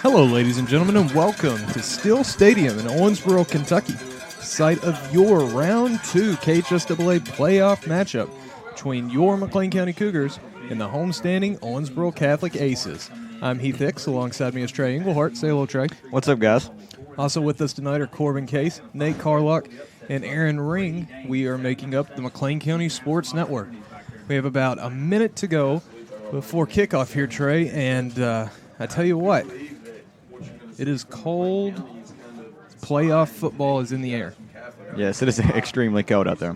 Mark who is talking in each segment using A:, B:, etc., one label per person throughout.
A: Hello, ladies and gentlemen, and welcome to Steel Stadium in Owensboro, Kentucky, site of your Round 2 KHSAA playoff matchup between your McLean County Cougars and the homestanding Owensboro Catholic Aces. I'm Heath Hicks. Alongside me is Trey Englehart. Say hello, Trey.
B: What's up, guys?
A: Also with us tonight are Corbin Case, Nate Carlock, and Aaron Ring. We are making up the McLean County Sports Network. We have about a minute to go before kickoff here, Trey, and I tell you what, it is cold. Playoff football is in the air.
B: Yes, it is extremely cold out there.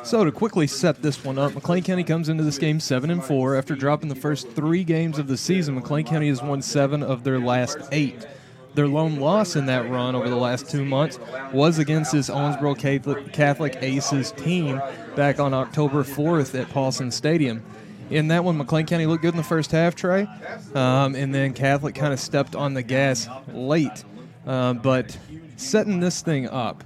A: So to quickly set this one up, McLean County comes into this game 7-4. After dropping the first 3 games of the season, McLean County has won 7 of their last 8. Their lone loss in that run over the last 2 months was against this Owensboro Catholic Aces team back on October 4th at Paulson Stadium. In that one, McLean County looked good in the first half, Trey, and then Catholic kind of stepped on the gas late. But setting this thing up,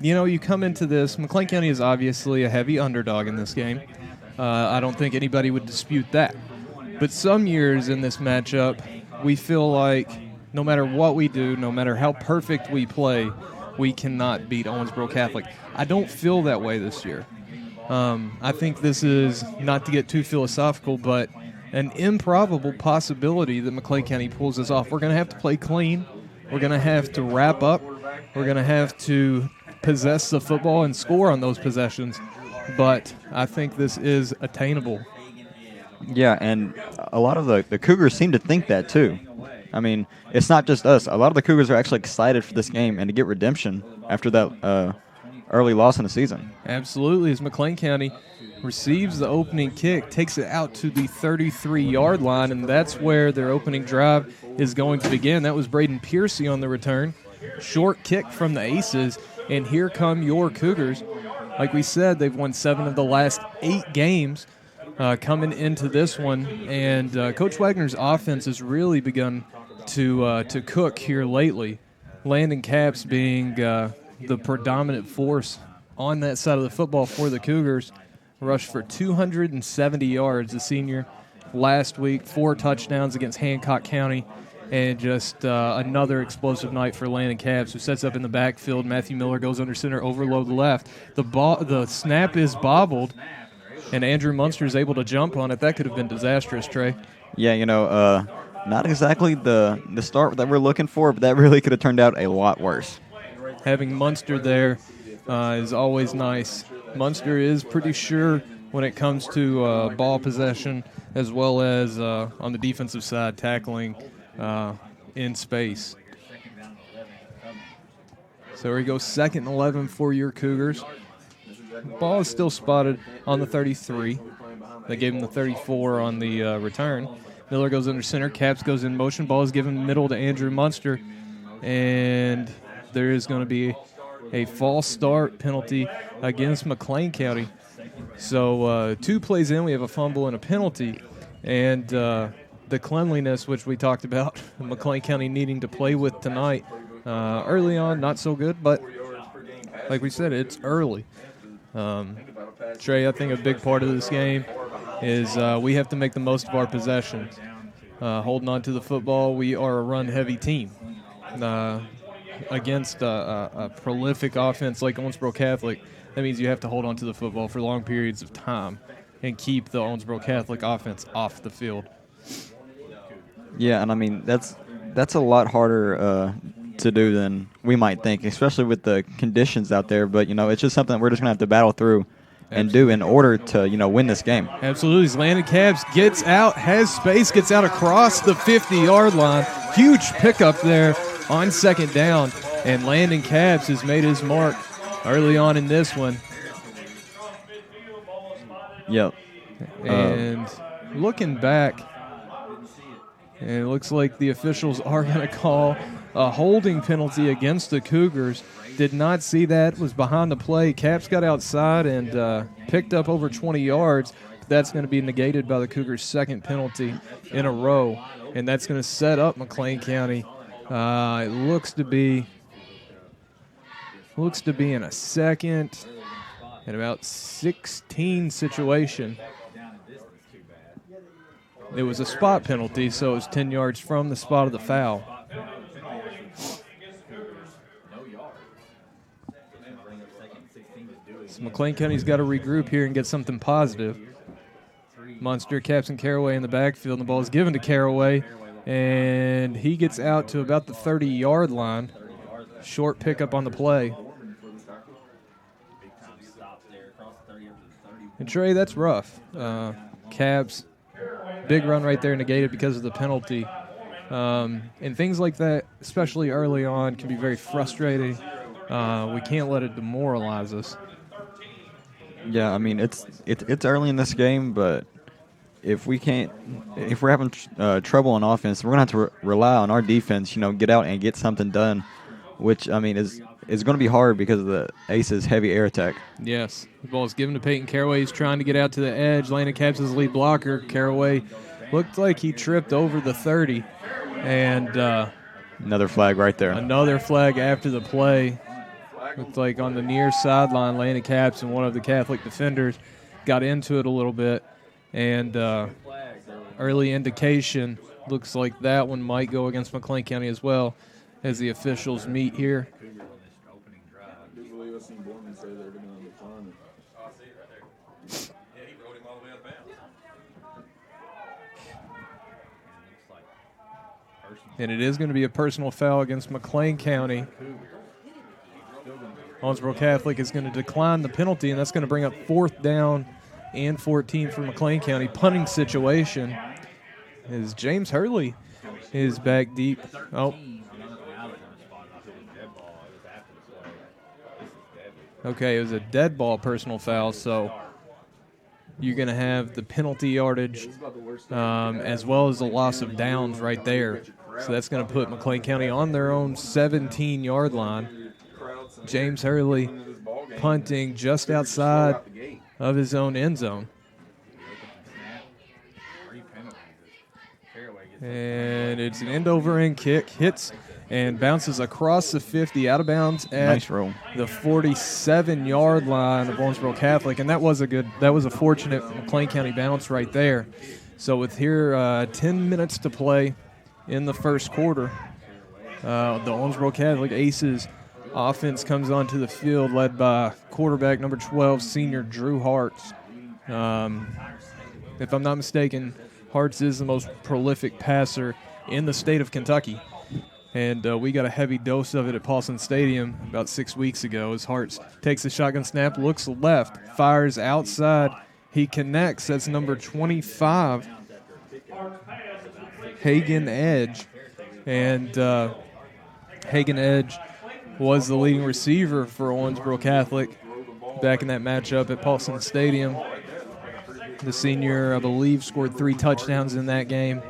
A: you come into this, McLean County is obviously a heavy underdog in this game. I don't think anybody would dispute that. But some years in this matchup, we feel like no matter what we do, no matter how perfect we play, we cannot beat Owensboro Catholic. I don't feel that way this year. I think this is, not to get too philosophical, but an improbable possibility that McLean County pulls this off. We're going to have to play clean. We're going to have to wrap up. We're going to have to possess the football and score on those possessions. But I think this is attainable.
B: Yeah, and a lot of the Cougars seem to think that too. I mean, it's not just us. A lot of the Cougars are actually excited for this game and to get redemption after that early loss in the season.
A: Absolutely. As McLean County receives the opening kick, takes it out to the 33-yard line, and that's where their opening drive is going to begin. That was Braden Piercy on the return. Short kick from the Aces, and here come your Cougars. Like we said, they've won 7 of the last 8 games coming into this one, and Coach Wagner's offense has really begun to cook here lately. Landon Capps being the predominant force on that side of the football for the Cougars. Rushed for 270 yards, the senior, last week. 4 touchdowns against Hancock County, and just another explosive night for Landon Capps, who sets up in the backfield. Matthew Miller goes under center, overload left. The snap is bobbled, and Andrew Munster is able to jump on it. That could have been disastrous, Trey.
B: Yeah, not exactly the start that we're looking for, but that really could have turned out a lot worse.
A: Having Munster there is always nice. Munster is pretty sure when it comes to ball possession, as well as on the defensive side, tackling in space. So here we go, 2nd and 11 for your Cougars. Ball is still spotted on the 33. They gave him the 34 on the return. Miller goes under center. Capps goes in motion. Ball is given middle to Andrew Munster. And there is going to be a false start penalty against McLean County. So 2 plays in, we have a fumble and a penalty. And the cleanliness, which we talked about, McLean County needing to play with tonight. Early on, not so good, but like we said, it's early. Trey, I think a big part of this game is we have to make the most of our possessions. Holding on to the football, we are a run-heavy team. Against a prolific offense like Owensboro Catholic, that means you have to hold on to the football for long periods of time and keep the Owensboro Catholic offense off the field.
B: Yeah, and I mean, that's a lot harder to do than we might think, especially with the conditions out there. But, it's just something that we're just going to have to battle through and do in order to, win this game.
A: Absolutely. Landon Capps gets out, has space, gets out across the 50-yard line. Huge pickup there on 2nd down, and Landon Capps has made his mark early on in this one.
B: Yep.
A: And looking back, and it looks like the officials are going to call a holding penalty against the Cougars. Did not see that, was behind the play. Capps got outside and picked up over 20 yards. That's going to be negated by the Cougars' 2nd penalty in a row, and that's going to set up McLean County. It looks to be in a 2nd and about 16 situation. It was a spot penalty, so it was 10 yards from the spot of the foul. So McLean County's got to regroup here and get something positive. Munster, Capson Caraway in the backfield, and the ball is given to Caraway, and he gets out to about the 30-yard line. Short pickup on the play. And Trey, that's rough. Cabs, big run right there negated because of the penalty. And things like that, especially early on, can be very frustrating. We can't let it demoralize us.
B: Yeah, I mean, it's early in this game, but if we're having trouble on offense, we're going to have to rely on our defense, get out and get something done, which, I mean, is going to be hard because of the Aces' heavy air attack.
A: Yes. The ball is given to Peyton Caraway. He's trying to get out to the edge. Landon Capps is the lead blocker. Caraway looked like he tripped over the 30. And
B: another flag right there.
A: Another flag after the play. Looked like on the near sideline, Landon Capps and one of the Catholic defenders got into it a little bit. And early indication looks like that one might go against McLean County as well as the officials meet here. And it is going to be a personal foul against McLean County. Owensboro Catholic is going to decline the penalty, and that's going to bring up 4th down and 14 for McLean County. Punting situation is James Hurley is back deep. Oh. Okay, it was a dead ball personal foul, so you're going to have the penalty yardage as well as the loss of downs right there. So that's going to put McLean County on their own 17-yard line. James Hurley punting just outside of his own end zone. And it's an end-over-end kick. Hits and bounces across the 50, out of bounds at
B: nice roll.
A: The 47-yard line of Owensboro Catholic. And that was a fortunate McLean County bounce right there. So with here 10 minutes to play in the first quarter, the Owensboro Catholic Aces offense comes onto the field led by quarterback number 12, senior Drew Hartz. If I'm not mistaken, Hartz is the most prolific passer in the state of Kentucky. And we got a heavy dose of it at Paulson Stadium about 6 weeks ago as Hartz takes the shotgun snap, looks left, fires outside. He connects. That's number 25, Hagen Edge. And Hagen Edge was the leading receiver for Owensboro Catholic back in that matchup at Paulson Stadium. The senior, I believe, scored 3 touchdowns in that game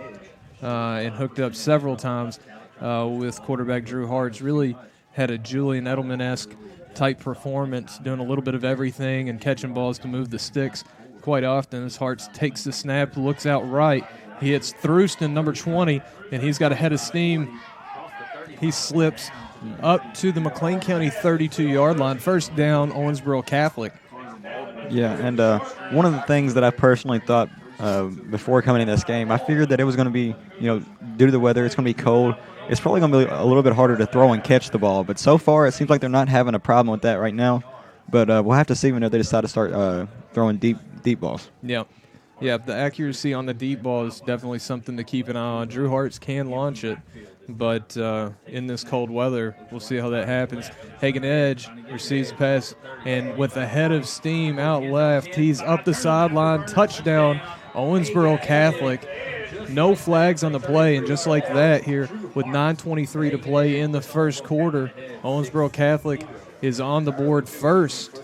A: and hooked up several times with quarterback Drew Hartz. Really had a Julian Edelman-esque type performance, doing a little bit of everything and catching balls to move the sticks quite often as Hartz takes the snap, looks out right. He hits Thruston, number 20, and he's got a head of steam. He slips up to the McLean County 32-yard line. First down, Owensboro Catholic.
B: Yeah, and one of the things that I personally thought before coming in this game, I figured that it was going to be, due to the weather, it's going to be cold. It's probably going to be a little bit harder to throw and catch the ball. But so far, it seems like they're not having a problem with that right now. But we'll have to see when they decide to start throwing deep balls.
A: Yeah. Yeah, the accuracy on the deep ball is definitely something to keep an eye on. Drew Hartz can launch it, but in this cold weather, we'll see how that happens. Hagen Edge receives the pass, and with a head of steam out left, he's up the sideline, touchdown, Owensboro Catholic. No flags on the play, and just like that here, with 9:23 to play in the first quarter, Owensboro Catholic is on the board first.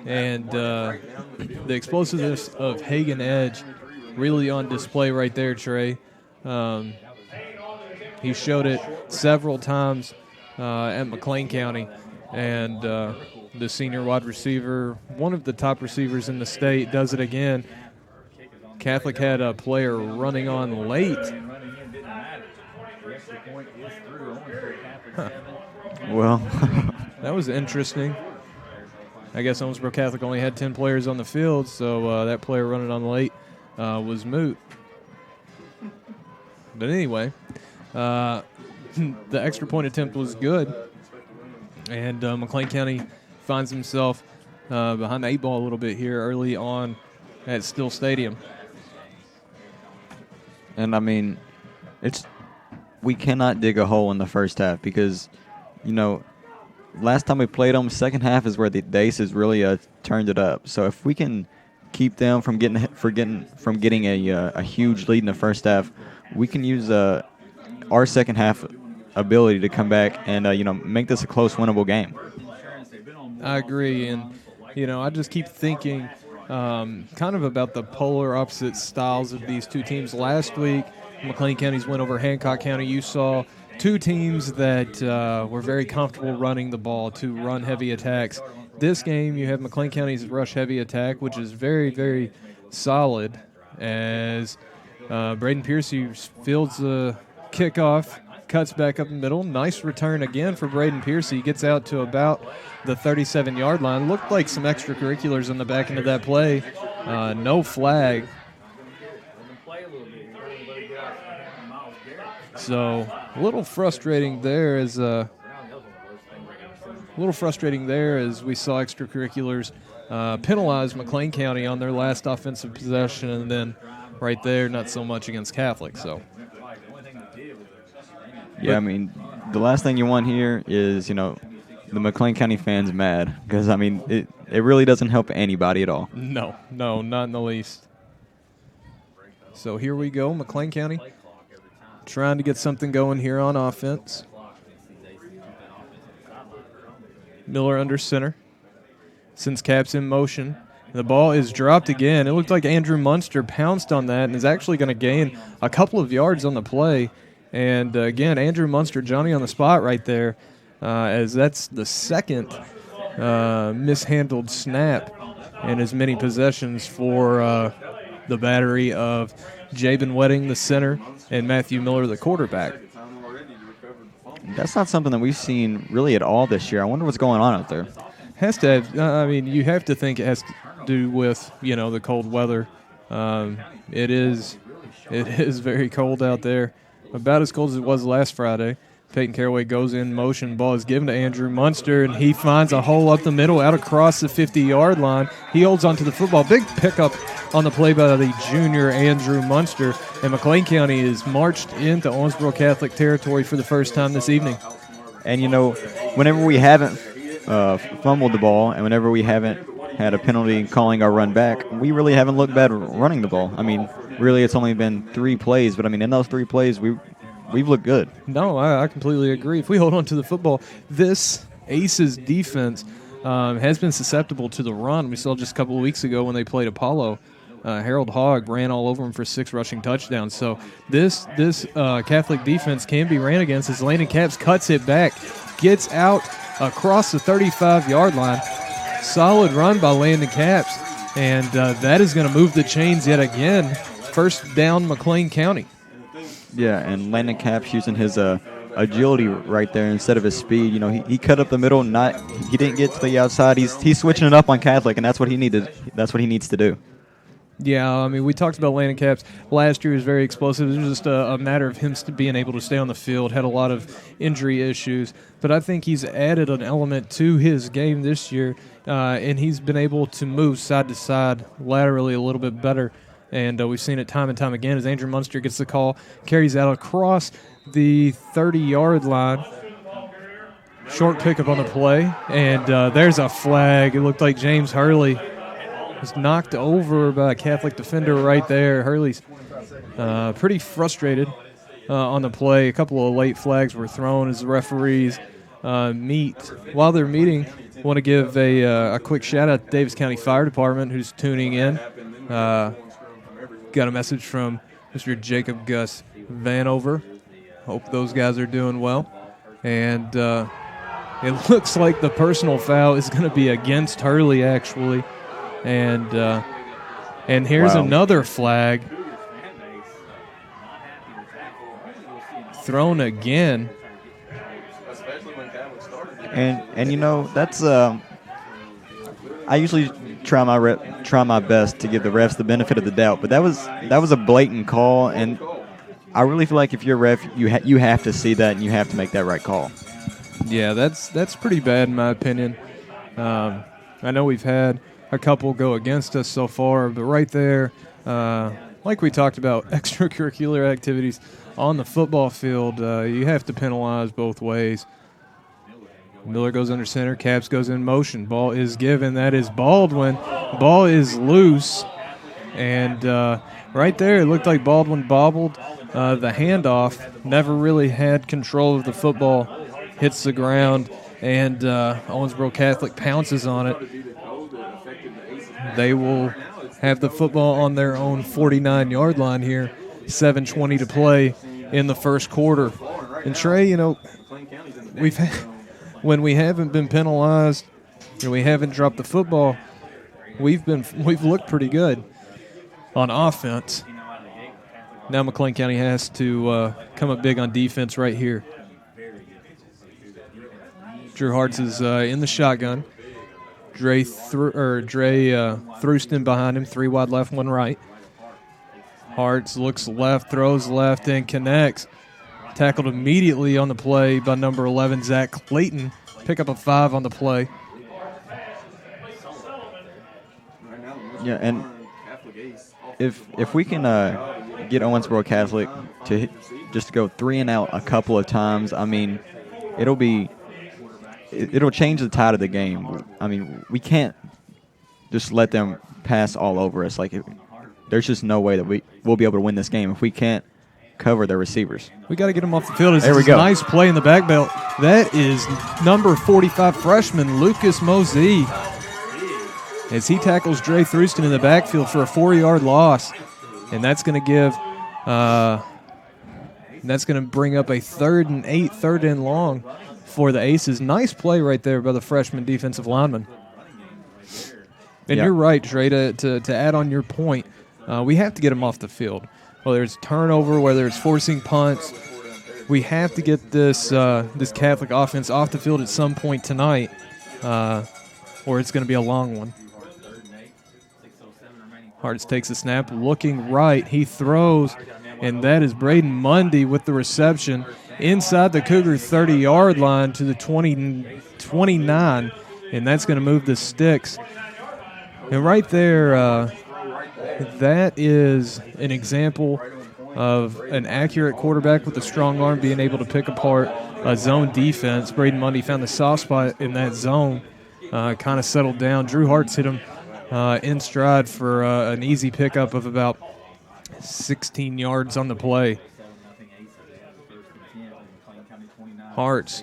A: And the explosiveness of Hagen Edge really on display right there, Trey. He showed it several times at McLean County. And the senior wide receiver, one of the top receivers in the state, does it again. Catholic had a player running on late. Huh.
B: Well,
A: that was interesting. I guess Owensboro Catholic only had 10 players on the field, so that player running on late was moot. But anyway, the extra point attempt was good, and McLean County finds himself behind the 8 ball a little bit here early on at Still Stadium.
B: And I mean, we cannot dig a hole in the first half because, last time we played them, second half is where the Aces really turned it up. So if we can keep them from getting a huge lead in the first half, we can use our second half ability to come back and make this a close, winnable game.
A: I agree, and I just keep thinking kind of about the polar opposite styles of these two teams. Last week, McLean County's win over Hancock County, you saw two teams that were very comfortable running the ball, to run heavy attacks. This game, you have McLean County's rush heavy attack, which is very, very solid, as Braden Piercy fields a kickoff, cuts back up the middle. Nice return again for Braden Piercy. Gets out to about the 37-yard line. Looked like some extracurriculars on the back end of that play. No flag. So a little frustrating there as we saw extracurriculars penalize McLean County on their last offensive possession, and then right there, not so much against Catholic. So.
B: Yeah, I mean, the last thing you want here is, the McLean County fans mad because, I mean, it really doesn't help anybody at all.
A: No, not in the least. So here we go, McLean County trying to get something going here on offense. Miller under center. Sends Caps in motion. The ball is dropped again. It looked like Andrew Munster pounced on that and is actually going to gain a couple of yards on the play. And, again, Andrew Munster, Johnny on the spot right there, as that's the second mishandled snap in as many possessions for the battery of Jabin Wedding, the center, and Matthew Miller, the quarterback.
B: That's not something that we've seen really at all this year. I wonder what's going on out there.
A: Has to have, you have to think it has to do with, the cold weather. It is very cold out there. About as cold as it was last Friday. Peyton Caraway goes in motion. Ball is given to Andrew Munster, and he finds a hole up the middle out across the 50-yard line. He holds onto the football. Big pickup on the play by the junior Andrew Munster. And McLean County is marched into Owensboro Catholic territory for the first time this evening.
B: And, whenever we haven't fumbled the ball and whenever we haven't had a penalty calling our run back, we really haven't looked bad running the ball. I mean, really, it's only been 3 plays, but, in those 3 plays, we've looked good.
A: No, I completely agree. If we hold on to the football, this Aces defense has been susceptible to the run. We saw just a couple of weeks ago when they played Apollo. Harold Hogg ran all over him for 6 rushing touchdowns. So this Catholic defense can be ran against as Landon Capps cuts it back, gets out across the 35-yard line. Solid run by Landon Capps, and that is going to move the chains yet again. First down, McLean County.
B: Yeah, and Landon Capps using his agility right there instead of his speed. He cut up the middle. He didn't get to the outside. He's switching it up on Catholic, and that's what he needed. That's what he needs to do.
A: Yeah, we talked about Landon Capps. Last year was very explosive. It was just a matter of him being able to stay on the field. Had a lot of injury issues, but I think he's added an element to his game this year, and he's been able to move side to side laterally a little bit better. And we've seen it time and time again as Andrew Munster gets the call, carries out across the 30-yard line. Short pickup on the play, and there's a flag. It looked like James Hurley was knocked over by a Catholic defender right there. Hurley's pretty frustrated on the play. A couple of late flags were thrown as the referees meet. While they're meeting, I want to give a quick shout-out to Davis County Fire Department who's tuning in. Got a message from Mr. Jacob Gus Vanover. Hope those guys are doing well. And it looks like the personal foul is going to be against Hurley, actually. And here's another flag thrown again.
B: And that's I usually try my best to give the refs the benefit of the doubt, but that was a blatant call, and I really feel like if you're a ref, you have to see that and you have to make that right call.
A: Yeah, that's pretty bad in my opinion. I know we've had a couple go against us so far, but right there, like we talked about, extracurricular activities on the football field, you have to penalize both ways. Miller goes under center. Caps goes in motion. Ball is given. That is Baldwin. Ball is loose. And right there, it looked like Baldwin bobbled the handoff. Never really had control of the football. Hits the ground, and Owensboro Catholic pounces on it. They will have the football on their own 49-yard line here. 7:20 to play in the first quarter. And Trey, we've had, when we haven't been penalized and we haven't dropped the football, we've looked pretty good on offense. Now McLean County has to come up big on defense right here. Drew Hartz is in the shotgun. Dre Thruston behind him, 3 wide left, 1 right. Hartz looks left, throws left, and connects. Tackled immediately on the play by number 11, Zach Clayton. Pick up a 5 on the play.
B: Yeah, and if we can get Owensboro Catholic to just go 3 and out a couple of times, I mean, it'll change the tide of the game. I mean, we can't just let them pass all over us. There's just no way that we'll be able to win this game if we can't cover their receivers.
A: We got to get them off the field.
B: There we go.
A: Nice play in the back belt. That is number 45 freshman Lucas Mosey as he tackles Dre Thruston in the backfield for a 4-yard loss, and that's going to give. That's going to bring up a 3rd and 8, 3rd and long for the Aces. Nice play right there by the freshman defensive lineman. And You're right, Trey, to add on your point, we have to get them off the field. Whether it's turnover, whether it's forcing punts, we have to get this Catholic offense off the field at some point tonight, or it's going to be a long one. Hartz takes a snap, looking right. He throws, and that is Braden Mundy with the reception inside the Cougar 30-yard line to the 29, and that's going to move the sticks. And right there, that is an example of an accurate quarterback with a strong arm being able to pick apart a zone defense. Braden Mundy found the soft spot in that zone, kind of settled down. Drew Hartz hit him in stride for an easy pickup of about 16 yards on the play. Hartz,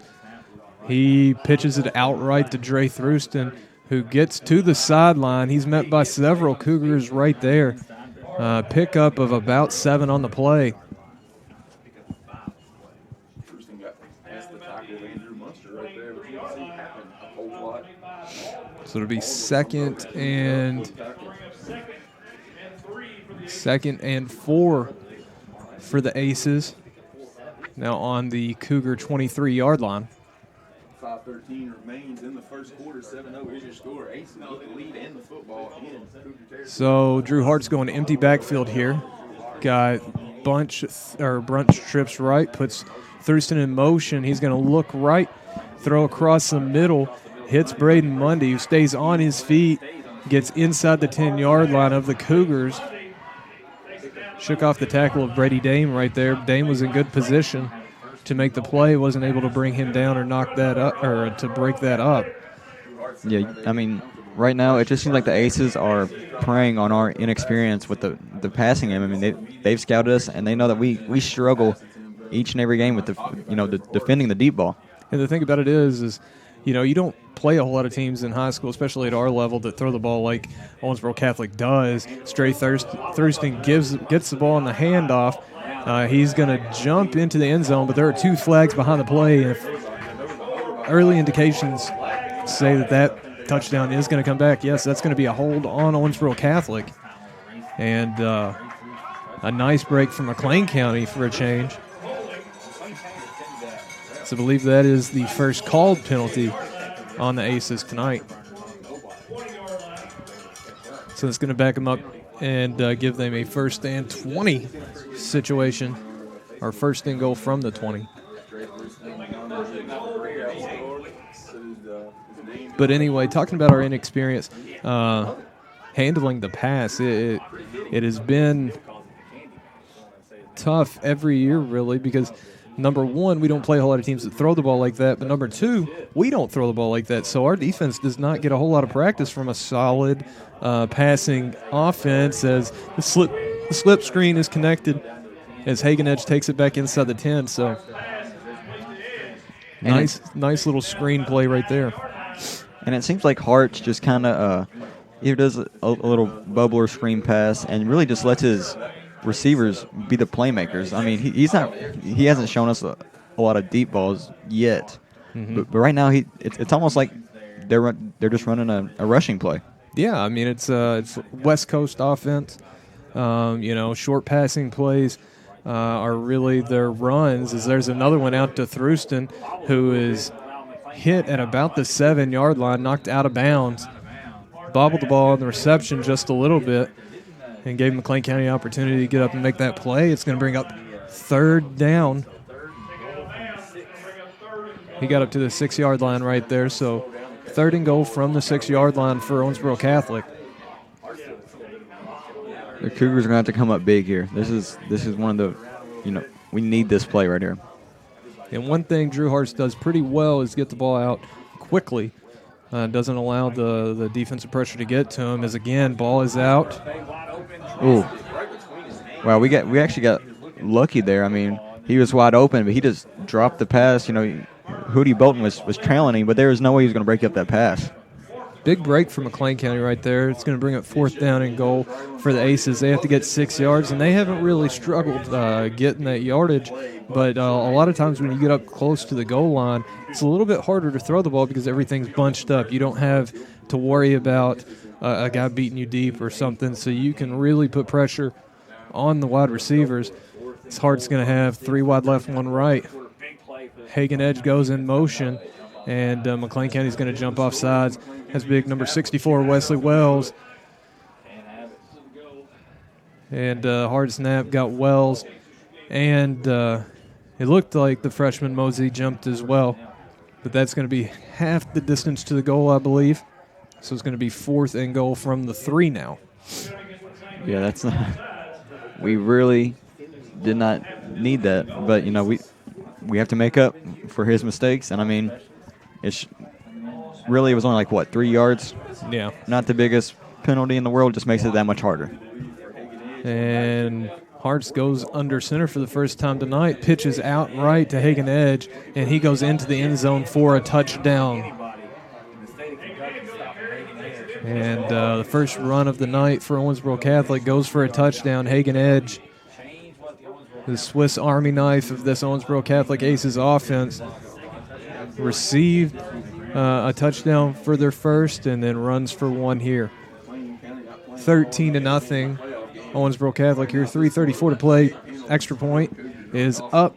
A: he pitches it outright to Dre Thruston, who gets to the sideline. He's met by several Cougars right there. Pickup of about 7 on the play. So it'll be second and 4 for the Aces. Now on the Cougar 23-yard line.
C: 5:13 remains in the first quarter. 7-0 is your score. Aces with the lead and the football in Cougar territory.
A: So Drew Hart's going to empty backfield here. Got bunch trips right, puts Thurston in motion. He's going to look right, throw across the middle, hits Braden Mundy, who stays on his feet, gets inside the 10-yard line of the Cougars. Shook off the tackle of Brady Dame right there. Dame was in good position to make the play, wasn't able to bring him down or knock that up or to break that up.
B: Yeah, I mean, right now it just seems like the Aces are preying on our inexperience with the passing game. I mean, they've scouted us and they know that we struggle each and every game with the defending the deep ball.
A: And the thing about it is you don't play a whole lot of teams in high school, especially at our level, that throw the ball like Owensboro Catholic does. Stray Thurston gets the ball in the handoff. He's going to jump into the end zone, but there are 2 flags behind the play. If early indications say that touchdown is going to come back, yes, that's going to be a hold on Owensboro Catholic. And a nice break from McLean County for a change. So I believe that is the first called penalty on the Aces tonight. So it's going to back them up and give them a 1st and 20 situation, or 1st and goal from the 20. But anyway, talking about our inexperience, handling the pass, it has been tough every year, really, because number one, we don't play a whole lot of teams that throw the ball like that, but number two, we don't throw the ball like that. So our defense does not get a whole lot of practice from a solid passing offense as the slip screen is connected as Hagen Edge takes it back inside the 10. So nice little screen play right there.
B: And it seems like Hart's just kind of either does a little bubbler screen pass and really just lets his receivers be the playmakers. I mean, he hasn't shown us a lot of deep balls yet, but right now it's almost like they're just running a rushing play.
A: Yeah, I mean it's West Coast offense. Short passing plays are really their runs. As there's another one out to Thruston, who is hit at about the 7-yard line, knocked out of bounds, bobbled the ball in the reception just a little bit, and gave McLean County an opportunity to get up and make that play. It's going to bring up 3rd down. He got up to the 6-yard line right there, so 3rd and goal from the 6-yard line for Owensboro Catholic.
B: The Cougars are going to have to come up big here. This is one of the, we need this play right here.
A: And one thing Drew Hartz does pretty well is get the ball out quickly. Doesn't allow the defensive pressure to get to him. As again, ball is out.
B: Ooh. Wow, we actually got lucky there. I mean, he was wide open, but he just dropped the pass. Hootie Bolton was trailing him, but there was no way he was going to break up that pass.
A: Big break for McLean County right there. It's going to bring up 4th down and goal for the Aces. They have to get 6 yards, and they haven't really struggled getting that yardage. But a lot of times when you get up close to the goal line, it's a little bit harder to throw the ball because everything's bunched up. You don't have to worry about a guy beating you deep or something, so you can really put pressure on the wide receivers. This Hart's going to have 3 wide left, 1 right. Hagen Edge goes in motion, and McLean County's going to jump off sides. Has big number 64, Wesley Wells. And hard snap, got Wells. And it looked like the freshman Mosey jumped as well. But that's going to be half the distance to the goal, I believe. So it's going to be 4th and goal from the 3 now.
B: Yeah, that's not, we really did not need that. But, we have to make up for his mistakes. And, I mean, it was only 3 yards?
A: Yeah.
B: Not the biggest penalty in the world, just makes it that much harder.
A: And Hartz goes under center for the first time tonight, pitches out right to Hagen Edge, and he goes into the end zone for a touchdown. And the first run of the night for Owensboro Catholic goes for a touchdown. Hagen Edge, the Swiss Army knife of this Owensboro Catholic Aces offense, received a touchdown for their first and then runs for 1 here. 13-0. Owensboro Catholic here, 3:34 to play. Extra point is up,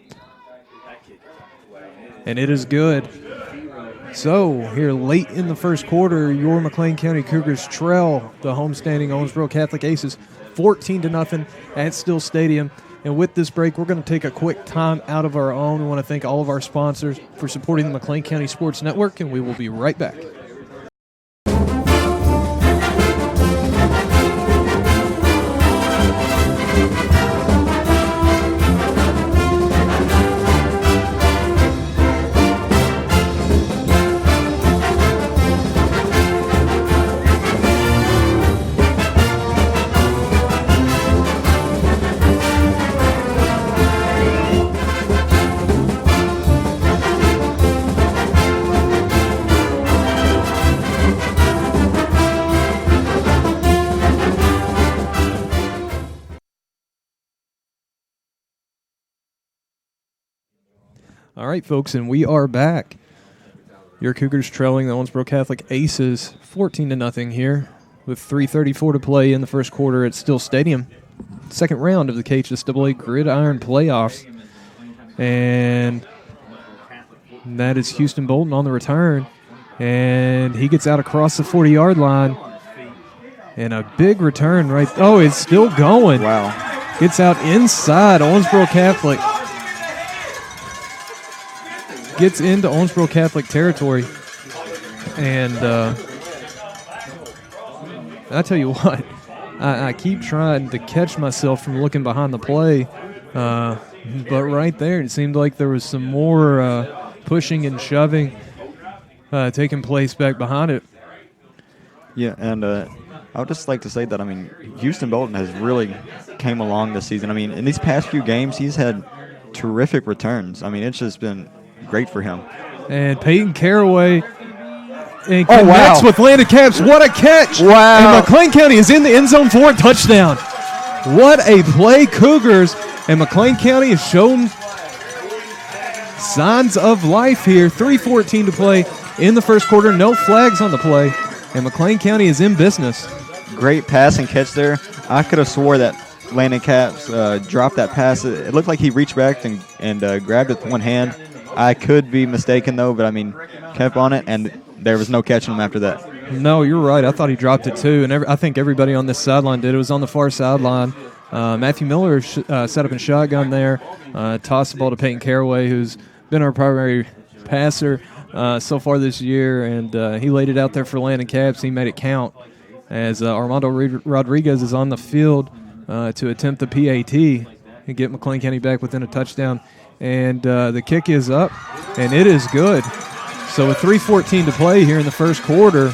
A: and it is good. So here late in the first quarter, your McLean County Cougars trail the homestanding Owensboro Catholic Aces 14-0 at Still Stadium. And with this break, we're going to take a quick time out of our own. We want to thank all of our sponsors for supporting the McLean County Sports Network, and we will be right back. All right, folks, and we are back. Your Cougars trailing the Owensboro Catholic Aces 14-0 here with 3:34 to play in the first quarter at Still Stadium. Second round of the KHSAA Gridiron Playoffs. And that is Houston Bolton on the return. And he gets out across the 40-yard line. And a big return right. Oh, it's still going.
B: Wow.
A: Gets out inside. Owensboro Catholic gets into Owensboro Catholic territory. And I tell you what, I keep trying to catch myself from looking behind the play. But right there, it seemed like there was some more pushing and shoving taking place back behind it.
B: Yeah, and I would just like to say that, I mean, Houston Bolton has really came along this season. I mean, in these past few games, he's had terrific returns. I mean, it's just been great for him.
A: And Peyton Caraway and connects with Landon Capps. What a catch!
B: Wow.
A: And McLean County is in the end zone for a touchdown. What a play, Cougars. And McLean County has shown signs of life here. 3:14 to play in the first quarter. No flags on the play. And McLean County is in business.
B: Great pass and catch there. I could have swore that Landon Capps dropped that pass. It looked like he reached back and grabbed it with one hand. I could be mistaken, though, but, I mean, kept on it, and there was no catching him after that.
A: No, you're right. I thought he dropped it, too. And I think everybody on this sideline did. It was on the far sideline. Matthew Miller set up in shotgun there. Tossed the ball to Peyton Caraway, who's been our primary passer so far this year, and he laid it out there for Landon Capps. He made it count as Armando Rodriguez is on the field to attempt the PAT and get McLean County back within a touchdown. And the kick is up, and it is good. So with 3:14 to play here in the first quarter,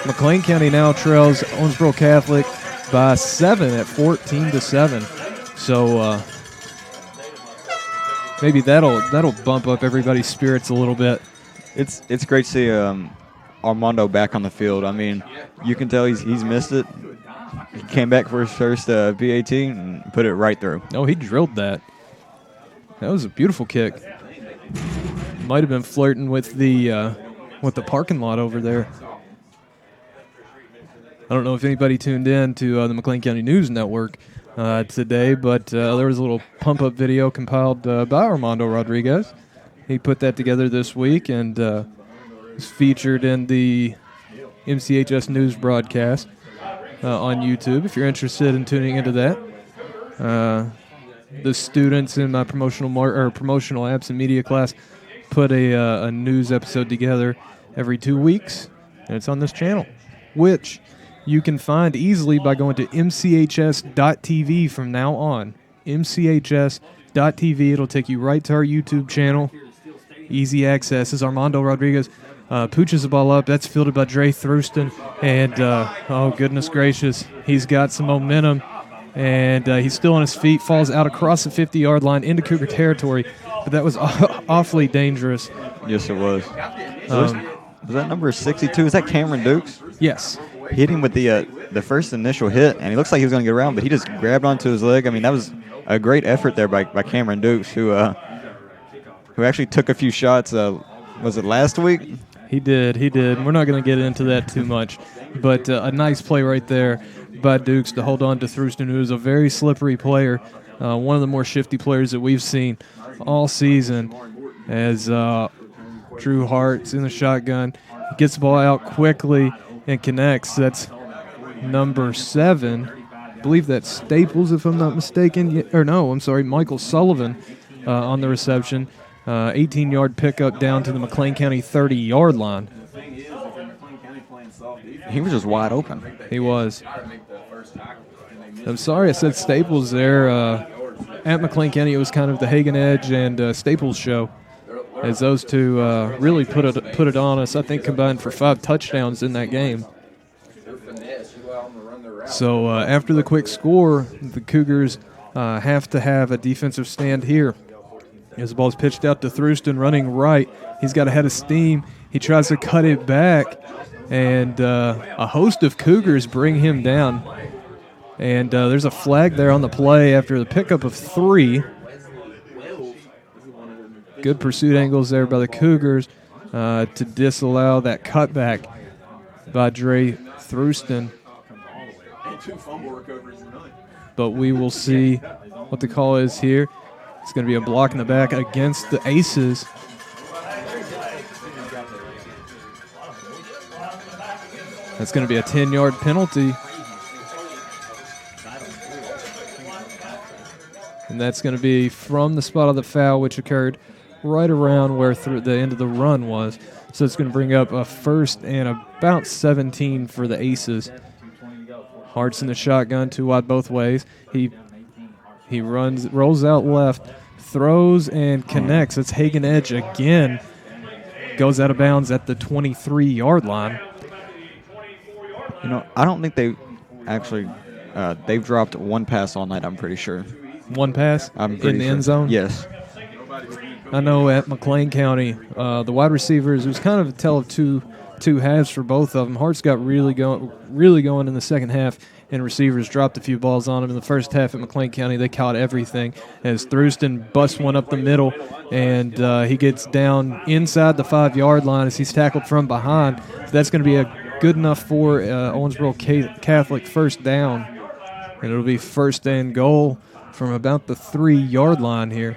A: McLean County now trails Owensboro Catholic by 7 at 14-7. So maybe that'll bump up everybody's spirits a little bit.
B: It's great to see Armando back on the field. I mean, you can tell he's missed it. He came back for his first PAT and put it right through.
A: Oh, he drilled that. That was a beautiful kick. Might have been flirting with the parking lot over there. I don't know if anybody tuned in to the McLean County News Network today, but there was a little pump-up video compiled by Armando Rodriguez. He put that together this week and was featured in the MCHS News broadcast on YouTube, if you're interested in tuning into that. The students in my promotional apps and media class put a news episode together every 2 weeks, and it's on this channel, which you can find easily by going to mchs.tv from now on. mchs.tv. It'll take you right to our YouTube channel. Easy access. As Armando Rodriguez pooches the ball up. That's fielded by Dre Thrusten. And, oh, goodness gracious, he's got some momentum. And he's still on his feet, falls out across the 50-yard line into Cougar territory. But that was awfully dangerous.
B: Yes, it was. Was that number 62? Is that Cameron Dukes?
A: Yes.
B: Hit him with the first initial hit, and he looks like he was going to get around, but he just grabbed onto his leg. I mean, that was a great effort there by Cameron Dukes, who actually took a few shots. Was it last week?
A: He did. We're not going to get into that too much, but a nice play right there by Dukes to hold on to Thrusten, who is a very slippery player, one of the more shifty players that we've seen all season, as Drew Hart's in the shotgun. He gets the ball out quickly and connects. That's number 7. I believe that's Staples, if I'm not mistaken. Or no, I'm sorry, Michael Sullivan on the reception. 18-yard pickup down to the McLean County 30-yard line.
B: He was just wide open.
A: He was. I'm sorry I said Staples there. At McLean County, it was kind of the Hagen Edge and Staples show, as those two really put it on us. I think combined for 5 touchdowns in that game. So after the quick score, the Cougars have to have a defensive stand here. As the ball is pitched out to Thrusten, running right. He's got a head of steam. He tries to cut it back, and a host of Cougars bring him down. And there's a flag there on the play after the pickup of 3. Good pursuit angles there by the Cougars to disallow that cutback by Dre Thrusten. But we will see what the call is here. It's going to be a block in the back against the Aces. That's going to be a 10-yard penalty And that's going to be from the spot of the foul, which occurred right around where the end of the run was. So it's going to bring up a first and about 17 for the Aces. Hart's in the shotgun, 2 wide both ways. He rolls out left, throws and connects. It's Hagen Edge again. Goes out of bounds at the 23-yard line.
B: You know, I don't think they've dropped one pass all night, I'm pretty sure.
A: One pass in the end zone?
B: Yes.
A: I know at McLean County, the wide receivers, it was kind of a tale of two halves for both of them. Hart's got really going in the second half, and receivers dropped a few balls on him. In the first half at McLean County, they caught everything as Thruston busts one up the middle, and he gets down inside the 5-yard line as he's tackled from behind. That's going to be good enough for Owensboro Catholic first down, and it'll be first and goal from about the 3-yard line here.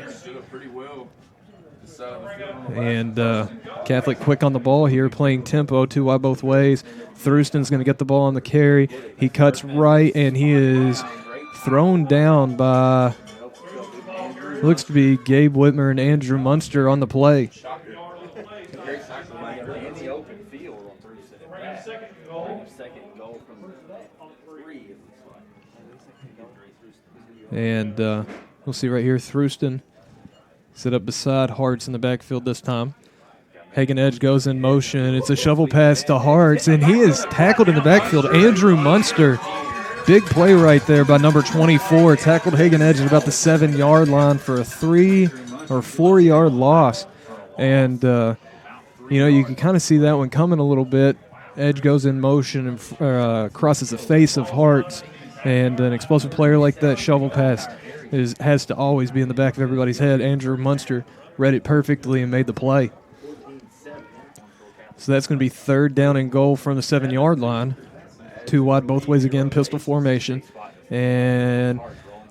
A: And Catholic quick on the ball here, playing tempo, 2 wide both ways. Thruston's going to get the ball on the carry. He cuts right, and he is thrown down by, looks to be Gabe Whitmer and Andrew Munster on the play. And we'll see right here, Thruston set up beside Hartz in the backfield this time. Hagen Edge goes in motion. It's a shovel pass to Hartz, and he is tackled in the backfield. Andrew Munster, big play right there by number 24. Tackled Hagen Edge at about the 7-yard line for a 3 or 4-yard loss. And, you can kind of see that one coming a little bit. Edge goes in motion and crosses the face of Hartz. And an explosive player like that, shovel pass, has to always be in the back of everybody's head. Andrew Munster read it perfectly and made the play. So that's going to be third down and goal from the 7-yard line. 2 wide both ways again, pistol formation. And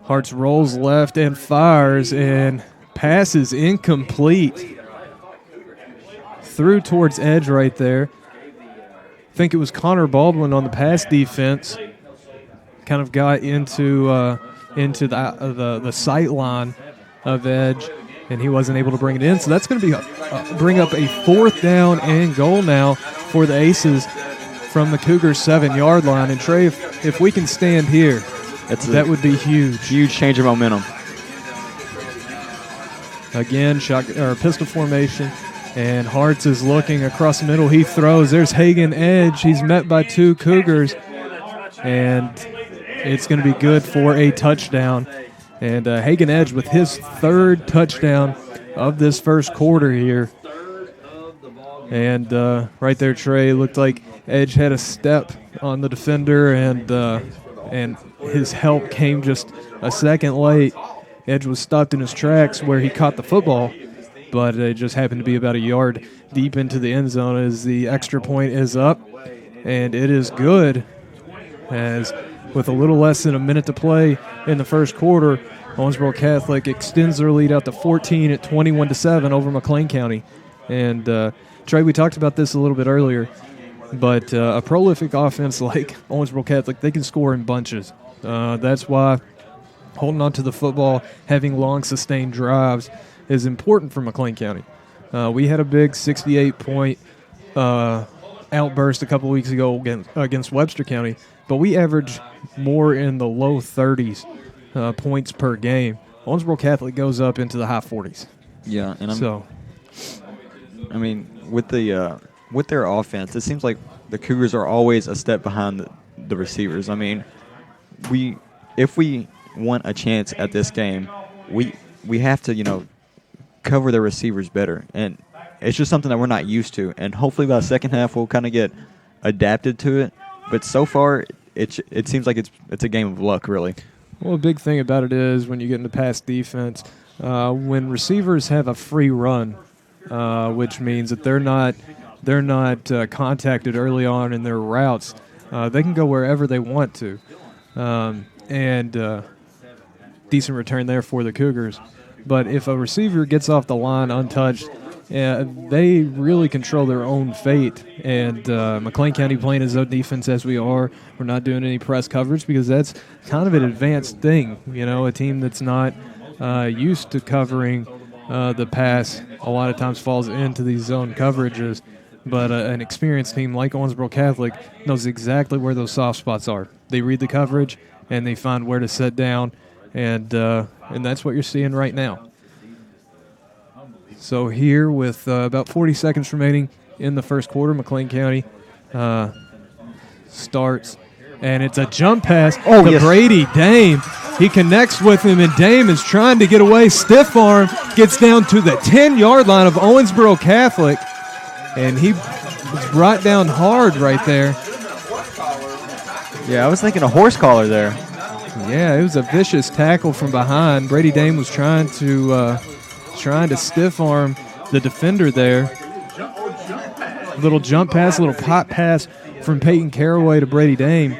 A: Hartz rolls left and fires, and passes incomplete. Threw towards Edge right there. I think it was Connor Baldwin on the pass defense. Kind of got into the sight line of Edge, and he wasn't able to bring it in. So that's going to be bring up a 4th down and goal now for the Aces from the Cougars 7-yard line. And Trey, if we can stand here, that would be huge.
B: Huge change of momentum.
A: Again, pistol formation, and Hartz is looking across the middle. He throws. There's Hagen Edge. He's met by 2 Cougars, and it's going to be good for a touchdown. And Hagen Edge with his 3rd touchdown of this first quarter here. And right there, Trey, looked like Edge had a step on the defender, and his help came just a second late. Edge was stopped in his tracks where he caught the football, but it just happened to be about a yard deep into the end zone as the extra point is up, and it is good. As with a little less than a minute to play in the first quarter, Owensboro Catholic extends their lead out to 14 at 21-7 over McLean County. And Trey, we talked about this a little bit earlier, but a prolific offense like Owensboro Catholic, they can score in bunches. That's why holding on to the football, having long sustained drives is important for McLean County. We had a big 68-point outburst a couple weeks ago against Webster County, but we average more in the low 30s points per game. Owensboro Catholic goes up into the high 40s.
B: Yeah, and with their offense, it seems like the Cougars are always a step behind the receivers. I mean, if we want a chance at this game, we have to cover the receivers better, and it's just something that we're not used to. And hopefully by the second half we'll kind of get adapted to it. But so far, it seems like it's a game of luck, really.
A: Well, a big thing about it is when you get into pass defense, when receivers have a free run, which means that they're not contacted early on in their routes, they can go wherever they want to, and decent return there for the Cougars. But if a receiver gets off the line untouched, they really control their own fate. And McLean County playing as zone defense as we are, we're not doing any press coverage because that's kind of an advanced thing. A team that's not used to covering the pass, a lot of times falls into these zone coverages. But an experienced team like Owensboro Catholic knows exactly where those soft spots are. They read the coverage, and they find where to set down, and that's what you're seeing right now. So here with about 40 seconds remaining in the first quarter, McLean County starts, and it's a jump pass to
B: yes.
A: Brady Dame. He connects with him, and Dame is trying to get away. Stiff arm, gets down to the 10-yard line of Owensboro Catholic, and he was brought down hard right there.
B: Yeah, I was thinking a horse collar there.
A: Yeah, it was a vicious tackle from behind. Brady Dame was trying to stiff arm the defender there. Little jump pass, little pop pass from Peyton Caraway to Brady Dame.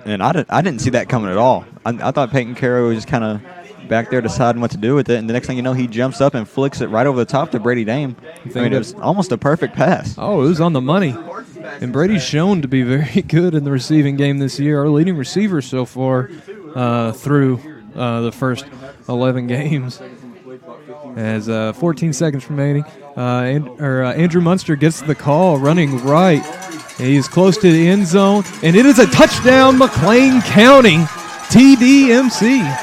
B: And I didn't see that coming at all. I thought Peyton Caraway was just kind of back there deciding what to do with it, and the next thing you know, he jumps up and flicks it right over the top to Brady Dame. I mean, it was almost a perfect pass.
A: Oh, it was on the money. And Brady's shown to be very good in the receiving game this year. Our leading receiver so far through the first 11 games. As 14 seconds remaining, Andrew Munster gets the call, running right. He's close to the end zone, and it is a touchdown, McLean County, TDMC.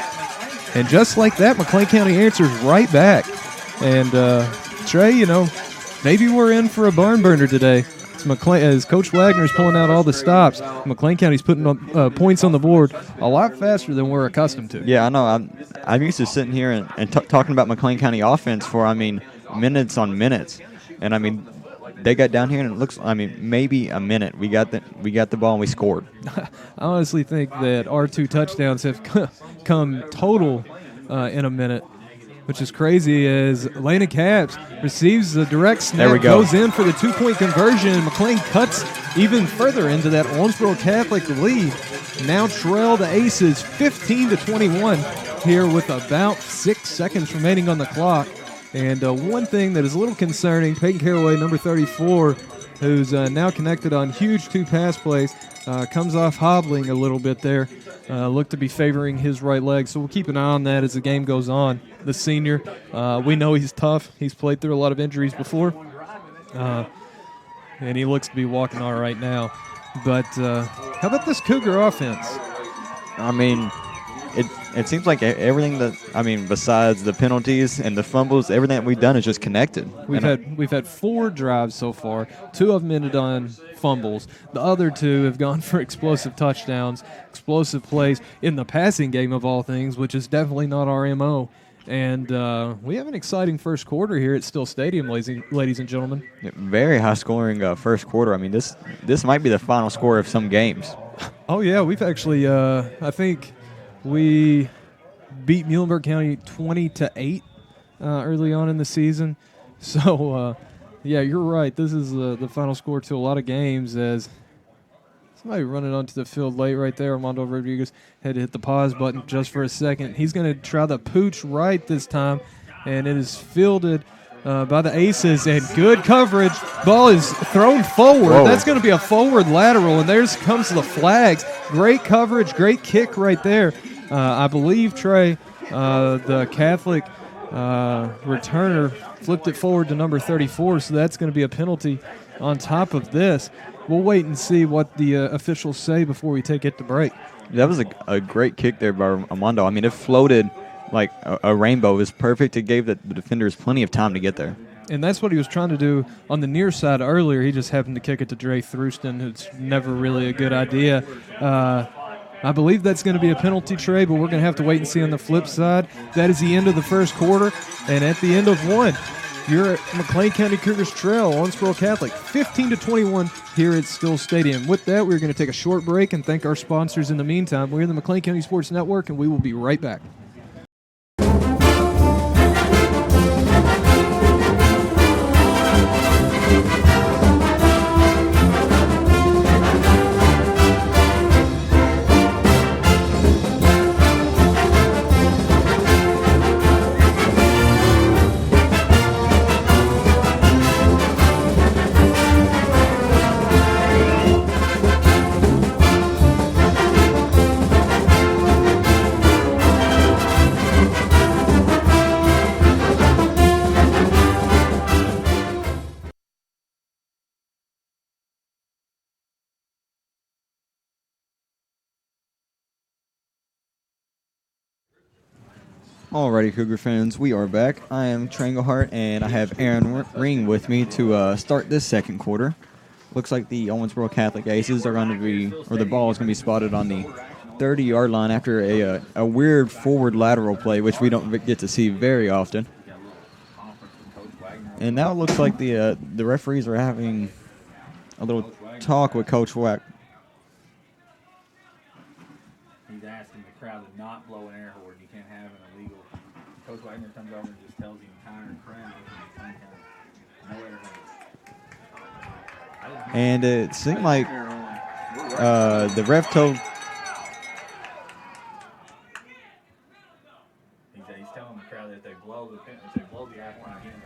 A: And just like that, McLean County answers right back. And Trey, maybe we're in for a barn burner today. As Coach Wagner's pulling out all the stops, McLean County's putting up points on the board a lot faster than we're accustomed to.
B: Yeah, I know. I'm used to sitting here and talking about McLean County offense for, minutes on minutes. And, they got down here, and it looks, maybe a minute. We got the ball, and we scored.
A: I honestly think that our 2 touchdowns have come total in a minute, which is crazy, as Elena Capps receives the direct snap,
B: there we go.
A: Goes in for the 2-point conversion, and McLean cuts even further into that Owensboro Catholic lead. Now trail the Aces 15-21 here with about 6 seconds remaining on the clock. And one thing that is a little concerning, Peyton Caraway, number 34, who's now connected on huge 2 pass plays, comes off hobbling a little bit there. Looked to be favoring his right leg, so we'll keep an eye on that as the game goes on. The senior, we know he's tough. He's played through a lot of injuries before, and he looks to be walking all right now. But how about this Cougar offense?
B: It seems like everything besides the penalties and the fumbles, everything that we've done is just connected.
A: We've had 4 drives so far. 2 of them ended on fumbles. The other 2 have gone for explosive touchdowns, explosive plays in the passing game of all things, which is definitely not our MO. And we have an exciting first quarter here at Still Stadium, ladies and gentlemen.
B: Very high-scoring first quarter. This might be the final score of some games.
A: Oh, yeah. We've actually, I think we beat Muhlenberg County 20-8 early on in the season. So, yeah, you're right. This is the final score to a lot of games, as somebody running onto the field late right there. Armando Rodriguez had to hit the pause button just for a second. He's going to try the pooch right this time, and it is fielded by the Aces, and good coverage. Ball is thrown forward.
B: Whoa.
A: That's going to be a forward lateral, and there comes the flags. Great coverage, great kick right there. I believe, Trey, the Catholic returner flipped it forward to number 34, so that's going to be a penalty on top of this. We'll wait and see what the officials say before we take it to break.
B: That was a great kick there by Armando. It floated like a rainbow. It was perfect. It gave the defenders plenty of time to get there.
A: And that's what he was trying to do on the near side earlier. He just happened to kick it to Dre Thruston, who's never really a good idea. I believe that's going to be a penalty, Trey, but we're going to have to wait and see on the flip side. That is the end of the first quarter, and at the end of one, you're at McLean County Cougars trail, Owensboro Catholic, 15-21 here at Still Stadium. With that, we're going to take a short break and thank our sponsors in the meantime. We're in the McLean County Sports Network, and we will be right back.
B: Alrighty, Cougar fans, we are back. I am Tranglehart, and I have Aaron Ring with me to start this second quarter. Looks like the Owensboro Catholic Aces are going to be, or the ball is going to be spotted on the 30-yard line after a weird forward lateral play, which we don't get to see very often. And now it looks like the referees are having a little talk with Coach Wack.
D: He's asking the crowd to not blow an air horn. You can't have an illegal. Coach Wagner comes over and just tells the entire crowd no air horn.
B: And it seemed like the ref told.
D: He's telling the crowd that if they blow the air horn again,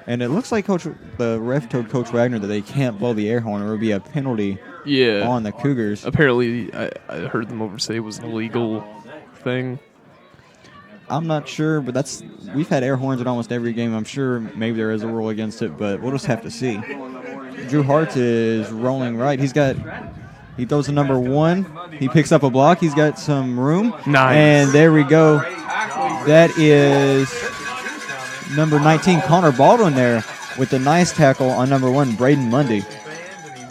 B: And it looks like the ref told Coach Wagner that they can't blow the air horn, or it would be a penalty on the Cougars.
A: Apparently, I heard them over say it was an illegal thing.
B: I'm not sure, but we've had air horns in almost every game. I'm sure maybe there is a rule against it, but we'll just have to see. Drew Hart is rolling right. He throws to number 1. He picks up a block. He's got some room.
A: Nice.
B: And there we go. That is number 19, Connor Baldwin there with a nice tackle on number 1, Braden Mundy.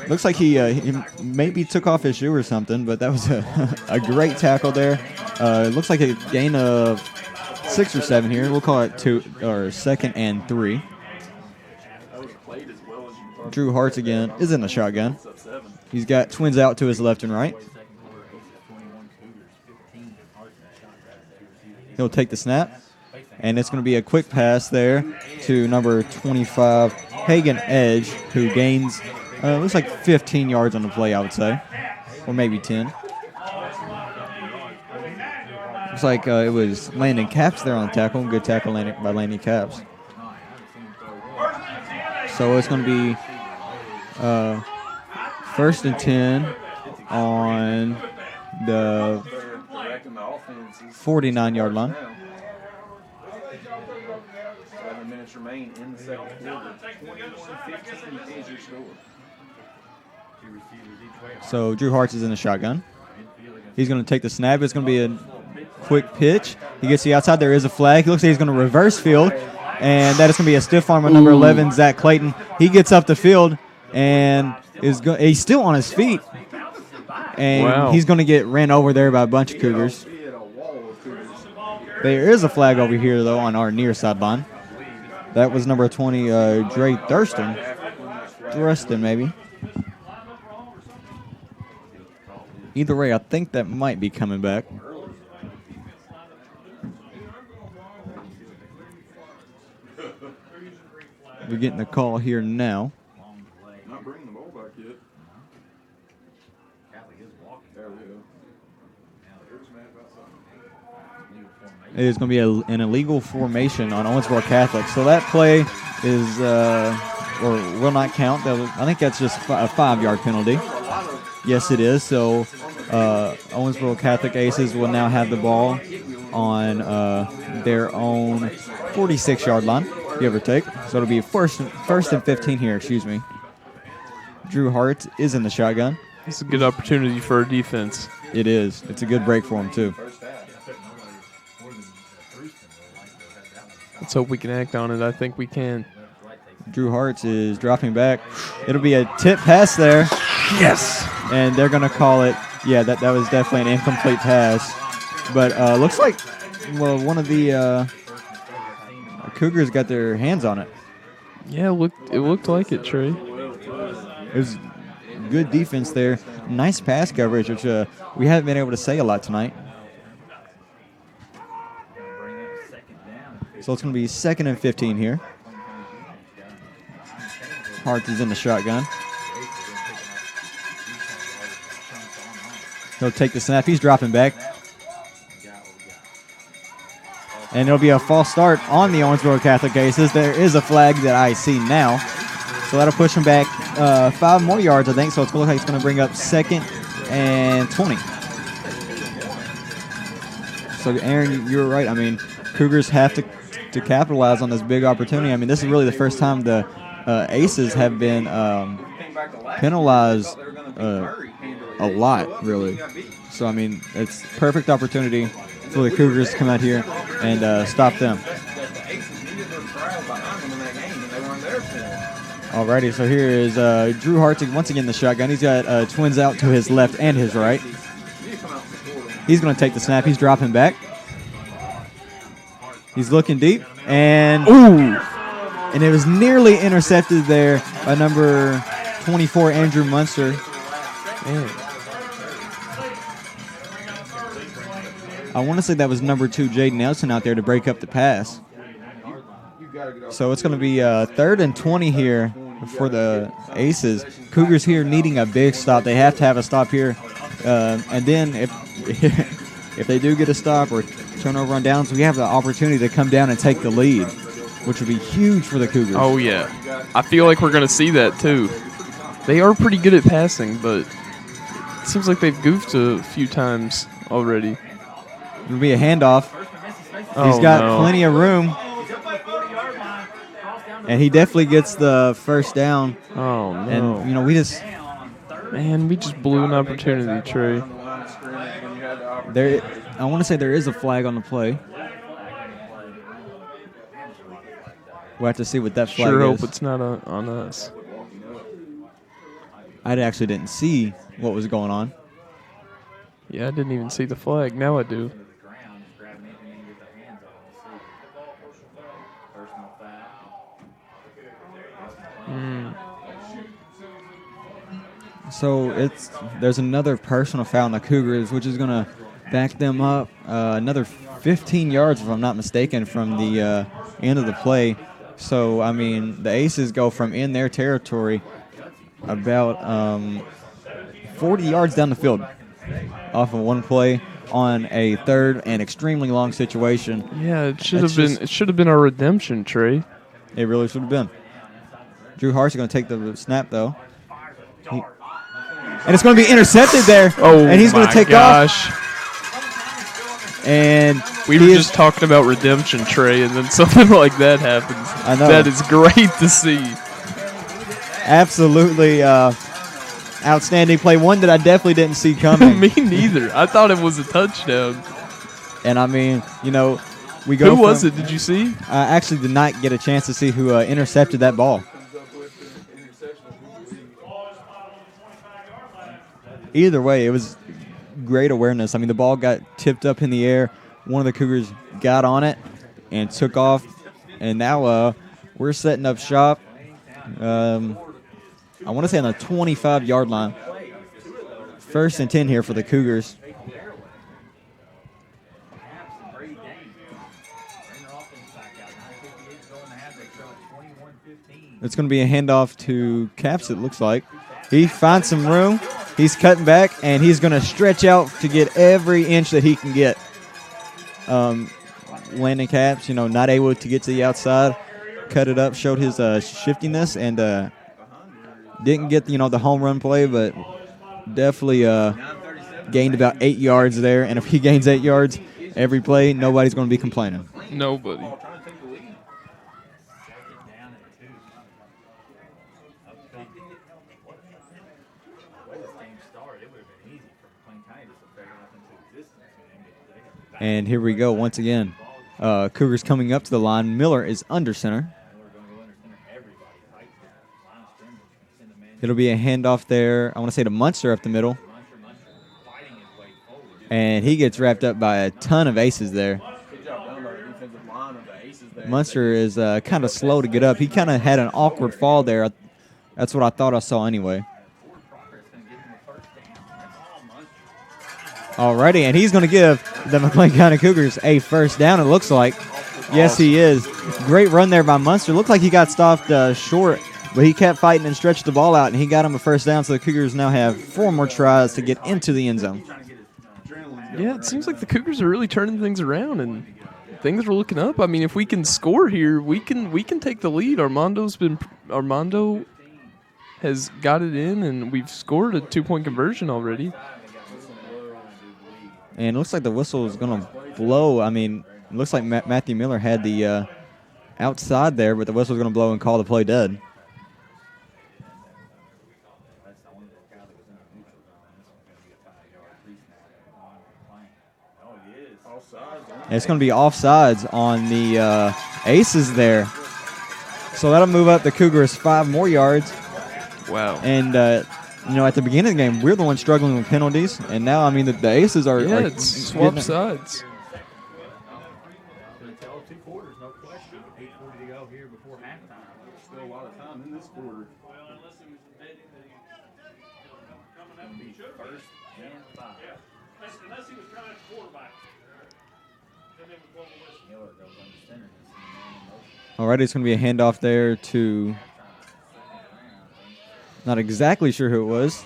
B: Looks like he maybe took off his shoe or something, but that was a great tackle there. It looks like a gain of 6 or 7 here. We'll call it 2nd and 3. Drew Hartz again is in the shotgun. He's got twins out to his left and right. He'll take the snap, and it's going to be a quick pass there to number 25, Hagan Edge, who gains, looks like 15 yards on the play, I would say, or maybe 10. Looks like it was Landon Caps there on the tackle. Good tackle by Landon Caps. So it's going to be 1st and 10 on the 49-yard line.
C: 7 minutes remain in the second quarter. 21-15 is your score.
B: So Drew Hartz is in the shotgun. He's going to take the snap. It's going to be a quick pitch. He gets the outside. There is a flag. He looks like he's going to reverse field, and that is going to be a stiff arm on number 11, Zach Clayton. He gets up the field and he's still on his feet, and he's going to get ran over there by a bunch of Cougars. There is a flag over here, though, on our near sideline. That was number 20, Dre Thurston. Maybe. Either way, I think that might be coming back. We're getting the call here now.
C: Not bringing the ball back yet. There we go.
B: It is going to be an illegal formation on Owensboro Catholic. So that play is, or will not count. I think that's just a 5-yard penalty. Yes, it is. So Owensboro Catholic Aces will now have the ball on their own 46-yard line, give or take. So it'll be first and 15 here, excuse me. Drew Hart is in the shotgun.
A: It's a good opportunity for our defense.
B: It is. It's a good break for him, too.
A: Let's hope we can act on it. I think we can.
B: Drew Hartz is dropping back. It'll be a tip pass there.
A: Yes.
B: And they're going to call it, that was definitely an incomplete pass. But looks like, one of the Cougars got their hands on it.
A: Yeah, it looked like it, Trey.
B: It was good defense there. Nice pass coverage, which we haven't been able to say a lot tonight. So it's going to be 2nd and 15 here. Hart is in the shotgun. He'll take the snap. He's dropping back. And it'll be a false start on the Owensboro Catholic Aces. There is a flag that I see now. So that'll push him back 5 more yards, I think. So it's going to look like it's going to bring up 2nd and 20. So, Aaron, you're right. I mean, Cougars have to capitalize on this big opportunity. I mean, this is really the first time the Aces have been penalized a lot, really. So, I mean, it's perfect opportunity for the Cougars to come out here and stop them. Alrighty, so here is Drew Hartig once again in the shotgun. He's got twins out to his left and his right. He's going to take the snap. He's dropping back. He's looking deep, and and it was nearly intercepted there by number 24, Andrew Munster. I want to say that was number 2, Jaden Nelson, out there to break up the pass. So it's going to be 3rd and 20 here for the Aces. Cougars here needing a big stop. They have to have a stop here. And then if they do get a stop or turnover on downs, we have the opportunity to come down and take the lead, which would be huge for the Cougars.
E: Oh, yeah. I feel like we're going to see that, too. They are pretty good at passing, but it seems like they've goofed a few times already.
B: It'll be a handoff. He's got plenty of room. And he definitely gets the first down.
E: Oh, no.
B: And, you know, we just
E: blew an opportunity, Trey.
B: I want to say there is a flag on the play. We'll have to see what that flag is.
E: Sure hope it's not on us.
B: I actually didn't see what was going on.
E: Yeah, I didn't even see the flag. Now I do.
B: So there's another personal foul on the Cougars, which is going to back them up another 15 yards, if I'm not mistaken, from the end of the play. So, I mean, the Aces go from in their territory about 40 yards down the field off of one play on a 3rd and extremely long situation.
E: Yeah, it should have been our redemption, Trey.
B: It really should have been. Drew Hart's going to take the snap, though. And it's going to be intercepted there.
E: Oh,
B: and he's going to take off. And
E: we were just talking about redemption, Trey, and then something like that happens.
B: I know.
E: That is great to see.
B: Absolutely outstanding play. One that I definitely didn't see coming.
E: Me neither. I thought it was a touchdown.
B: And, I mean, you know, we go.
E: Who was it? Did you see?
B: I actually did not get a chance to see who intercepted that ball. Either way, it was great awareness. I mean, the ball got tipped up in the air. One of the Cougars got on it and took off. And now we're setting up shop. I want to say on the 25-yard line. 1st and 10 here for the Cougars. It's going to be a handoff to Caps, it looks like. He finds some room. He's cutting back, and he's going to stretch out to get every inch that he can get. Landon Caps, you know, not able to get to the outside. Cut it up, showed his shiftiness, and didn't get, you know, the home run play, but definitely gained about 8 yards there. And if he gains 8 yards every play, nobody's going to be complaining.
E: Nobody.
B: And here we go once again. Cougars coming up to the line. Miller is under center. It'll be a handoff there. I want to say to Munster up the middle. And he gets wrapped up by a ton of Aces there. Munster is kind of slow to get up. He kind of had an awkward fall there. That's what I thought I saw anyway. Alrighty, and he's going to give the McLean County Cougars a first down, it looks like. Yes, he is. Great run there by Munster. Looked like he got stopped short, but he kept fighting and stretched the ball out, and he got him a first down, so the Cougars now have 4 more tries to get into the end zone.
E: Yeah, it seems like the Cougars are really turning things around, and things are looking up. I mean, if we can score here, we can take the lead. Armando has got it in, and we've scored a 2-point conversion already.
B: And it looks like the whistle is going to blow. I mean, it looks like Matthew Miller had the outside there, but the whistle is going to blow and call the play dead. And it's going to be offsides on the Aces there. So that'll move up the Cougars 5 more yards.
E: Wow.
B: And, at the beginning of the game, we're the ones struggling with penalties. And now, the Aces are.
E: Yeah,
B: are
E: it's swap sides.
D: Until 2 quarters, no question. 8:40 to go here before halftime.
C: Still a lot of time in this quarter.
D: First and 5.
F: Unless he was trying to quarterback.
D: Miller goes under center.
B: Alrighty, it's going to be a handoff there to. Not exactly sure who it was.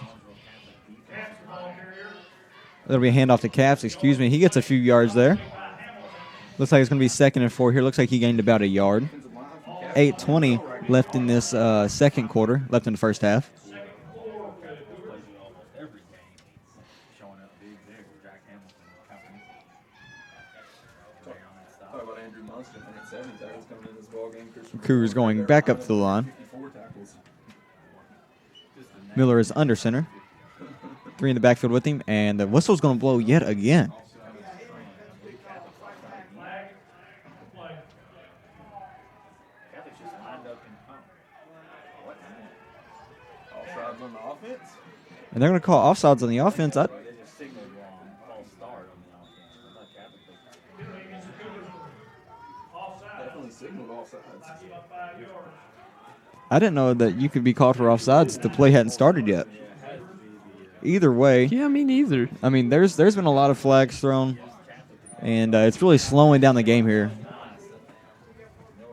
B: That'll be a handoff to Caps, excuse me. He gets a few yards there. Looks like it's going to be 2nd and 4 here. Looks like he gained about a yard. 8:20 left in this second quarter, left in the first half.
C: Talk about Andrew Munson at 70 tackles coming in this ballgame.
B: Cougars going back up to the line.
C: 54 tackles.
B: Miller is under center. 3 in the backfield with him, and the whistle's going to blow yet again.
C: Offsides on the offense.
B: And they're going to call offsides on the offense.
D: They just signaled wrong. False start on the offense.
C: Definitely signaled offsides.
B: I didn't know that you could be called for offsides if the play hadn't started yet. Either way,
E: Yeah, me neither.
B: there's been a lot of flags thrown, and it's really slowing down the game here.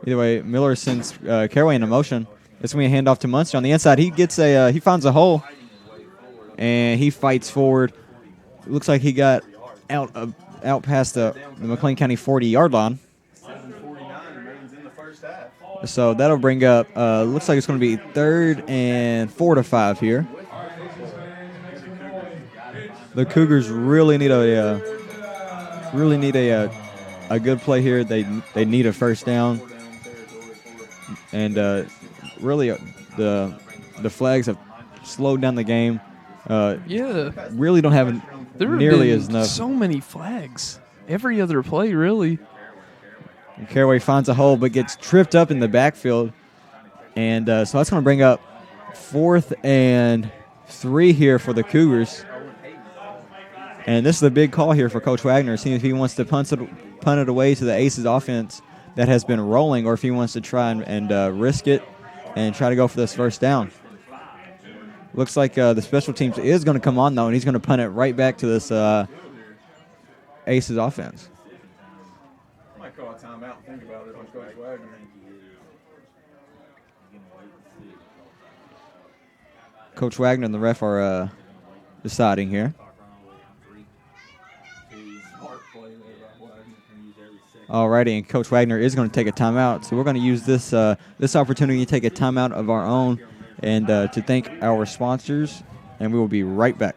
B: Either way, Miller sends Caraway into motion. It's going to be a handoff to Munster on the inside. He gets he finds a hole, and he fights forward. It looks like he got out past the McLean County 40-yard line.
C: 7:49 remains in the first half.
B: So that'll bring up. Looks like it's going to be 3rd and 4 to 5 here. The Cougars really need a good play here. They need a first down, and really the flags have slowed down the game.
E: Yeah.
B: Really don't have
E: There have
B: nearly
E: been
B: as enough.
E: so many flags. Every other play, really.
B: And Caraway finds a hole but gets tripped up in the backfield, and so that's going to bring up 4th and 3 here for the Cougars. And this is a big call here for Coach Wagner, seeing if he wants to punt it away to the Aces offense that has been rolling, or if he wants to try and risk it and try to go for this first down. Looks like the special teams is going to come on, though, and he's going to punt it right back to this Aces offense.
C: Might call a timeout and think about it on Coach Wagner.
B: Coach Wagner and the ref are deciding here. Alrighty, and Coach Wagner is going to take a timeout, so we're going to use this opportunity to take a timeout of our own and to thank our sponsors, and we will be right back.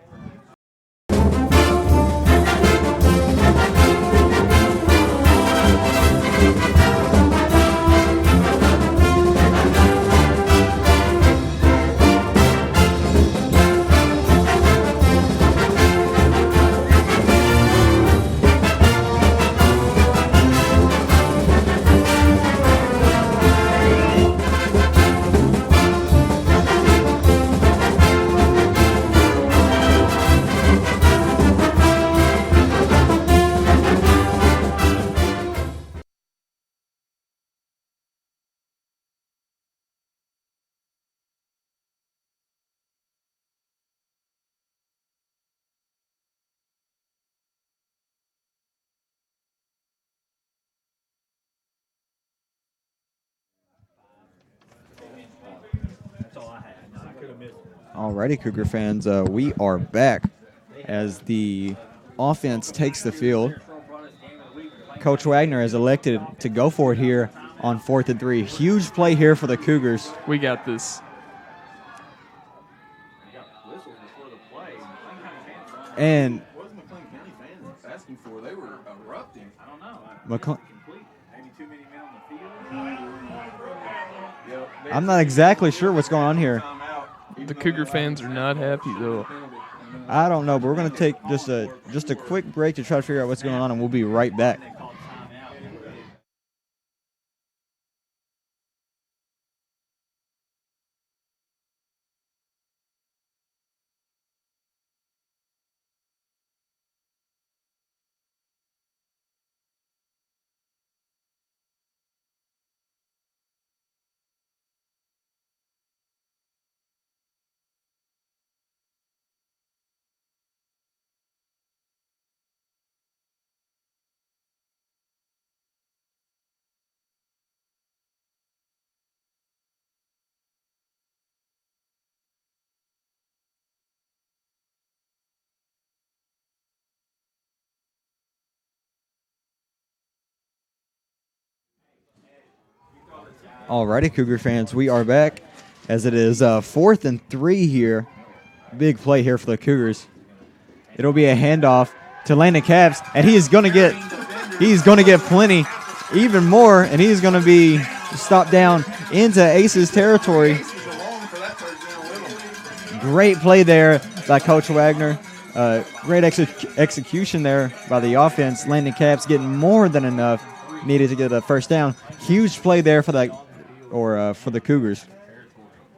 B: Alrighty, Cougar fans, we are back as the offense takes the field. Coach Wagner has elected to go for it here on 4th and 3. Huge play here for the Cougars.
E: We got this.
B: And
C: What was McLean County fans asking for? They were erupting.
D: I don't know.
B: McLean,
D: Maybe too many men on the field.
B: I'm not exactly sure what's going on here.
E: The Cougar fans are not happy, though.
B: I don't know, but we're going to take just a quick break to try to figure out what's going on, and we'll be right back. Alrighty, Cougar fans, we are back as it is 4th and 3 here. Big play here for the Cougars. It'll be a handoff to Landon Capps, and he's going to get plenty, even more, and he's going to be stopped down into Ace's territory. Great play there by Coach Wagner. Great execution there by the offense. Landon Capps getting more than enough. Needed to get a first down. Huge play there for for the Cougars.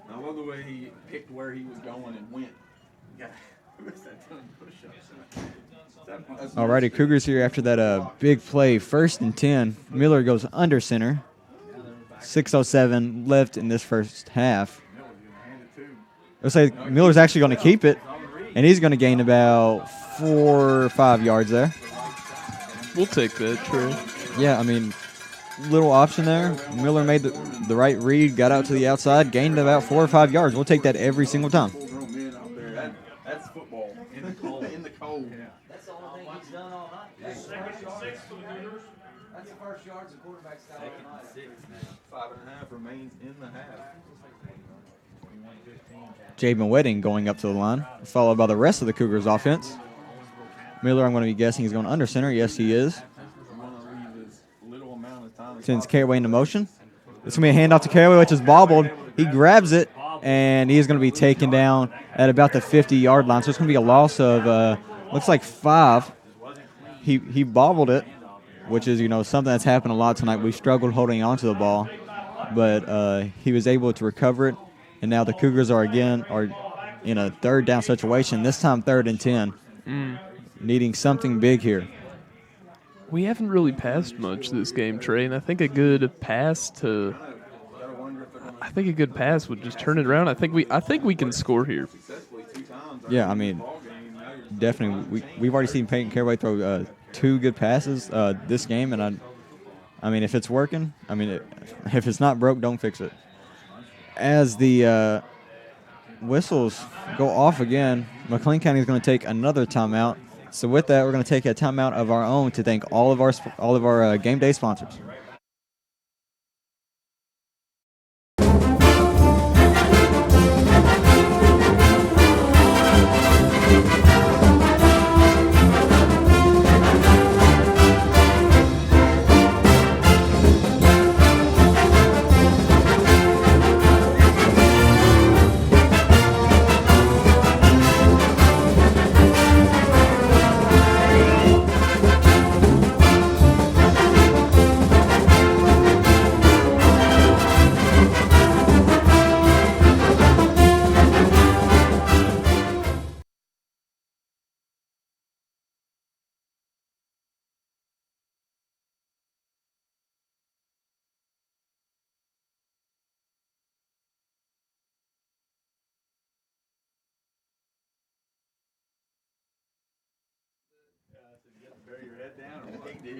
C: I love the way he picked where he was going and went.
B: Alrighty, Cougars here after that big play. 1st and 10. Miller goes under center. 6:07 left in this first half. Looks like Miller's actually going to keep it, and he's going to gain about 4 or 5 yards there.
E: We'll take that, Trey.
B: Yeah, I mean, little option there. Miller made the right read, got out to the outside, gained about 4 or 5 yards. We'll take that every single time.
C: That's football in the cold. In the cold.
G: That's the only thing he's done all night.
F: Second and 6 for the Cougars.
G: That's the first yards the quarterback's got all night.
C: 5.5 remains in the half.
B: Jabin Wedding going up to the line, followed by the rest of the Cougars offense. Miller, I'm going to be guessing he's going under center. Yes, he is. Sends Caraway into motion. It's going to be a handoff to Caraway, which is bobbled. He grabs it, and he's going to be taken down at about the 50-yard line. So it's going to be a loss of, looks like 5. He bobbled it, which is, something that's happened a lot tonight. We struggled holding on to the ball, but he was able to recover it. And now the Cougars are in a 3rd down situation, this time 3rd and 10, needing something big here.
E: We haven't really passed much this game, Trey, and I think a good pass would just turn it around. I think we can score here.
B: Yeah, I mean, definitely. We've already seen Peyton Caraway throw 2 good passes this game, and I mean, if it's working, if it's not broke, don't fix it. As the whistles go off again, McLean County is going to take another timeout. So with that, we're going to take a timeout of our own to thank all of our game day sponsors.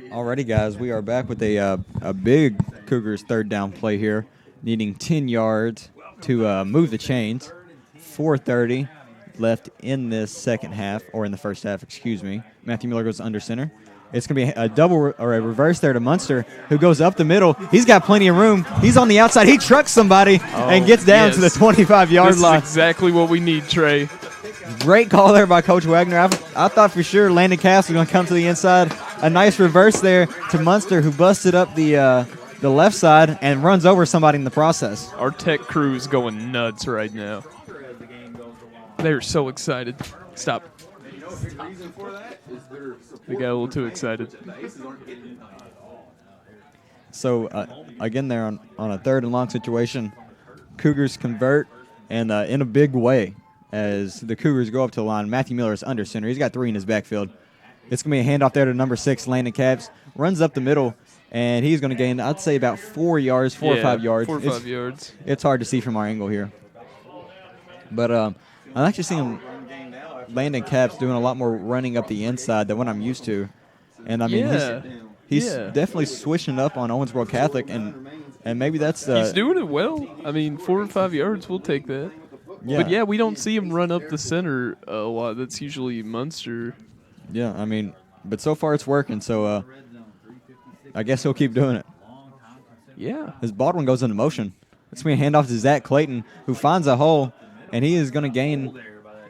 B: Alrighty, guys, we are back with a big Cougars 3rd down play here, needing 10 yards to move the chains. 4:30 left in this second half, or in the first half, excuse me. Matthew Miller goes under center. It's going to be a double or a reverse there to Munster, who goes up the middle. He's got plenty of room. He's on the outside. He trucks somebody and gets down to the 25-yard line.
E: This is exactly what we need, Trey.
B: Great call there by Coach Wagner. I thought for sure Landon Cass was going to come to the inside. A nice reverse there to Munster, who busted up the left side and runs over somebody in the process.
E: Our tech crew is going nuts right now. They're so excited. Stop. They got a little too excited.
B: So, again, there on a 3rd and long situation, Cougars convert, and in a big way as the Cougars go up to the line. Matthew Miller is under center. He's got 3 in his backfield. It's going to be a handoff there to number 6, Landon Capps. Runs up the middle, and he's going to gain, I'd say, about 4 yards, 4 or 5 yards.
E: 4 or 5 yards.
B: It's hard to see from our angle here. But I'm actually seeing Landon Capps doing a lot more running up the inside than what I'm used to. And, I mean, he's definitely switching up on Owensboro Catholic, and maybe that's
E: he's doing it well. I mean, 4 or 5 yards, we'll take that.
B: Yeah.
E: But, yeah, we don't see him run up the center a lot. That's usually Munster.
B: Yeah, I mean, but so far it's working, so I guess he'll keep doing it.
E: Yeah.
B: As Baldwin goes into motion. It's going to be a handoff to Zach Clayton, who finds a hole, and he is going to gain,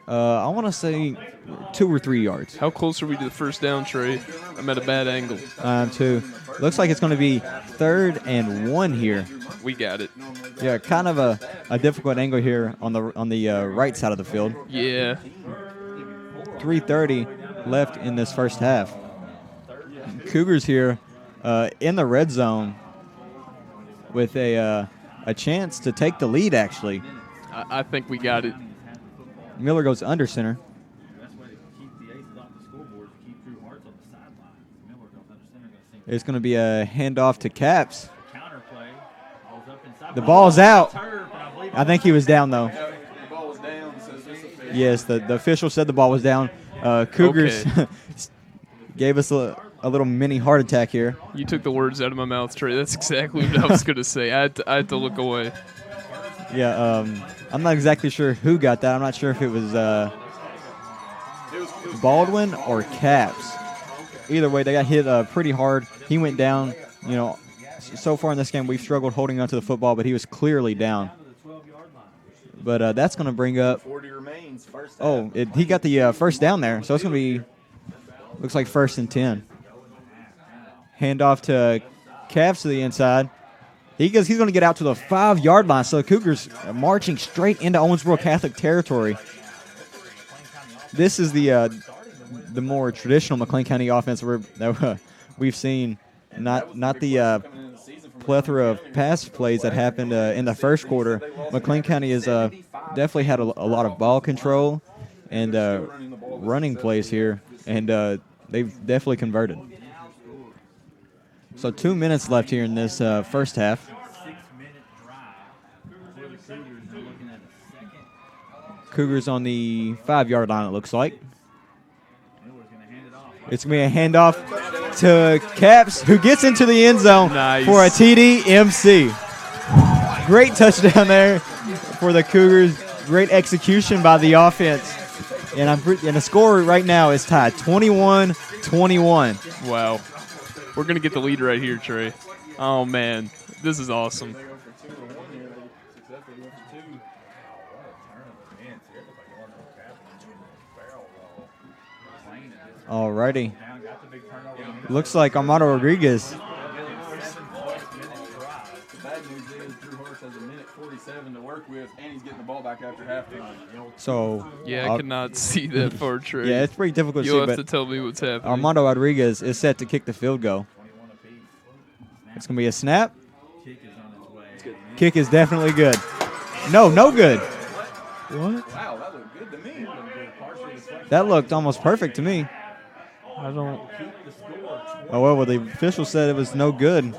B: I want to say, 2 or 3 yards.
E: How close are we to the first down, Trey? I'm at a bad angle.
B: 2. Looks like it's going to be 3rd and 1 here.
E: We got it.
B: Yeah, kind of a difficult angle here on the right side of the field.
E: Yeah.
B: 3:30 left in this first half. Cougars here in the red zone with a chance to take the lead, actually.
E: I think we got it.
B: Miller goes under center. It's going to be a handoff to Caps. The ball's out. I think he was down, though.
C: The ball was down.
B: Yes, the official said the ball was down. Cougars
E: Okay.
B: gave us a little mini heart attack here.
E: You took the words out of my mouth, Trey. That's exactly what I was going to say. I had to look away.
B: Yeah, I'm not exactly sure who got that. I'm not sure if it was Baldwin or Caps. Either way, they got hit pretty hard. He went down. You know, so far in this game, we've struggled holding onto the football, but he was clearly down. But that's going to bring up.
C: 40 remains. First
B: Oh, he got the first down there, so it's going to be. Looks like 1st and 10. Handoff to Caps to the inside. He's going to get out to the 5-yard line. So the Cougars are marching straight into Owensboro Catholic territory. This is the more traditional McLean County offense that we've seen. Not the plethora of pass plays that happened in the first quarter. McLean County has definitely had a lot of ball control and running plays here, and they've definitely converted. So 2 minutes left here in this first half. Cougars on the 5-yard line, it looks like. It's going to be a handoff to Caps, who gets into the end zone for a TD MC. Great touchdown there for the Cougars. Great execution by the offense. And the score right now is tied 21-21.
E: Wow. We're going to get the lead right here, Trey. Oh, man. This is awesome.
B: Alrighty. Looks like Armando Rodriguez.
C: The bad news is Drew Horse has a minute 47 to work with, and he's getting the ball back after halftime.
B: So
E: Yeah, I cannot see that far, Trey.
B: yeah, it's pretty difficult to
E: You'll
B: see,
E: have to
B: but
E: tell me what's happening.
B: Armando Rodriguez is set to kick the field goal. It's going to be a snap. Kick is definitely good. No good.
E: What?
C: Wow, that looked good to me.
B: That looked almost perfect to me.
E: I don't.
B: Oh, well, the official said it was no good.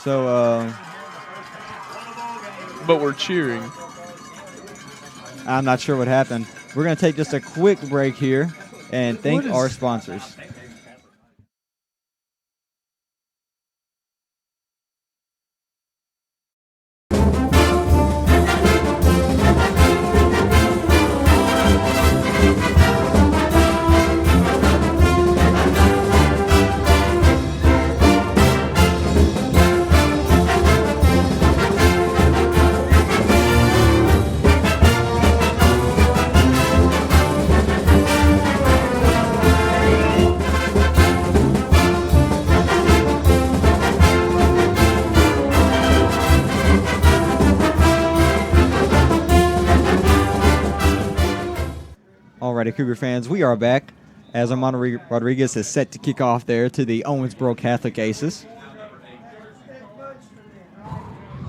B: So
E: But we're cheering.
B: I'm not sure what happened. We're going to take just a quick break here and thank
E: What is-
B: our sponsors. Alrighty, Cougar fans, we are back as Armando Rodriguez is set to kick off there to the Owensboro Catholic Aces.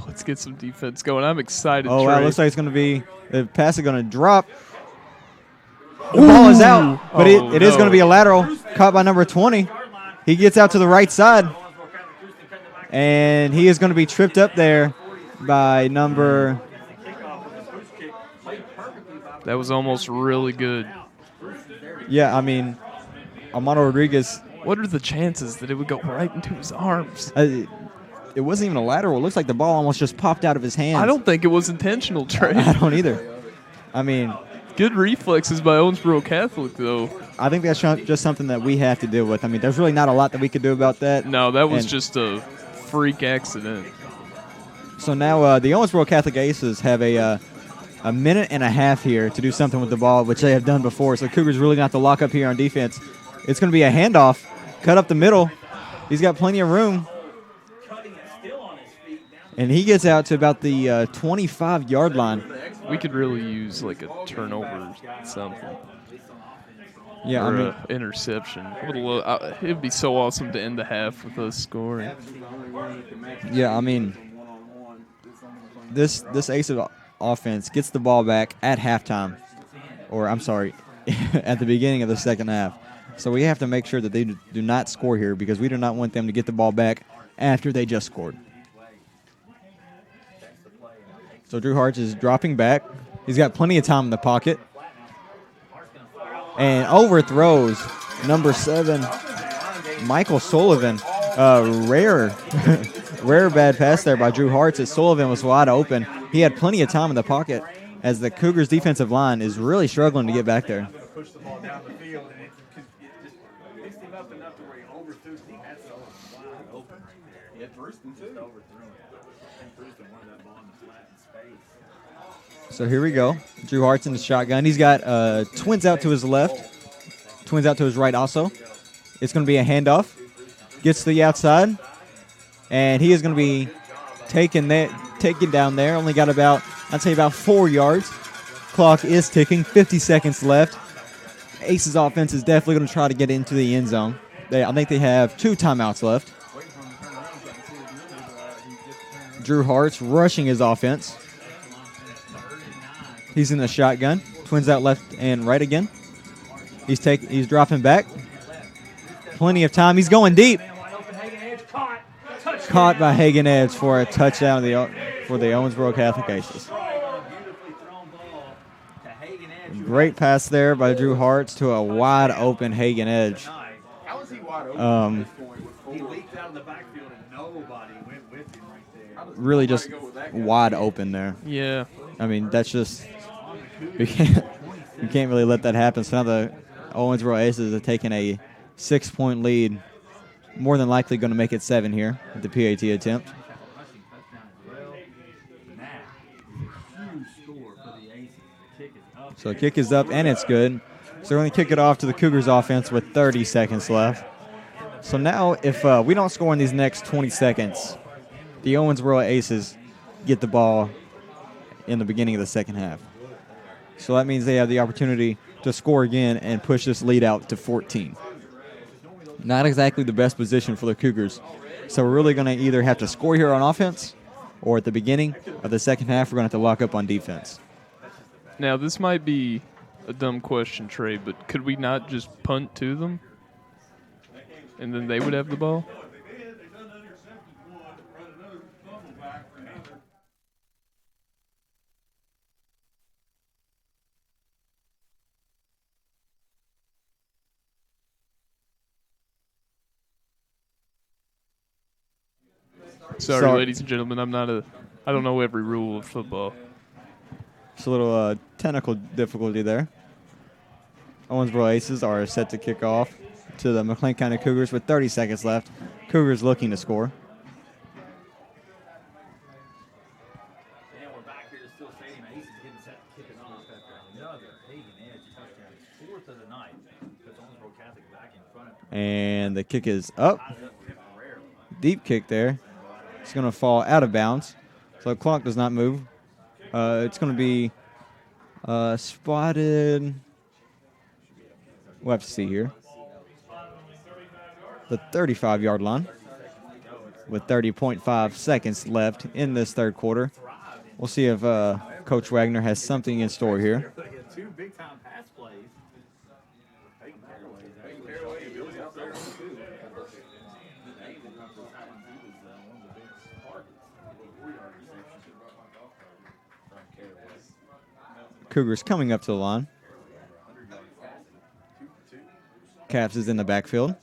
E: Let's get some defense going. I'm excited,
B: Oh,
E: Trey.
B: wow, looks like it's going to be, the pass is going to drop. The ball is out, but it is
E: no.
B: going to be a lateral caught by number 20. He gets out to the right side, and he is going to be tripped up there by number...
E: That was almost really good.
B: Yeah, I mean, Armando Rodriguez,
E: What are the chances that it would go right into his arms?
B: it wasn't even a lateral. It looks like the ball almost just popped out of his hands.
E: I don't think it was intentional, Trey.
B: I don't either. I mean,
E: Good reflexes by Owensboro Catholic, though.
B: I think that's just something that we have to deal with. I mean, there's really not a lot that we could do about that.
E: No, that was
B: And-
E: just a freak accident.
B: So now the Owensboro Catholic Aces have a minute and a half here to do something with the ball, which they have done before. So Cougars really not to lock up here on defense. It's going to be a handoff, cut up the middle. He's got plenty of room. And he gets out to about the 25-yard line.
E: We could really use like a turnover or something.
B: Yeah,
E: or
B: I mean,
E: a interception. It'd be so awesome to end the half with us scoring.
B: yeah, I mean, this Ace offense gets the ball back at halftime, or I'm sorry, at the beginning of the second half. So we have to make sure that they do not score here because we do not want them to get the ball back after they just scored. So Drew Hartz is dropping back. He's got plenty of time in the pocket. And overthrows number 7, Michael Sullivan. Rare bad pass there by Drew Hartz as Sullivan was wide open. He had plenty of time in the pocket as the Cougars defensive line is really struggling to get back there.
F: Push the ball down the field, and it just mixed him up enough to where he overthrew. He had Sullivan wide open right there.
C: He had Thurston, too.
F: Just overthrew him. And Thurston wanted that ball in the flat in space.
B: So here we go. Drew Hartz in the shotgun. He's got twins out to his left, twins out to his right also. It's going to be a handoff. Gets to the outside, and he is going to be taken down there. Only got I'd say about 4 yards. Clock is ticking. 50 seconds left. Ace's offense is definitely going to try to get into the end zone. I think they have 2 timeouts left. Drew Hartz rushing his offense. He's in the shotgun. Twins out left and right again. He's dropping back. Plenty of time. He's going deep. Caught by Hagen Edge for a touchdown for the Owensboro Catholic Aces. Great pass there by Drew Hartz to a wide open Hagen Edge.
C: How is he wide open at this point?
F: He leaked out in the backfield, and nobody went with him right there.
B: Really just wide open there.
E: Yeah.
B: I mean, that's just you can't really let that happen. So now the Owensboro Aces have taken a 6-point lead. More than likely going to make it 7 here at the PAT attempt. So the kick is up and it's good. So we're going to kick it off to the Cougars offense with 30 seconds left. So now if we don't score in these next 20 seconds, the Owensboro Aces get the ball in the beginning of the second half. So that means they have the opportunity to score again and push this lead out to 14. Not exactly the best position for the Cougars. So we're really going to either have to score here on offense or at the beginning of the second half, we're going to have to lock up on defense.
E: Now, this might be a dumb question, Trey, but could we not just punt to them? And then they would have the ball? Sorry, ladies and gentlemen, I don't know every rule of football.
B: It's a little technical difficulty there. Owensboro Aces are set to kick off to the McLean County Cougars with 30 seconds left. Cougars looking to score.
D: And we're back here to Steel Stadium. Aces getting set to kick it off after another Hagen Edge touchdown. 4th of the night. Puts Owensboro Catholic back in front of them.
B: And the kick is up. Deep kick there. It's going to fall out of bounds. So the clock does not move. It's going to be spotted. We'll have to see here. The 35-yard line with 30.5 seconds left in this third quarter. We'll see if Coach Wagner has something in store here.
D: 2 big-time pass plays.
B: Cougars coming up to the line. Caps is in the backfield.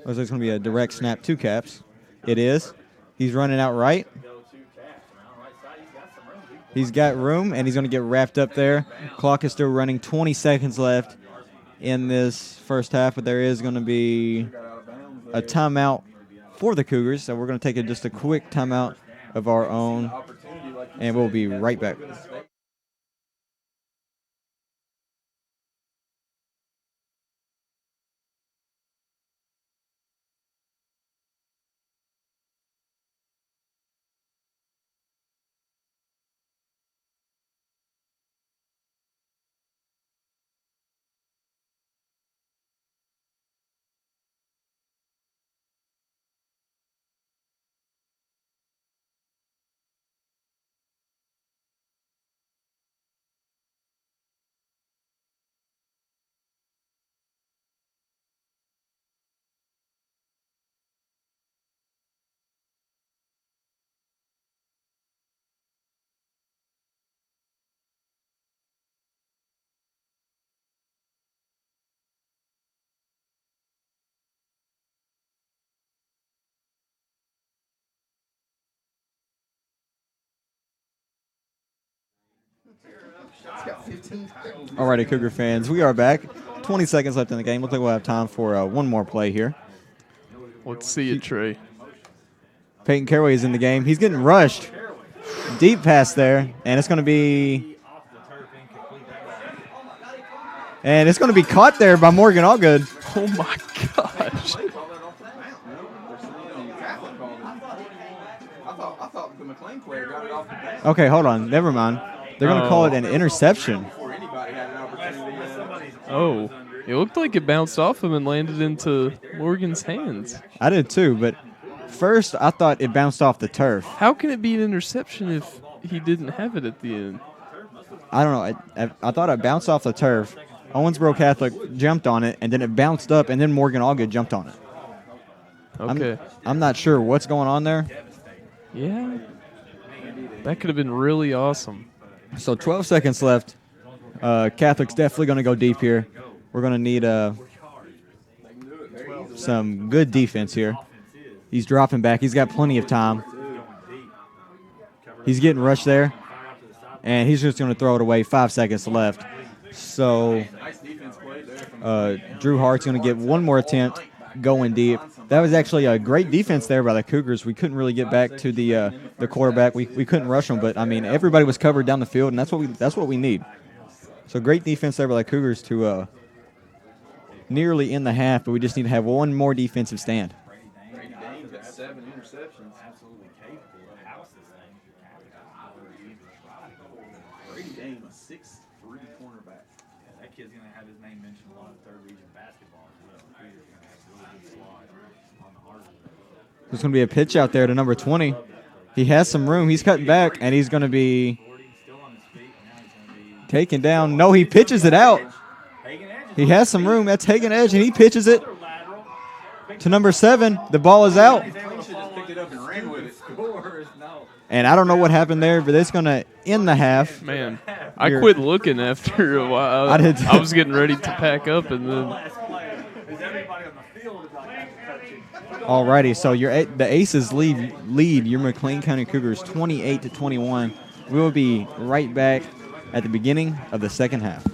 B: Looks like it's going to be a direct snap to Caps. It is. He's running out right. He's got room, and he's going to get wrapped up there. Clock is still running. 20 seconds left in this first half, but there is going to be a timeout for the Cougars. So we're going to take just a quick timeout of our own, and we'll be right back. Alrighty, Cougar fans, we are back. 20 seconds left in the game. Looks like we'll have time for one more play here.
E: Let's see it, Trey.
B: Peyton Caraway is in the game. He's getting rushed. Deep pass there, and it's going to be... And it's going to be caught there by Morgan Allgood.
E: Oh, my gosh.
C: I thought the McLean player got it off the bench
B: Okay, hold on. Never mind. They're going to call it an interception.
C: before anybody had an opportunity.
E: Oh, it looked like it bounced off him and landed into Morgan's hands.
B: I did too, but first I thought it bounced off the turf.
E: How can it be an interception if he didn't have it at the end?
B: I don't know. I thought it bounced off the turf. Owensboro Catholic jumped on it, and then it bounced up, and then Morgan Allgood jumped on it.
E: Okay.
B: I'm not sure what's going on there.
E: Yeah. That could have been really awesome.
B: So 12 seconds left. Catholic's definitely going to go deep here. We're going to need some good defense here. He's dropping back. He's got plenty of time. He's getting rushed there, and he's just going to throw it away. 5 seconds left. So Drew Hart's going to get one more attempt going deep. That was actually a great defense there by the Cougars. We couldn't really get back to the quarterback. We couldn't rush him, but I mean everybody was covered down the field, and that's what we need. So great defense there by the Cougars to nearly in the half, but we just need to have one more defensive stand.
C: Brady Dane's got 7 interceptions. Absolutely capable of house this thing. Brady Dane, a 6'3" cornerback.
D: Yeah, that kid's going to have his name mentioned a lot of third region basketball as well. He's going to have a really good squad on the hard side.
B: There's going to be a pitch out there to number 20. He has some room. He's cutting back, and he's going to be taken down. No, he pitches it out. He has some room. That's Hagen Edge, and he pitches it to number 7. The ball is out.
C: McLean should have picked it up and ran with it.
B: And I don't know what happened there, but it's going to end the half.
E: Man, I quit looking after a while.
B: I did.
E: I was getting ready to pack up, and then
B: Alrighty, so the Aces lead your McLean County Cougars 28-21. We will be right back at the beginning of the second half.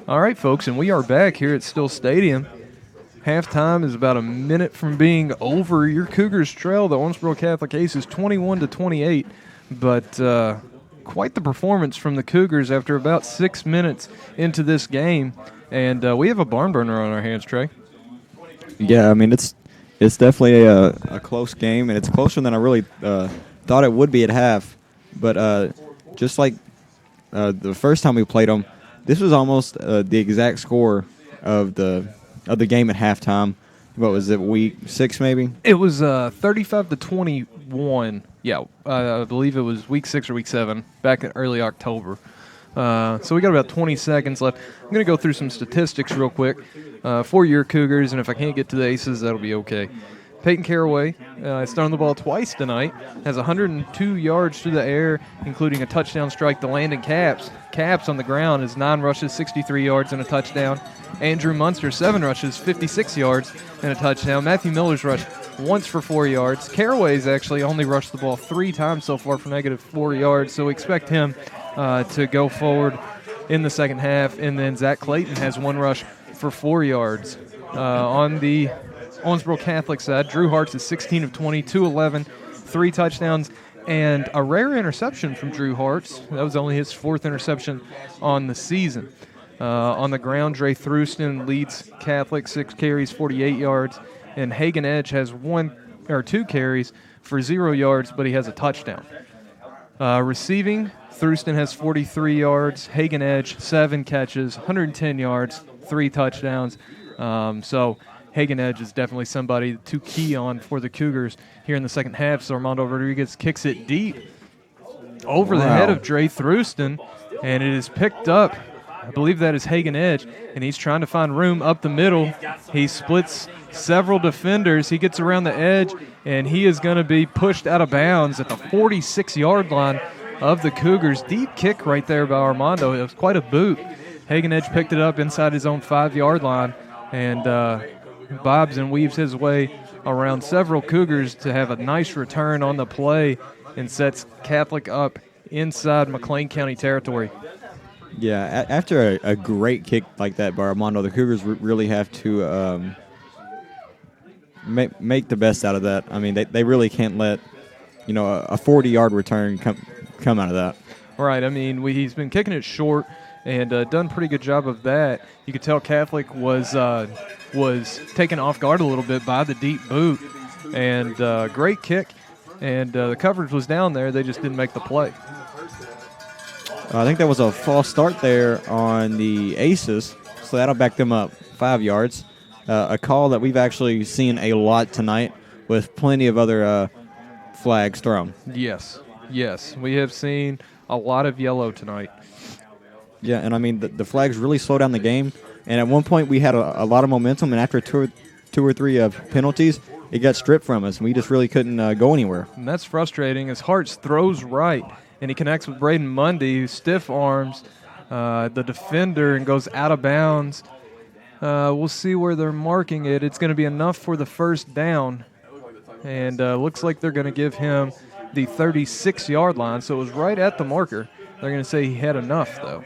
A: All right, folks, and we are back here at Still Stadium. Halftime is about a minute from being over. Your Cougars trail the Owensboro Catholic Aces 21-28, but quite the performance from the Cougars after about 6 minutes into this game. And we have a barn burner on our hands, Trey.
B: Yeah, I mean, it's definitely a close game, and it's closer than I really thought it would be at half. But just like the first time we played them, this was almost the exact score of the game at halftime. What was it, week 6 maybe?
A: It was 35-21. Yeah, I believe it was week 6 or week 7, back in early October. So we got about 20 seconds left. I'm going to go through some statistics real quick for your Cougars, and if I can't get to the Aces, that'll be okay. Peyton Caraway has thrown the ball twice tonight, has 102 yards through the air, including a touchdown strike to Landon Capps. Capps on the ground is 9 rushes, 63 yards, and a touchdown. Andrew Munster, 7 rushes, 56 yards, and a touchdown. Matthew Miller's rushed once for 4 yards. Caraway's actually only rushed the ball 3 times so far for -4 yards, so we expect him to go forward in the second half. And then Zach Clayton has 1 rush for 4 yards. On the Owensboro Catholic side, Drew Hartz is 16 of 20, 211, 3 touchdowns, and a rare interception from Drew Hartz. That was only his 4th interception on the season. On the ground, Dre Thruston leads Catholic, 6 carries, 48 yards, and Hagan Edge has 2 carries for 0 yards, but he has a touchdown. Receiving, Thruston has 43 yards, Hagan Edge 7 catches, 110 yards, 3 touchdowns. So Hagan Edge is definitely somebody to key on for the Cougars here in the second half. So Armando Rodriguez kicks it deep over the head of Dre Thruston, and it is picked up. I believe that is Hagan Edge, and he's trying to find room up the middle. He splits several defenders. He gets around the edge, and he is going to be pushed out of bounds at the 46-yard line of the Cougars. Deep kick right there by Armando. It was quite a boot. Hagan Edge picked it up inside his own 5-yard line, and bobs and weaves his way around several Cougars to have a nice return on the play and sets Catholic up inside McLean County territory.
B: Yeah, after a great kick like that by Armando, the Cougars really have to make the best out of that. I mean, they really can't let a 40-yard return come out of that.
A: Right. I mean, he's been kicking it short and done a pretty good job of that. You could tell Catholic was taken off guard a little bit by the deep boot, and great kick, and the coverage was down there. They just didn't make the play.
B: I think that was a false start there on the Aces, so that'll back them up 5 yards. A call that we've actually seen a lot tonight with plenty of other flags thrown.
A: Yes, we have seen a lot of yellow tonight.
B: Yeah, and I mean, the flags really slow down the game, and at one point we had a lot of momentum, and after two or three penalties, it got stripped from us, and we just really couldn't go anywhere.
A: And that's frustrating as Hartz throws right, and he connects with Braden Mundy, who stiff arms the defender and goes out of bounds. We'll see where they're marking it. It's going to be enough for the first down, and looks like they're going to give him the 36-yard line, so it was right at the marker. They're going to say he had enough, though.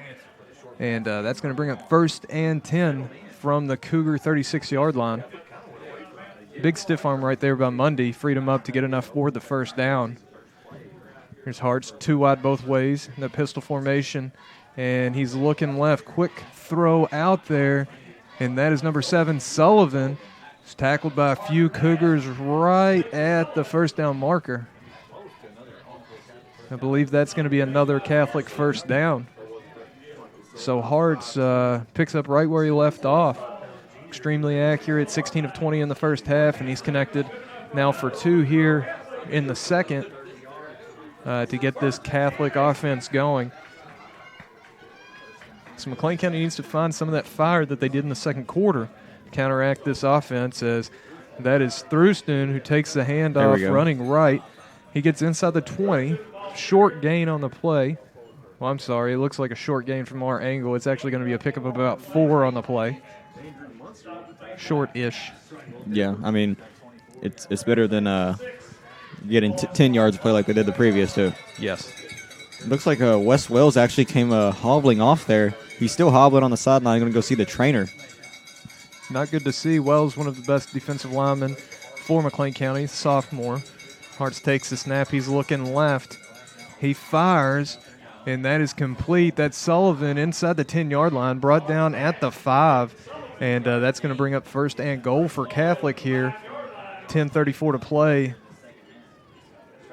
A: And that's going to bring up 1st and 10 from the Cougar 36-yard line. Big stiff arm right there by Mundy. Freed him up to get enough for the first down. Here's Hartz, 2 wide both ways in the pistol formation. And he's looking left. Quick throw out there. And that is number 7, Sullivan. He's tackled by a few Cougars right at the first down marker. I believe that's going to be another Catholic first down. So Hartz picks up right where he left off. Extremely accurate, 16 of 20 in the first half, and he's connected now for 2 here in the second to get this Catholic offense going. So McLean County needs to find some of that fire that they did in the second quarter to counteract this offense, as that is Thruston who takes the handoff running right. He gets inside the 20. Short gain on the play. Well, I'm sorry. It looks like a short gain from our angle. It's actually going to be a pickup of about 4 on the play. Short-ish.
B: Yeah, I mean, it's better than getting 10 yards of play like they did the previous 2.
A: Yes.
B: Looks like Wes Wells actually came hobbling off there. He's still hobbling on the sideline. Going to go see the trainer.
A: Not good to see. Wells, one of the best defensive linemen for McLean County, sophomore. Hartz takes the snap. He's looking left. He fires, and that is complete. That's Sullivan inside the 10-yard line, brought down at the 5, and that's going to bring up first and goal for Catholic here. 10:34 to play.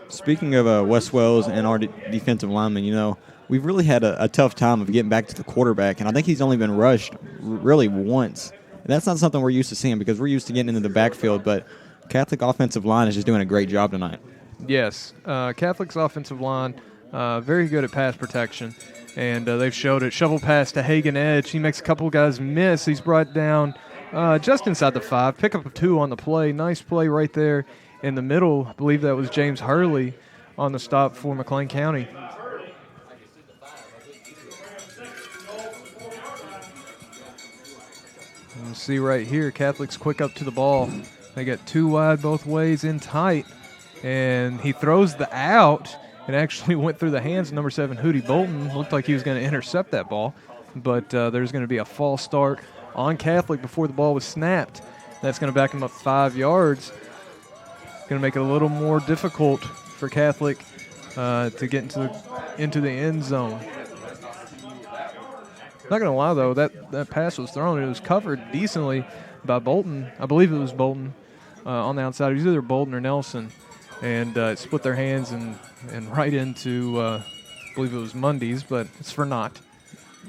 B: Speaking of Wes Wells and our defensive linemen, we've really had a tough time of getting back to the quarterback, and I think he's only been rushed really once. And that's not something we're used to seeing because we're used to getting into the backfield, but Catholic offensive line is just doing a great job tonight.
A: Yes, Catholic's offensive line, very good at pass protection, and they've showed it. Shovel pass to Hagan Edge. He makes a couple guys miss. He's brought down just inside the 5. Pick up a 2 on the play. Nice play right there in the middle. I believe that was James Hurley on the stop for McLean County. You see right here, Catholic's quick up to the ball. They got 2 wide both ways in tight, and he throws the out. It actually went through the hands of number 7, Hootie Bolton. Looked like he was going to intercept that ball, but there's going to be a false start on Catholic before the ball was snapped. That's going to back him up 5 yards. Going to make it a little more difficult for Catholic to get into the end zone. Not going to lie, though, that pass was thrown. It was covered decently by Bolton. I believe it was Bolton on the outside. It was either Bolton or Nelson. And it split their hands and right into, I believe it was Mundy's, but it's for naught.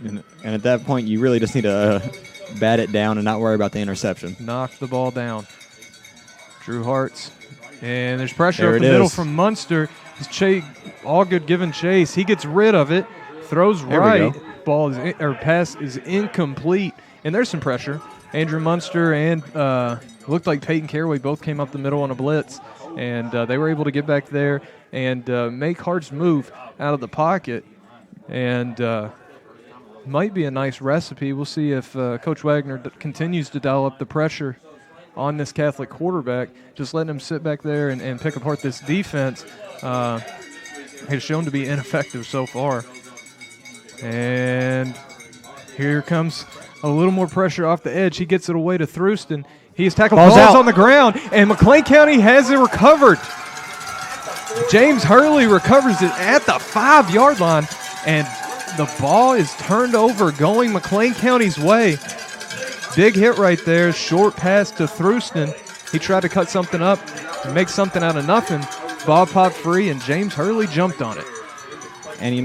B: And at that point, you really just need to bat it down and not worry about the interception.
A: Knock the ball down. Drew Hartz. And there's pressure up the middle from Munster. All good giving chase. He gets rid of it, throws right. Pass is incomplete. And there's some pressure. Andrew Munster and looked like Peyton Caraway both came up the middle on a blitz. And they were able to get back there and make Hart's move out of the pocket. And might be a nice recipe. We'll see if Coach Wagner continues to dial up the pressure on this Catholic quarterback. Just letting him sit back there and pick apart this defense has shown to be ineffective so far. And here comes a little more pressure off the edge. He gets it away to Thruston. He is tackled. Ball's on the ground, and McLean County has it recovered. James Hurley recovers it at the 5-yard line, and the ball is turned over going McLean County's way. Big hit right there. Short pass to Thruston. He tried to cut something up and make something out of nothing. Ball popped free, and James Hurley jumped on it.
B: And,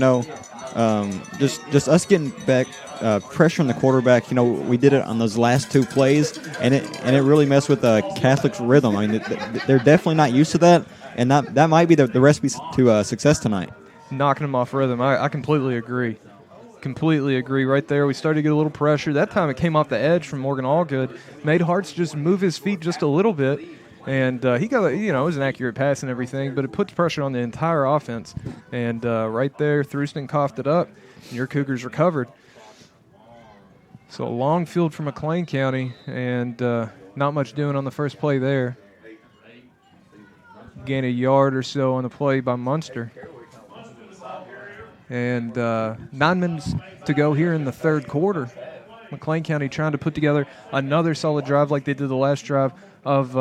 B: just us getting back pressure on the quarterback, we did it on those last 2 plays, and it really messed with Catholic's rhythm. I mean, they're definitely not used to that, and that might be the recipe to success tonight.
A: Knocking them off rhythm. I completely agree. Completely agree. Right there, we started to get a little pressure. That time it came off the edge from Morgan Allgood. Made Hartz just move his feet just a little bit, and he got, it was an accurate pass and everything, but it puts pressure on the entire offense. And right there, Thruston coughed it up, and your Cougars recovered. So a long field for McLean County, and not much doing on the first play there. Gain a yard or so on the play by Munster. And 9 minutes to go here in the third quarter. McLean County trying to put together another solid drive like they did the last drive of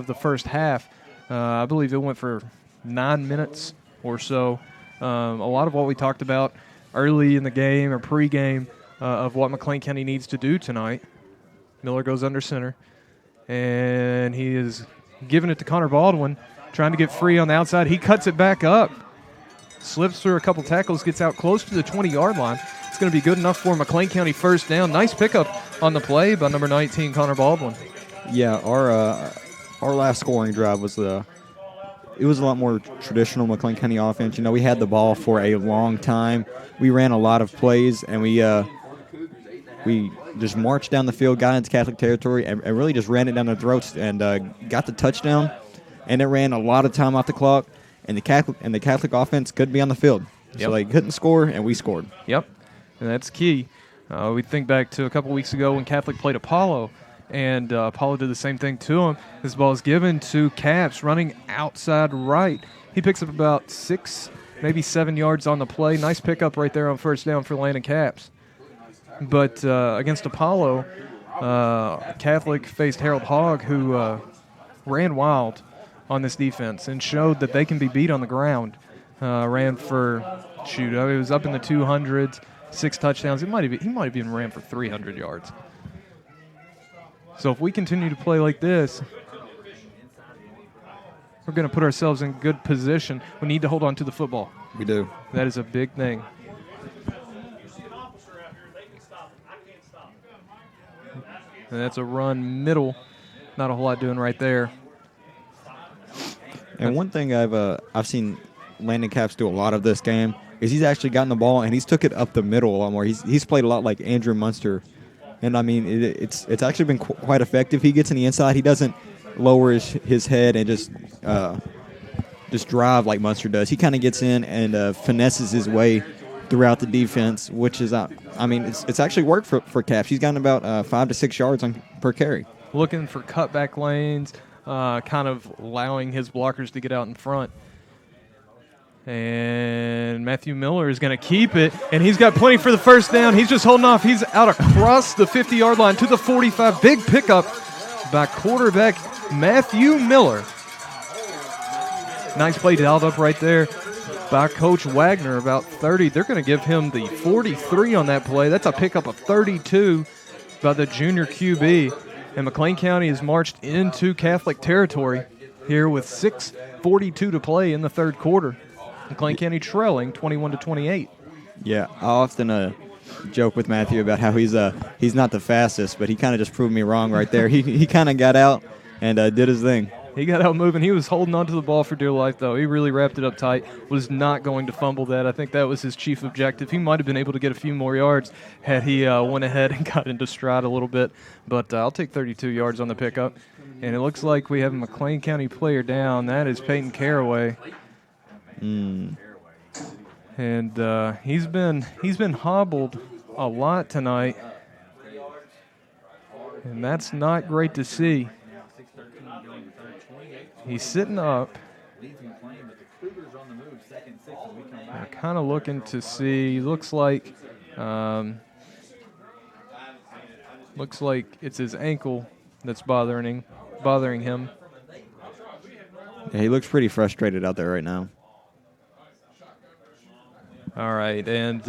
A: the first half. I believe it went for 9 minutes or so. A lot of what we talked about early in the game or pregame of what McLean County needs to do tonight. Miller goes under center, and he is giving it to Connor Baldwin, trying to get free on the outside. He cuts it back up. Slips through a couple tackles, gets out close to the 20-yard line. It's going to be good enough for McLean County first down. Nice pickup on the play by number 19, Connor Baldwin.
B: Yeah, our last scoring drive was it was a lot more traditional McLean County offense. We had the ball for a long time. We ran a lot of plays, and we just marched down the field, got into Catholic territory, and really just ran it down their throats and got the touchdown. And it ran a lot of time off the clock. And the Catholic offense could be on the field. Yep. So they couldn't score, and we scored.
A: Yep, and that's key. We think back to a couple weeks ago when Catholic played Apollo, and Apollo did the same thing to him. This ball is given to Caps running outside right. He picks up about 6 maybe 7 yards on the play. Nice pickup right there on first down for Landon Caps. But against Apollo, Catholic faced Harold Hogg, who ran wild on this defense and showed that they can be beat on the ground. Ran for, it was up in the 200s, 6 touchdowns. He might have even ran for 300 yards. So if we continue to play like this, we're going to put ourselves in good position. We need to hold on to the football.
B: We do.
A: That is a big thing. And that's a run middle. Not a whole lot doing right there.
B: And one thing I've seen Landon Caps do a lot of this game is he's actually gotten the ball and he's took it up the middle a lot more. He's played a lot like Andrew Munster. And, I mean, it's actually been quite effective. He gets in the inside. He doesn't lower his head and just drive like Munster does. He kind of gets in and finesses his way throughout the defense, which is, it's actually worked for Caps. He's gotten about 5 to 6 yards per carry.
A: Looking for cutback lanes, kind of allowing his blockers to get out in front. And Matthew Miller is going to keep it, and he's got plenty for the first down. He's just holding off. He's out across the 50-yard line to the 45. Big pickup by quarterback Matthew Miller. Nice play dialed up right there by Coach Wagner, about 30. They're going to give him the 43 on that play. That's a pickup of 32 by the junior QB. And McLean County has marched into Catholic territory here with 6:42 to play in the third quarter. McLean County trailing 21-28.
B: Yeah, I often joke with Matthew about how he's not the fastest, but he kind of just proved me wrong right there. He kind of got out and did his thing.
A: He got out moving. He was holding on to the ball for dear life, though. He really wrapped it up tight, was not going to fumble that. I think that was his chief objective. He might have been able to get a few more yards had he went ahead and got into stride a little bit. But I'll take 32 yards on the pickup. And it looks like we have a McLean County player down. That is Peyton Caraway. And he's been hobbled a lot tonight. And that's not great to see. He's sitting up. I'm kind of looking to see. Looks like it's his ankle that's bothering him.
B: Yeah, he looks pretty frustrated out there right now.
A: All right, and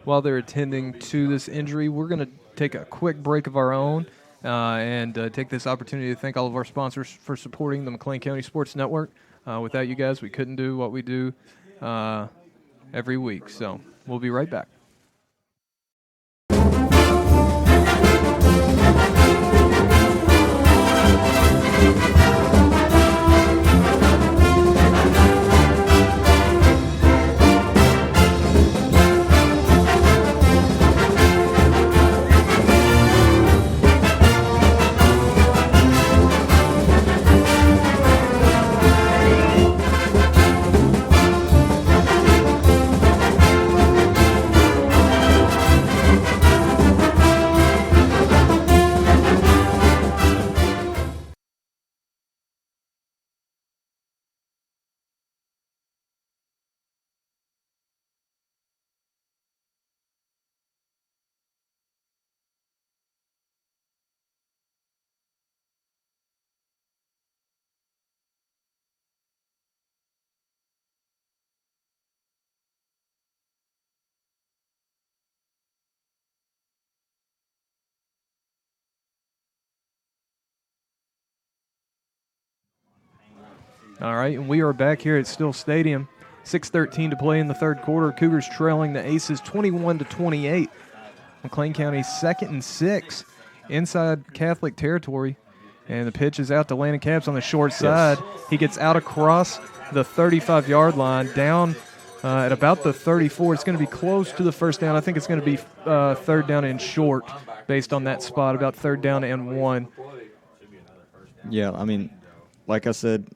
A: while they're attending to this injury, we're going to take a quick break of our own. And take this opportunity to thank all of our sponsors for supporting the McLean County Sports Network. Without you guys, we couldn't do what we do every week. So we'll be right back. All right, and we are back here at Still Stadium. 6:13 to play in the third quarter. Cougars trailing the Aces 21-28. McLean County 2nd and 6 inside Catholic territory. And the pitch is out to Landon Caps on the short side. He gets out across the 35-yard line, down at about the 34. It's going to be close to the first down. I think it's going to be third down and short based on that spot, about third down and 1.
B: Yeah, I mean, like I said,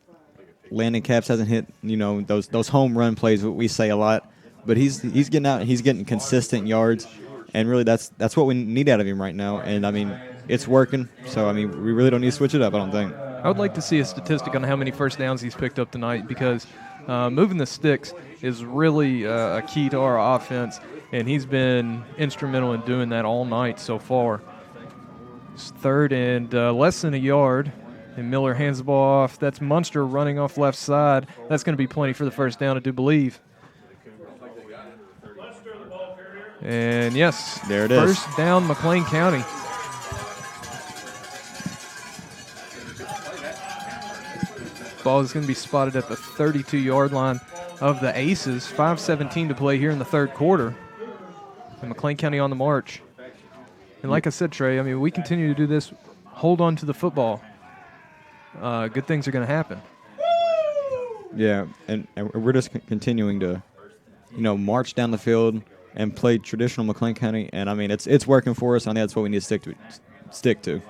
B: Landon Caps hasn't hit, those home run plays, what we say a lot, but he's getting out, he's getting consistent yards, and really that's what we need out of him right now. And I mean, it's working. So I mean, we really don't need to switch it up, I don't think.
A: I would like to see a statistic on how many first downs he's picked up tonight, because Moving the sticks is really a key to our offense, and he's been instrumental in doing that all night so far. It's 3rd and less than a yard, and Miller hands the ball off. That's Munster running off left side. That's going to be plenty for the first down, I do believe. And yes,
B: there it is.
A: First down, McLean County. Ball is going to be spotted at the 32-yard line of the Aces. 5:17 to play here in the 3rd quarter. And McLean County on the march. And like I said, Trey, I mean, we continue to do this. Hold on to the football. Good things are going to happen.
B: Yeah, and we're just continuing to, march down the field and play traditional McLean County. And, I mean, it's working for us. I think that's what we need to stick to.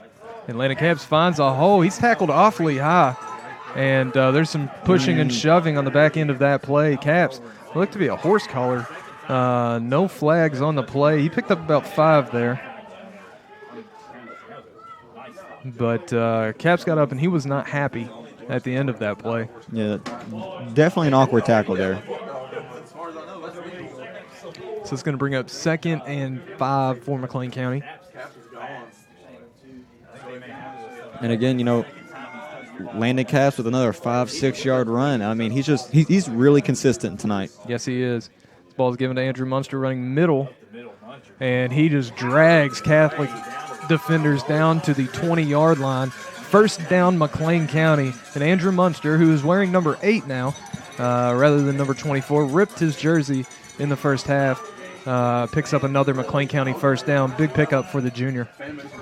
A: Atlantic Caps finds a hole. He's tackled awfully high. And there's some pushing and shoving on the back end of that play. Caps look to be a horse collar. No flags on the play. He picked up about 5 there. But Caps got up, and he was not happy at the end of that play.
B: Yeah, definitely an awkward tackle there.
A: So it's going to bring up 2nd and 5 for McLean County.
B: And again, landing Caps with another 5-6 yard run. I mean, he's really consistent tonight.
A: Yes, he is. This ball is given to Andrew Munster running middle, and he just drags Catholic defenders down to the 20-yard line. First down, McLean County. And Andrew Munster, who is wearing number 8 now, rather than number 24, ripped his jersey in the first half. Picks up another McLean County first down. Big pickup for the junior.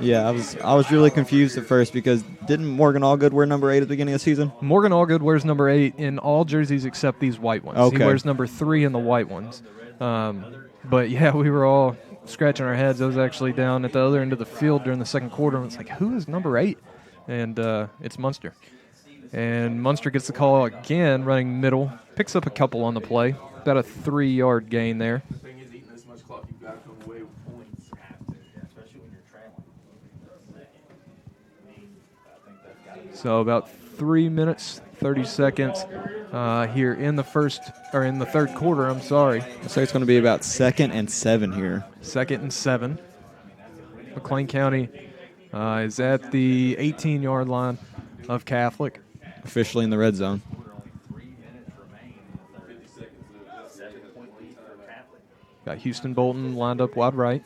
B: Yeah, I was really confused at first because didn't Morgan Allgood wear number 8 at the beginning of the season?
A: Morgan Allgood wears number 8 in all jerseys except these white ones.
B: Okay.
A: He wears number 3 in the white ones. But, yeah, we were all scratching our heads. I was actually down at the other end of the field during the 2nd quarter, and it's like, who is number 8? And it's Munster. And Munster gets the call again, running middle. Picks up a couple on the play. About a 3-yard gain there. So about 3 minutes, 30 seconds here in the 3rd quarter. I'm sorry.
B: So it's going to be about 2nd and 7 here.
A: 2nd and 7. McLean County is at the 18-yard line of Catholic.
B: Officially in the red zone.
A: Got Houston Bolton lined up wide right.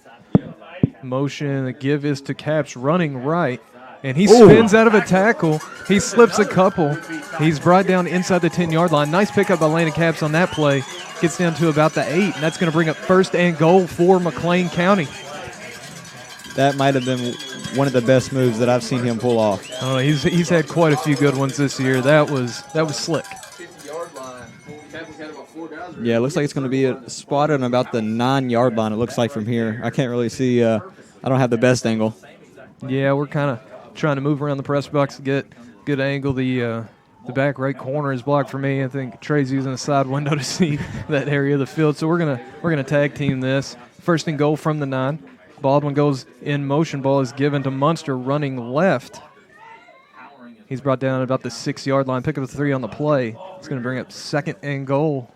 A: Motion, the give is to Caps running right. And he spins out of a tackle. He slips a couple. He's brought down inside the 10-yard line. Nice pickup by Landon Caps on that play. Gets down to about the 8, and that's going to bring up 1st and goal for McLean County.
B: That might have been one of the best moves that I've seen him pull off.
A: Oh, he's had quite a few good ones this year. That was slick.
B: Yeah, it looks like it's going to be spotted on about the 9-yard line, it looks like from here. I can't really see. I don't have the best angle.
A: Yeah, we're kind of trying to move around the press box to get good angle. The back right corner is blocked for me. I think Trey's using the side window to see that area of the field. So we're gonna tag team this. 1st and goal from the 9. Baldwin goes in motion. Ball is given to Munster running left. He's brought down at about the 6-yard line. Pick up a 3 on the play. It's going to bring up 2nd and goal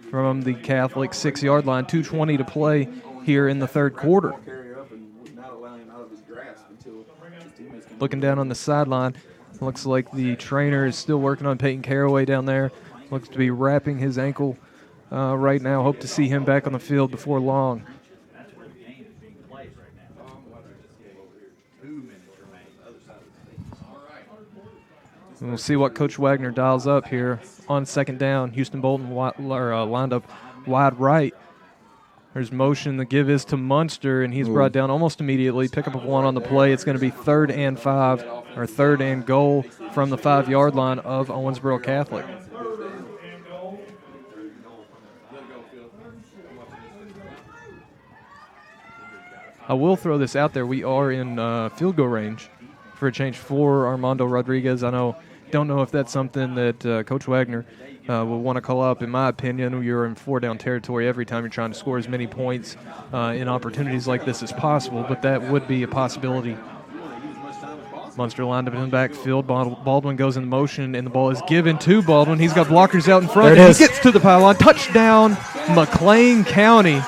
A: from the Catholic 6-yard line. 2:20 to play here in the 3rd quarter. Looking down on the sideline, looks like the trainer is still working on Peyton Caraway down there. Looks to be wrapping his ankle right now. Hope to see him back on the field before long. And we'll see what Coach Wagner dials up here on 2nd down. Houston Bolton lined up wide right. There's motion. The give is to Munster, and he's brought down almost immediately. Pick up a 1 on the play. It's going to be 3rd and 5, or 3rd and goal from the 5-yard line of Owensboro Catholic. I will throw this out there. We are in field goal range for a change for Armando Rodriguez. Don't know if that's something that Coach Wagner will want to call up. In my opinion, you're in 4-down territory every time you're trying to score as many points in opportunities like this as possible, but that would be a possibility. Munster lined up in the backfield. Baldwin goes in motion, and the ball is given to Baldwin. He's got blockers out in front.
B: There it
A: and
B: is.
A: He gets to the pylon. Touchdown, McLean County.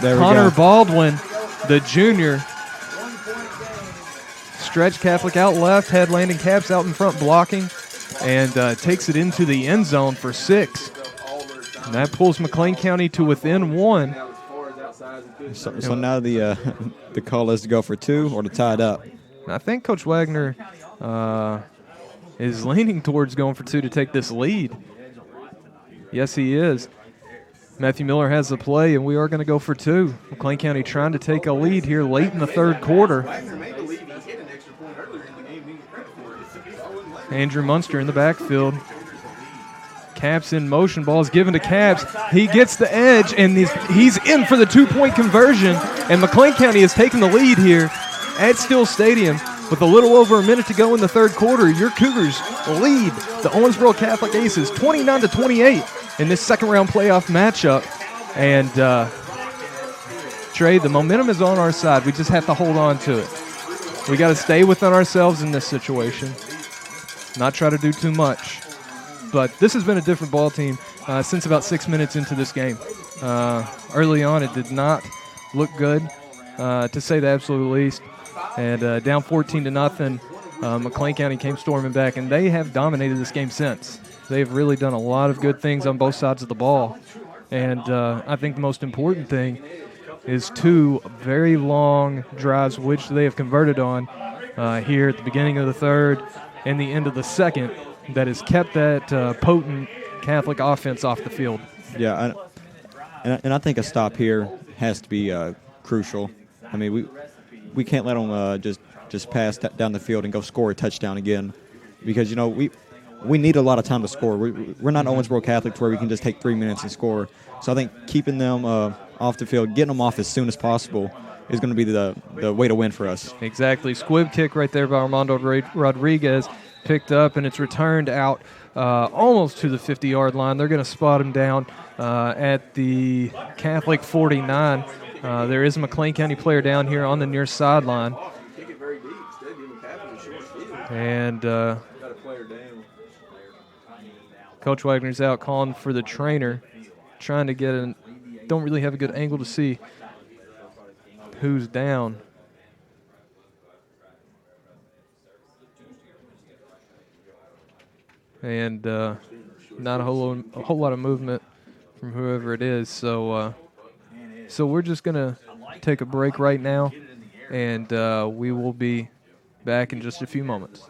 B: There we
A: Connor
B: go.
A: Baldwin, the junior. Stretch Catholic out left, had Landon Capps out in front blocking, and takes it into the end zone for 6. And that pulls McLean County to within 1.
B: So now the call is to go for 2 or to tie it up.
A: I think Coach Wagner is leaning towards going for 2 to take this lead. Yes, he is. Matthew Miller has the play, and we are going to go for 2. McLean County trying to take a lead here late in the third quarter. Andrew Munster in the backfield. Capps in motion. Ball is given to Capps. He gets the edge, and he's in for the 2-point conversion. And McLean County has taken the lead here at Steele Stadium with a little over a minute to go in the third quarter. Your Cougars lead the Owensboro Catholic Aces 29-28 in this second-round playoff matchup. And, Trey, the momentum is on our side. We just have to hold on to it. We got to stay within ourselves in this situation, not try to do too much. But this has been a different ball team since about 6 minutes into this game. Early on, it did not look good, to say the absolute least. And down 14-0, McLean County came storming back, and they have dominated this game since. They've really done a lot of good things on both sides of the ball. And I think the most important thing is 2 very long drives, which they have converted on here at the beginning of the third and the end of the second, that has kept that potent Catholic offense off the field.
B: Yeah, and I think a stop here has to be crucial. I mean, we can't let them just pass down the field and go score a touchdown again, because we need a lot of time to score. We're not Owensboro Catholic to where we can just take 3 minutes and score. So I think keeping them off the field, getting them off as soon as possible, is going to be the way to win for us.
A: Exactly. Squib kick right there by Armando Rodriguez, picked up, and it's returned out almost to the 50-yard line. They're going to spot him down at the Catholic 49. There is a McLean County player down here on the near sideline. And Coach Wagner's out calling for the trainer, trying to get don't really have a good angle to see who's down. And not a whole lot of movement from whoever it is. So we're just gonna take a break right now, and we will be back in just a few moments.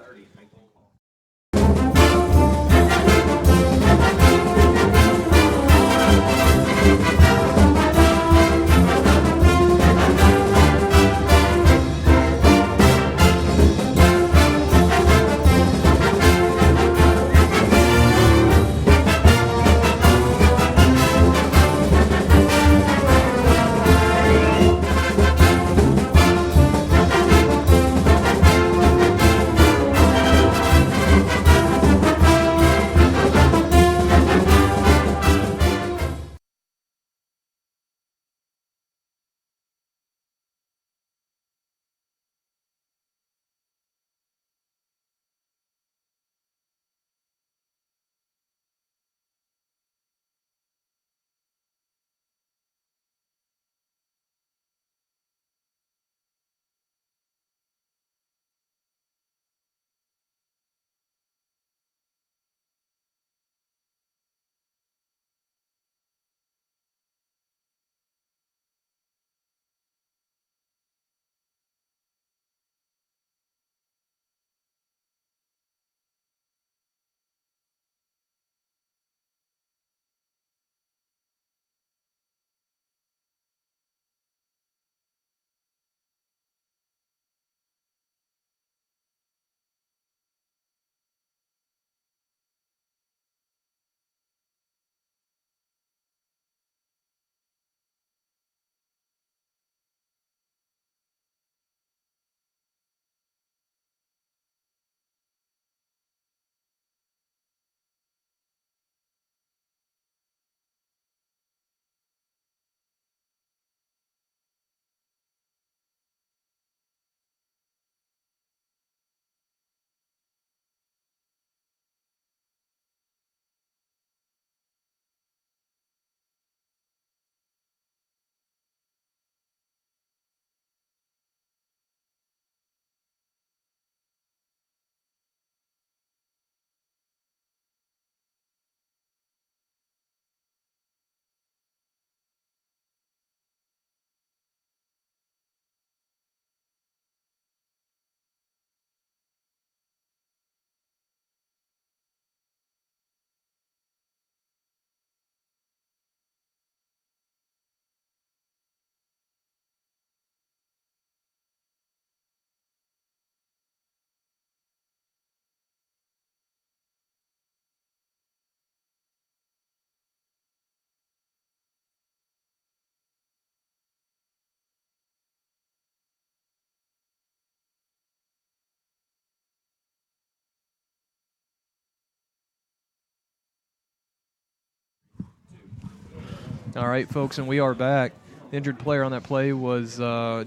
A: All right, folks, and we are back. The injured player on that play was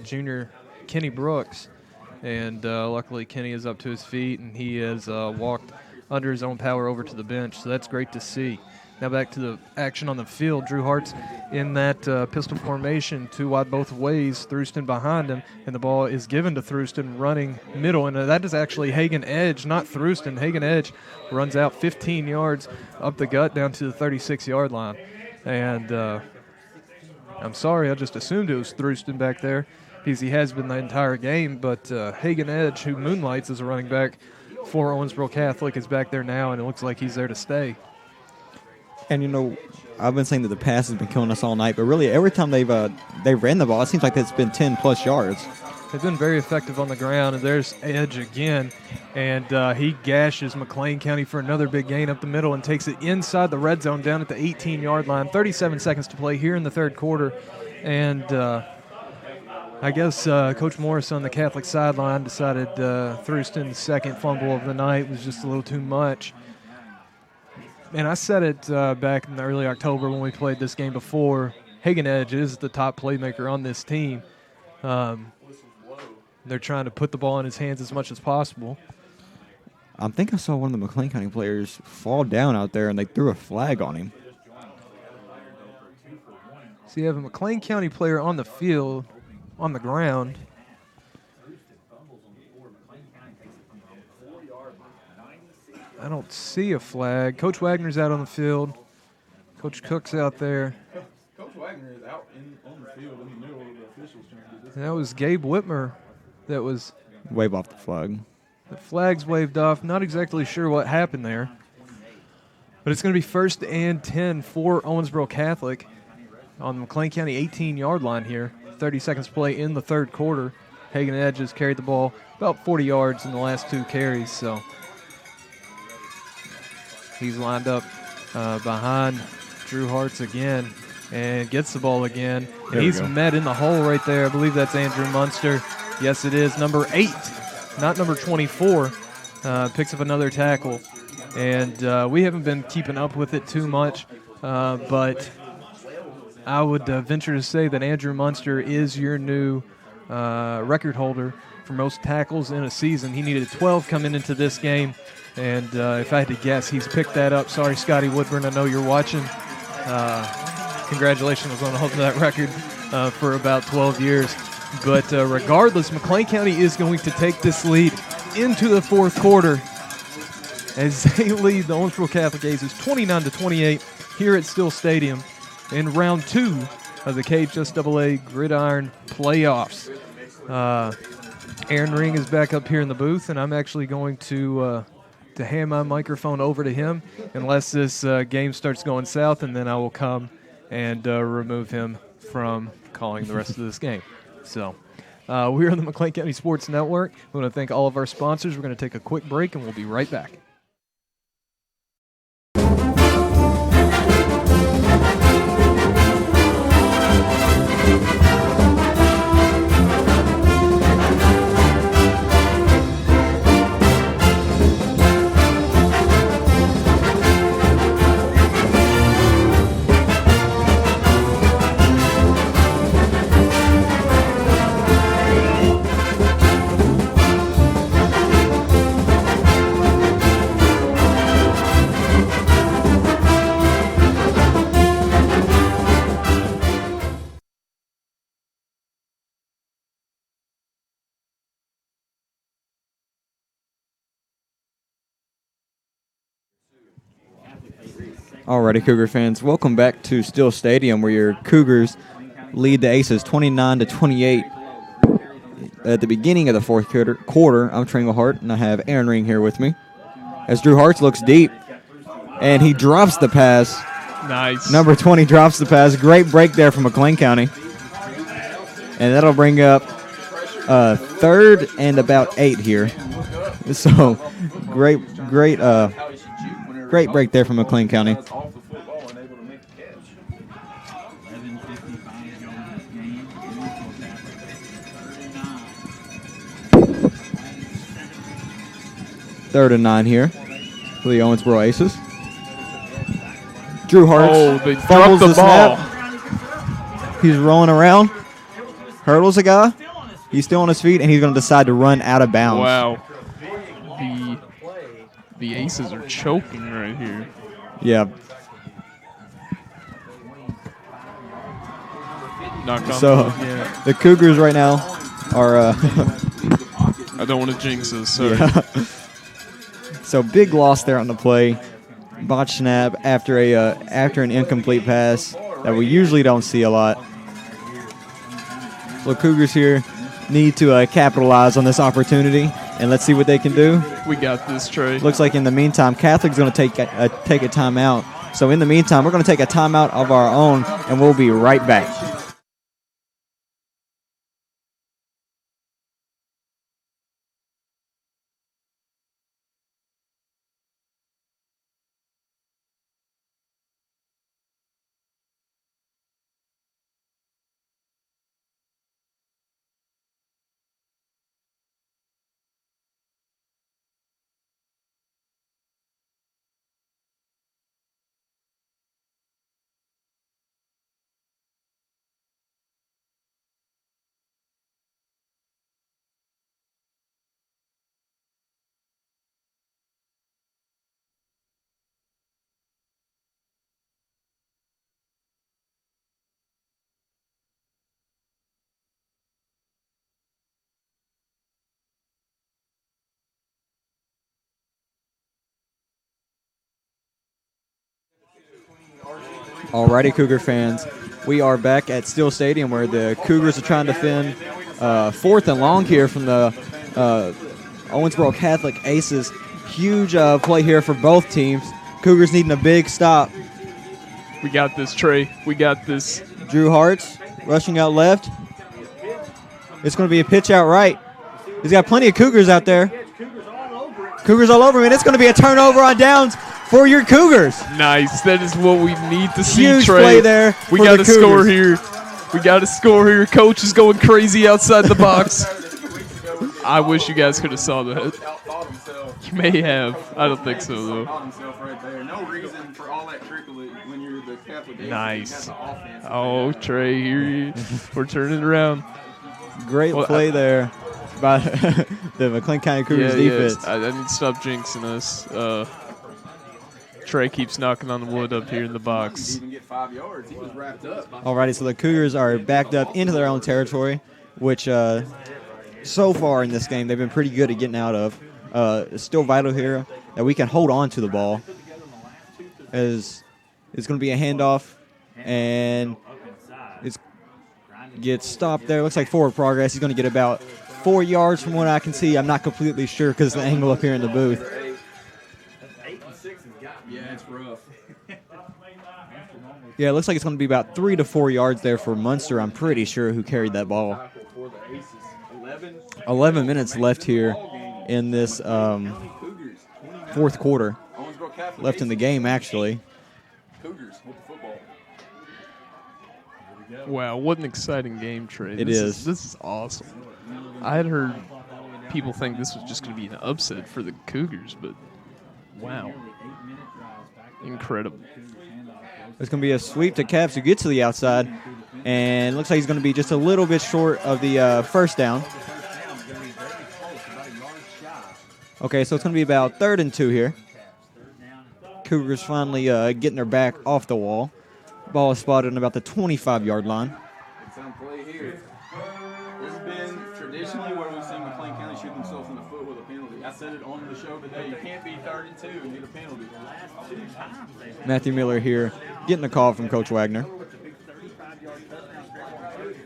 A: junior Kenny Brooks, and luckily Kenny is up to his feet, and he has walked under his own power over to the bench, so that's great to see. Now back to the action on the field. Drew Hart's in that pistol formation, 2 wide both ways, Thruston behind him, and the ball is given to Thruston running middle, and that is actually Hagen Edge, not Thruston. Hagen Edge runs out 15 yards up the gut down to the 36-yard line. And I'm sorry, I just assumed it was Thruston back there because he has been the entire game, but Hagen Edge, who moonlights as a running back for Owensboro Catholic, is back there now, and it looks like he's there to stay.
B: And, I've been saying that the pass has been killing us all night, but really every time they've ran the ball, it seems like it's been 10-plus yards.
A: They've been very effective on the ground, and there's Edge again, and he gashes McLean County for another big gain up the middle and takes it inside the red zone down at the 18-yard line. 37 seconds to play here in the third quarter, and I guess Coach Morris on the Catholic sideline decided Thruston's second fumble of the night was just a little too much. And I said it back in early October when we played this game before. Hagen Edge is the top playmaker on this team. They're trying to put the ball in his hands as much as possible.
B: I think I saw one of the McLean County players fall down out there, and they threw a flag on him.
A: So you have a McLean County player on the field, on the ground. I don't see a flag. Coach Wagner's out on the field. Coach Cook's out there.
C: Coach Wagner is out on the field in the middle of the officials trying to do this.
A: And that was Gabe Whitmer that was.
B: Wave off the flag.
A: The flag's waved off. Not exactly sure what happened there. But it's going to be 1st and 10 for Owensboro Catholic on the McLean County 18-yard line here. 30 seconds to play in the third quarter. Hagen Edge has carried the ball about 40 yards in the last 2 carries, so he's lined up behind Drew Hart's again and gets the ball again. And he's met in the hole right there. I believe that's Andrew Munster. Yes, it is. Number 8, not number 24, picks up another tackle. And we haven't been keeping up with it too much, but I would venture to say that Andrew Munster is your new record holder for most tackles in a season. He needed 12 coming into this game. And if I had to guess, he's picked that up. Sorry, Scotty Woodburn, I know you're watching. Congratulations on holding that record for about 12 years. But regardless, McLean County is going to take this lead into the fourth quarter as they lead the Owensboro Catholic Aces 29-28 here at Still Stadium in round 2 of the KHSAA Gridiron Playoffs. Aaron Ring is back up here in the booth, and I'm actually going to hand my microphone over to him unless this game starts going south, and then I will come and remove him from calling the rest of this game. So we're on the McLean County Sports Network. We want to thank all of our sponsors. We're going to take a quick break, and we'll be right back.
B: Alrighty, Cougar fans, welcome back to Still Stadium, where your Cougars lead the Aces 29-28. At the beginning of the fourth quarter, I'm Tringle Hart, and I have Aaron Ring here with me. As Drew Hart looks deep, and he drops the pass.
E: Nice.
B: Number 20 drops the pass. Great break there from McLean County. And that'll bring up 3rd and about 8 here. So, great break there from McLean County.
C: Off the football and able to make the catch.
B: 3rd and 9 here for the Owensboro Aces. Drew Hart
E: they
B: fumbles
E: dropped the ball.
B: snap. He's rolling around. Hurdles a guy. He's still on his feet, and he's going to decide to run out of bounds.
E: Wow. The Aces are choking right here.
B: Yeah.
E: Knock on
B: So
E: yeah.
B: the Cougars right now are.
E: I don't want to jinx this. Sorry.
B: Yeah. So big loss there on the play. Botch snap after an incomplete pass that we usually don't see a lot. So Cougars here need to capitalize on this opportunity, and let's see what they can do.
E: We got this, Trey.
B: Looks like in the meantime, Catholic's going to take a timeout. So in the meantime, we're going to take a timeout of our own, and we'll be right back. Alrighty, Cougar fans. We are back at Steel Stadium where the Cougars are trying to defend 4th and long here from the Owensboro Catholic Aces. Huge play here for both teams. Cougars needing a big stop.
E: We got this, Trey. We got this.
B: Drew Hartz rushing out left. It's going to be a pitch out right. He's got plenty of Cougars out there. Cougars all over him, and it's going to be a turnover on downs for your Cougars.
E: Nice. That is what we need to see,
B: Huge
E: Trey.
B: play there.
E: We
B: for
E: got
B: the
E: to score
B: Cougars.
E: here. We got to score here. Coach is going crazy outside the box. I wish you guys could have saw that. You may have. I don't think so, though.
C: No reason for all that trickery when you're the Catholic.
E: Nice. Oh, Trey, here we're turning around.
B: Great play there by the McLean County Cougars defense.
E: I need to stop jinxing us. Trey keeps knocking on the wood up here in the box.
C: Even get 5 yards. He was wrapped up.
B: Alrighty, so the Cougars are backed up into their own territory, which so far in this game they've been pretty good at getting out of. It's still vital here that we can hold on to the ball. As it's going to be a handoff, and it gets stopped there. Looks like forward progress. He's going to get about 4 yards from what I can see. I'm not completely sure because of the angle up here in the booth.
C: Yeah, it's rough.
B: Yeah, it looks like it's going to be about 3 to 4 yards there for Munster, I'm pretty sure, who carried that ball. 11 minutes left here in this fourth quarter. Left in the game, actually.
C: Cougars with the football.
E: Wow, what an exciting game, Trey.
B: This
E: is awesome. I had heard people think this was just going to be an upset for the Cougars, but wow. Incredible.
B: There's going to be a sweep to Caps who gets to the outside, and looks like he's going to be just a little bit short of the first down. Okay, so it's going to be about 3rd and 2 here. Cougars finally getting their back off the wall. Ball is spotted on about the 25-yard line.
C: It's on play here. This has been traditionally where we've seen McLean County shoot themselves in the foot with a penalty. I said it on the show today. You can't be 3rd and 2 and get a penalty.
B: Matthew Miller here getting a call from Coach Wagner.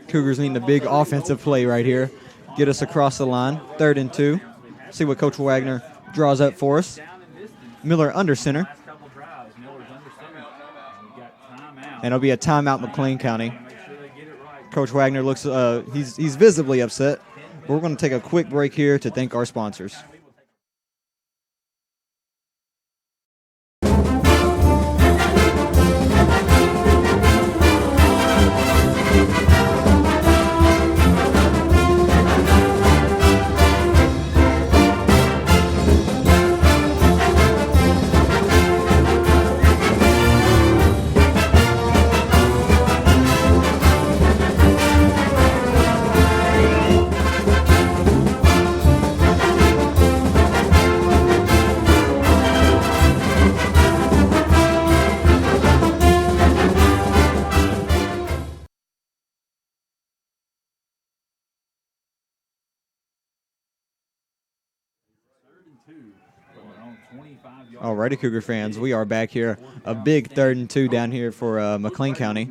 B: Cougars needing a big offensive play right here. Get us across the line. 3rd and 2. See what Coach Wagner draws up for us. Miller under center. And it'll be a timeout, McLean County. Coach Wagner looks, he's visibly upset. But we're going to take a quick break here to thank our sponsors. Alrighty, Cougar fans, we are back here. A big 3rd and 2 down here for McLean County,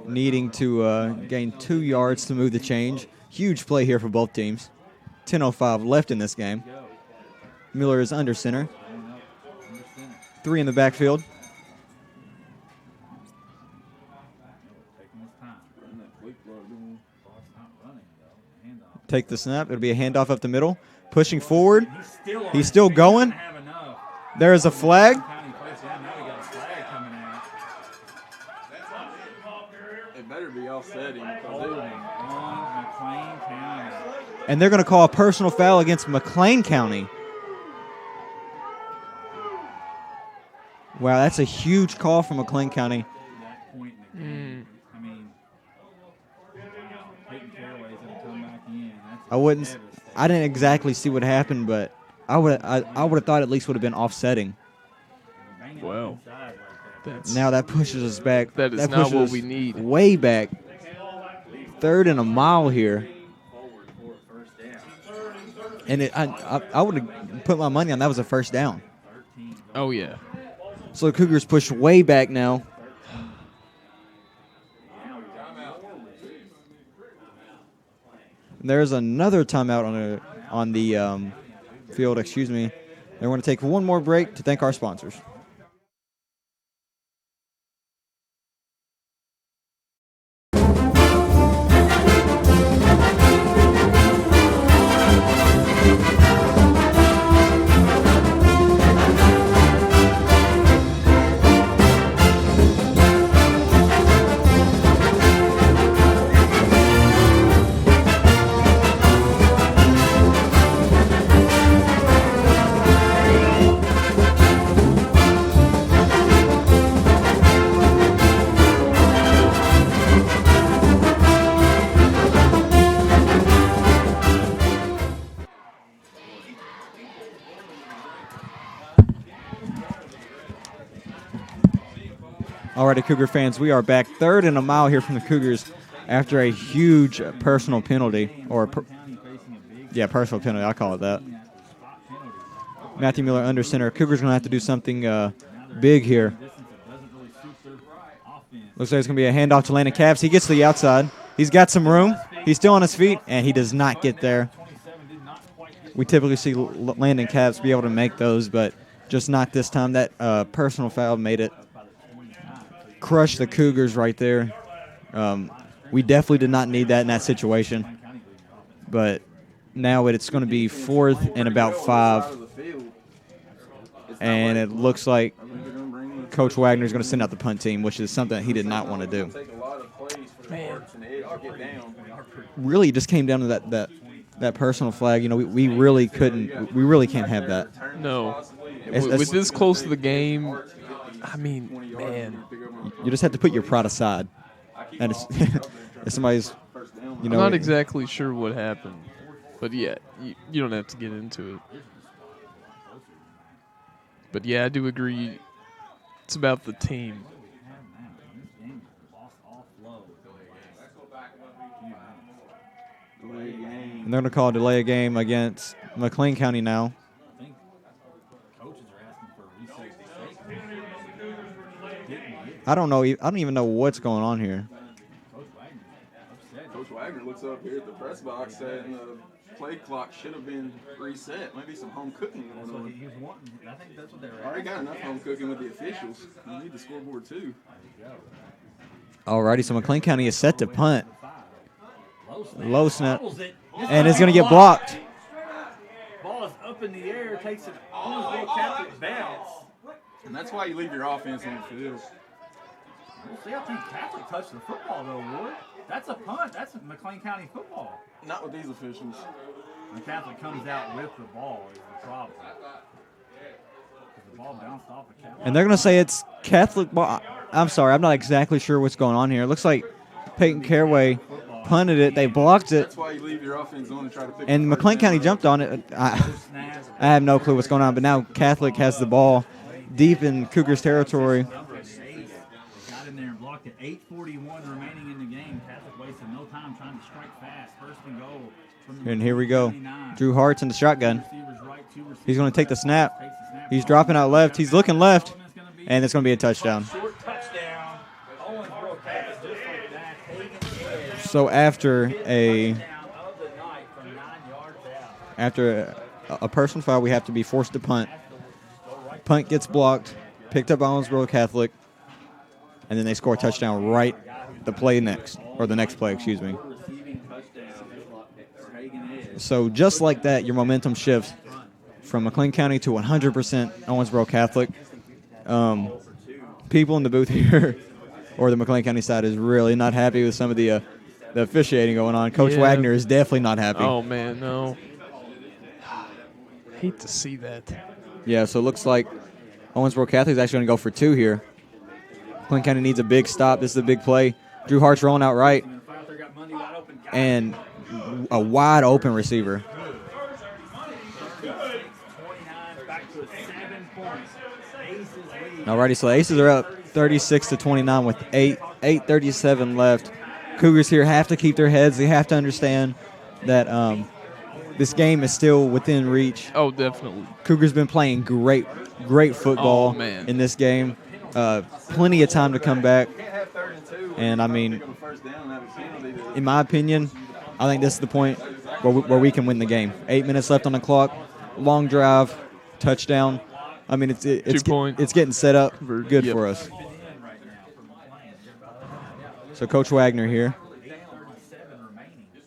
B: needing to gain 2 yards to move the change. Huge play here for both teams. 10:05 left in this game. Miller is under center. 3 in the backfield. Take the snap. It'll be a handoff up the middle. Pushing forward. He's still going. There is a flag.
C: It better be offsetting.
B: And they're going to call a personal foul against McLean County. Wow, that's a huge call from McLean County. I didn't exactly see what happened, but I would have thought at least would have been offsetting.
E: Wow.
B: Now that pushes us back.
E: That is not what we need.
B: Way back. 3rd and a mile here. And I would have put my money on that was a first down.
E: Oh, yeah.
B: So the Cougars push way back now. There's another timeout on the field. Excuse me. They're going to take one more break to thank our sponsors. Alrighty, Cougar fans, we are back 3rd and a mile here from the Cougars after a huge personal penalty, personal penalty, I call it that. Matthew Miller under center. Cougars going to have to do something big here. Looks like it's going to be a handoff to Landon Cavs. He gets to the outside. He's got some room. He's still on his feet, and he does not get there. We typically see Landon Cavs be able to make those, but just not this time. That personal foul made it. Crush the Cougars right there. We definitely did not need that in that situation. But now it's going to be 4th and about 5. And it looks like Coach Wagner is going to send out the punt team, which is something he did not want to do. Really just came down to that personal flag. You know, we really can't have that.
E: No. With this close to the game, I mean, man.
B: You just have to put your pride aside. And if somebody's,
E: I'm not exactly sure what happened. But, yeah, you don't have to get into it. But, yeah, I do agree. It's about the team.
B: And they're going to call a delay of game against McLean County now. I don't even know what's going on here.
C: Coach Wagner looks up here at the press box saying the play clock should have been reset. Maybe some home cooking going on.
D: I think that's what they were.
C: Already got enough home cooking with the officials. You need the scoreboard too.
B: Alrighty, so McLean County is set to punt. Low snap. And it's going to get blocked.
D: Ball is up in the air, takes an Owensboro Catholic bounce.
C: And that's why you leave your offense on the field.
D: Well, see, I think Catholic touched the football, though, Ward. That's a punt. That's McLean County football.
C: Not with these officials.
D: The Catholic comes out with the ball is the problem. The ball bounced off the Catholic.
B: And they're going to say it's Catholic ball. I'm sorry, I'm not exactly sure what's going on here. It looks like Peyton Caraway punted it. They blocked it.
C: That's why you leave your offense on and try to pick
B: And McLean County jumped on it. I have no clue what's going on, but now Catholic has the ball deep in Cougars territory.
D: Got in there and blocked it. 8:41 remaining in the game. Catholic wasted no time trying to strike fast. First and goal.
B: And here we go. Drew Hart's in the shotgun.
D: Receivers right, 2 receivers
B: He's going to take the snap. He's dropping out left. He's looking left, and it's going to be a touchdown.
D: Short touchdown. Owensboro Catholic just like that. Hagen Edge.
B: So after a
D: Touchdown of the night from 9 yards out.
B: after a personal foul, we have to be forced to punt. Punt gets blocked, picked up by Owensboro Catholic, and then they score a touchdown right the next play, excuse me.
C: Receiving touchdown for Hagen Edge.
B: So just like that, your momentum shifts from McLean County to 100% Owensboro Catholic. People in the booth here, or the McLean County side, is really not happy with some of the officiating going on. Coach
E: Yeah.
B: Wagner is definitely not happy.
E: Oh, man, no. Hate to see that.
B: Yeah, so it looks like Owensboro Catholic is actually going to go for 2 here. McLean County needs a big stop. This is a big play. Drew Hart's rolling out right, and a wide open receiver.
D: 29 back to a 7 points. Aces lead.
B: Alrighty, so the Aces are up 36-29 with 8:37 left. Cougars here have to keep their heads. They have to understand that this game is still within reach.
E: Oh, definitely.
B: Cougars been playing great football
E: man.
B: in this game. Plenty of time to come back. And, I mean, in my opinion, I think this is the point where we can win the game. 8 minutes left on the clock. Long drive, touchdown. I mean, it's
E: 2 points.
B: it's getting set up good
E: Yep.
B: for us. So Coach Wagner here,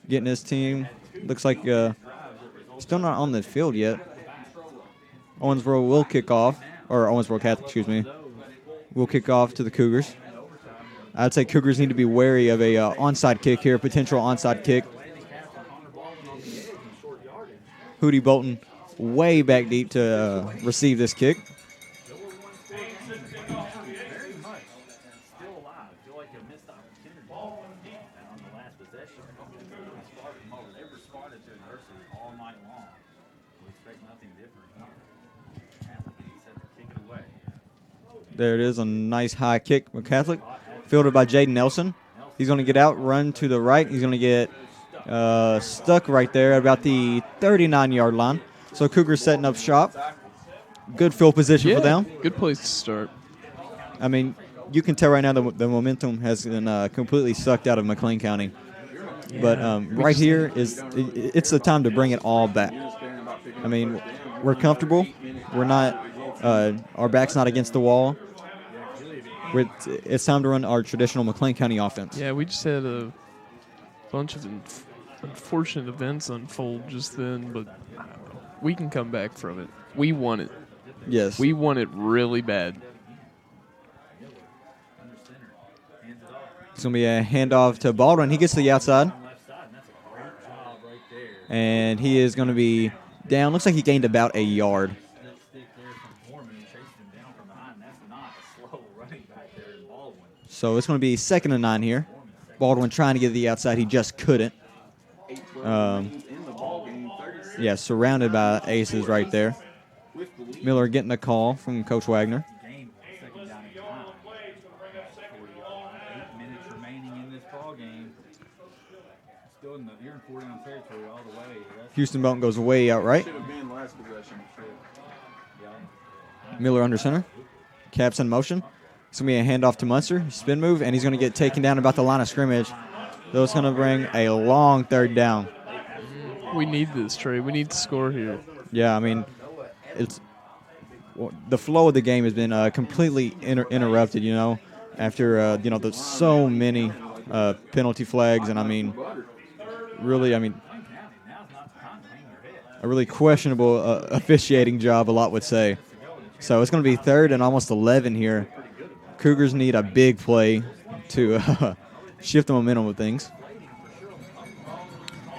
B: getting his team. Looks like still not on the field yet. Owensboro will kick off, or Owensboro Catholic, excuse me, will kick off to the Cougars. I'd say Cougars need to be wary of a onside kick here, potential onside kick. Hootie Bolton way back deep to receive this kick.
D: Still alive. Feel like a missed opportunity on the last possession. They responded to adversity all night long. We expect nothing different here. He said to kick it away.
B: There it is, a nice high kick from Catholic. Fielded by Jaden Nelson. He's going to get out, run to the right. He's going to get stuck right there at about the 39-yard line. So Cougars setting up shop. Good field position for them.
E: Good place to start.
B: I mean, you can tell right now the momentum has been completely sucked out of McLean County. But right here it's the time to bring it all back. I mean, we're comfortable. We're not. Our back's not against the wall. It's time to run our traditional McLean County offense.
E: Yeah, we just had a bunch of unfortunate events unfold just then, but I don't know. We can come back from it. We want it.
B: Yes.
E: We want it really bad.
B: It's going to be a handoff to Baldwin. He gets to the outside. And he is going to be down. Looks like he gained about a yard. So it's going to be 2nd and 9 here. Baldwin trying to get to the outside. He just couldn't. Yeah, surrounded by aces right there. Miller getting a call from Coach Wagner.
D: 8 minutes remaining in this ball game. Still in the 4-down territory all the way.
B: Houston Bolton goes way out right.
C: Should have been last possession.
B: Miller under center. Caps in motion. It's going to be a handoff to Munster. Spin move, and he's going to get taken down about the line of scrimmage. So it's going to bring a long 3rd down.
E: We need this, Trey. We need to score here.
B: Yeah, I mean, the flow of the game has been completely interrupted, after, there's so many penalty flags. And, I mean, really, a really questionable officiating job, a lot would say. So it's going to be 3rd and almost 11 here. Cougars need a big play to shift the momentum of things.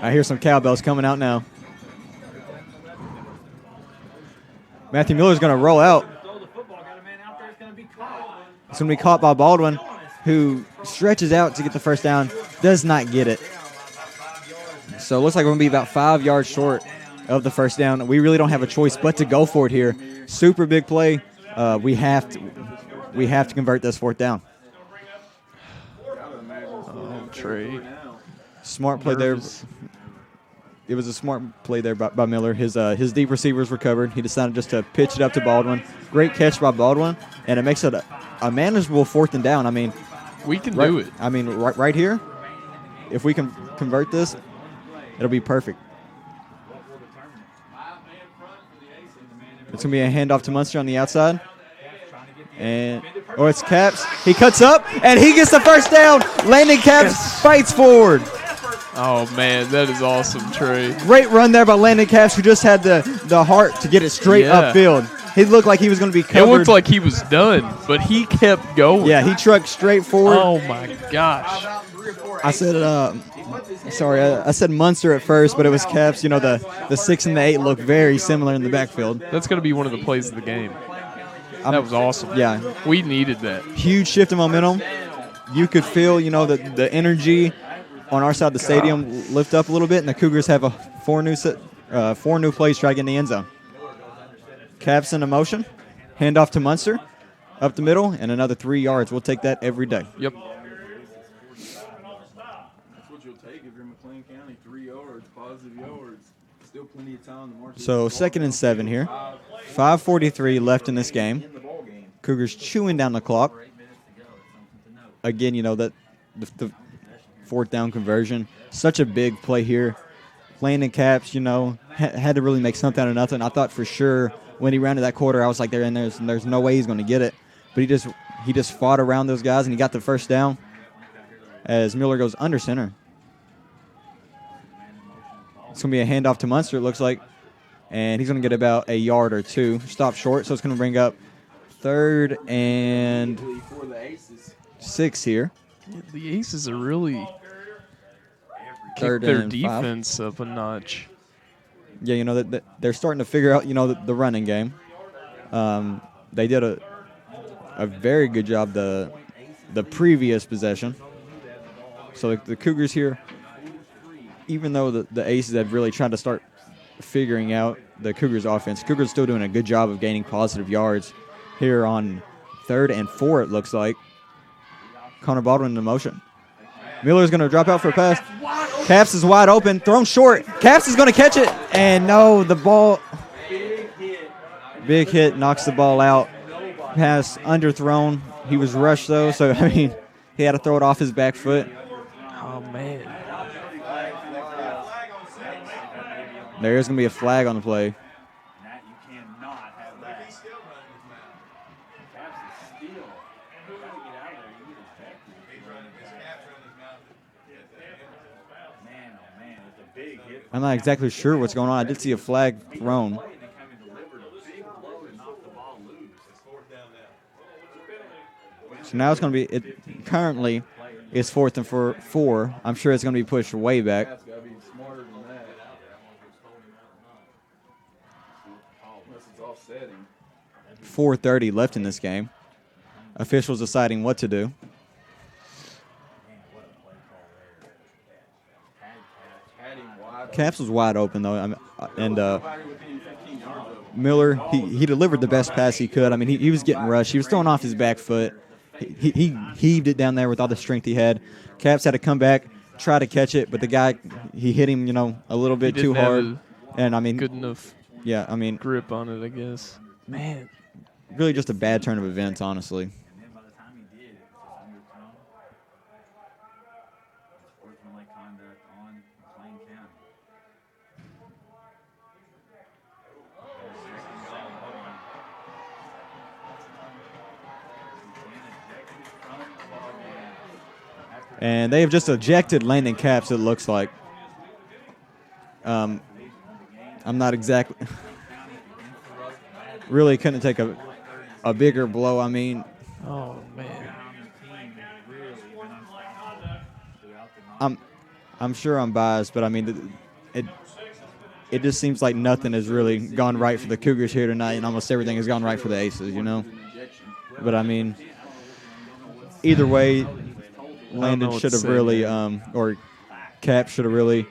B: I hear some cowbells coming out now. Matthew Miller's going to roll out. It's going to be caught by Baldwin, who stretches out to get the first down, does not get it. So it looks like we're going to be about 5 yards short of the first down. We really don't have a choice but to go for it here. Super big play. We have to convert this 4th down.
E: Oh, Trey.
B: Smart play there. it was a smart play there by Miller. His deep receivers were covered. He decided just to pitch it up to Baldwin. Great catch by Baldwin, and it makes it a manageable 4th and down. I mean,
E: We can do it.
B: I mean, right here, if we can convert this, it'll be perfect. It's going to be a handoff to Munster on the outside. And it's Caps. He cuts up, and he gets the first down. Landon Caps fights forward.
E: Oh, man, that is awesome, Trey.
B: Great run there by Landon Caps, who just had the heart to get it straight upfield. He looked like he was going to be covered.
E: It looked like he was done, but he kept going.
B: Yeah, he trucked straight forward.
E: Oh, my gosh.
B: I said, I said Munster at first, but it was Caps. You know, the 6 and the 8 look very similar in the backfield.
E: That's going to be one of the plays of the game. That was awesome.
B: Yeah.
E: We needed that.
B: Huge shift in momentum. You could feel, you know, the energy on our side of the stadium lift up a little bit, and the Cougars have 4 new plays try to get in the end zone. Caps into motion. Handoff to Munster. Up the middle, and another 3 yards. We'll take that every day.
E: Yep.
C: That's what you'll take if you're McLean County. 3 yards, positive yards. Still plenty of time to march.
B: So 2nd and 7 here. 5:43 left in this game. Cougars chewing down the clock. Again, you know, that the 4th down conversion. Such a big play here. Landon Caps, you know, had to really make something out of nothing. I thought for sure when he rounded that quarter, I was like, there's no way he's going to get it. But he just fought around those guys, and he got the first down as Miller goes under center. It's going to be a handoff to Munster, it looks like. And he's going to get about a yard or 2. Stop short, so it's going to bring up 3rd and 6 here.
E: Yeah, the Aces are really
B: Third
E: kicked their
B: and 5.
E: defense up a notch.
B: Yeah, you know, they're starting to figure out, you know, the running game. They did a very good job the previous possession. So the Cougars here, even though the Aces have really tried to start figuring out the Cougars offense, Cougars still doing a good job of gaining positive yards here on 3rd and 4, it looks like. Connor Baldwin in motion. Miller's going to drop out for a pass. Caps is wide open, thrown short. Caps is going to catch it, and no, the ball. Big hit, knocks the ball out. Pass underthrown. He was rushed, though, so, I mean, he had to throw it off his back foot.
E: Oh, man.
B: There is going to be a flag on the play.
F: Matt, you cannot have that. Caps is still. You got to get out of there. You get ejected. Man, oh man, it's a big hit.
B: I'm not exactly sure what's going on. I did see a flag thrown. So now it's going to be, it currently is 4th and 4. I'm sure it's going to be pushed way back.
C: That's got to be smarter than that. Unless it's offsetting.
B: 4:30 left in this game. Officials deciding what to do. Caps was wide open, though. And Miller, he delivered the best pass he could. I mean, he was getting rushed. He was throwing off his back foot. He heaved it down there with all the strength he had. Caps had to come back, try to catch it, but the guy, he hit him, you know, a little bit too hard. And, I mean,
E: Good enough
B: yeah, I mean,
E: grip on it, I guess. Man.
B: really just a bad turn of events, honestly.
D: And then by the time he did, it was underthrown. Sportsmanlike conduct on McLean County.
B: And they have just ejected Landon Caps, it looks like. I'm not exactly... really couldn't take a bigger blow. I mean,
E: Oh, man.
B: I'm sure I'm biased, but I mean, it just seems like nothing has really gone right for the Cougars here tonight, and almost everything has gone right for the Aces, you know? But I mean, either way, Landon
E: what
B: should
E: to
B: have
E: say,
B: really, or Cap should have really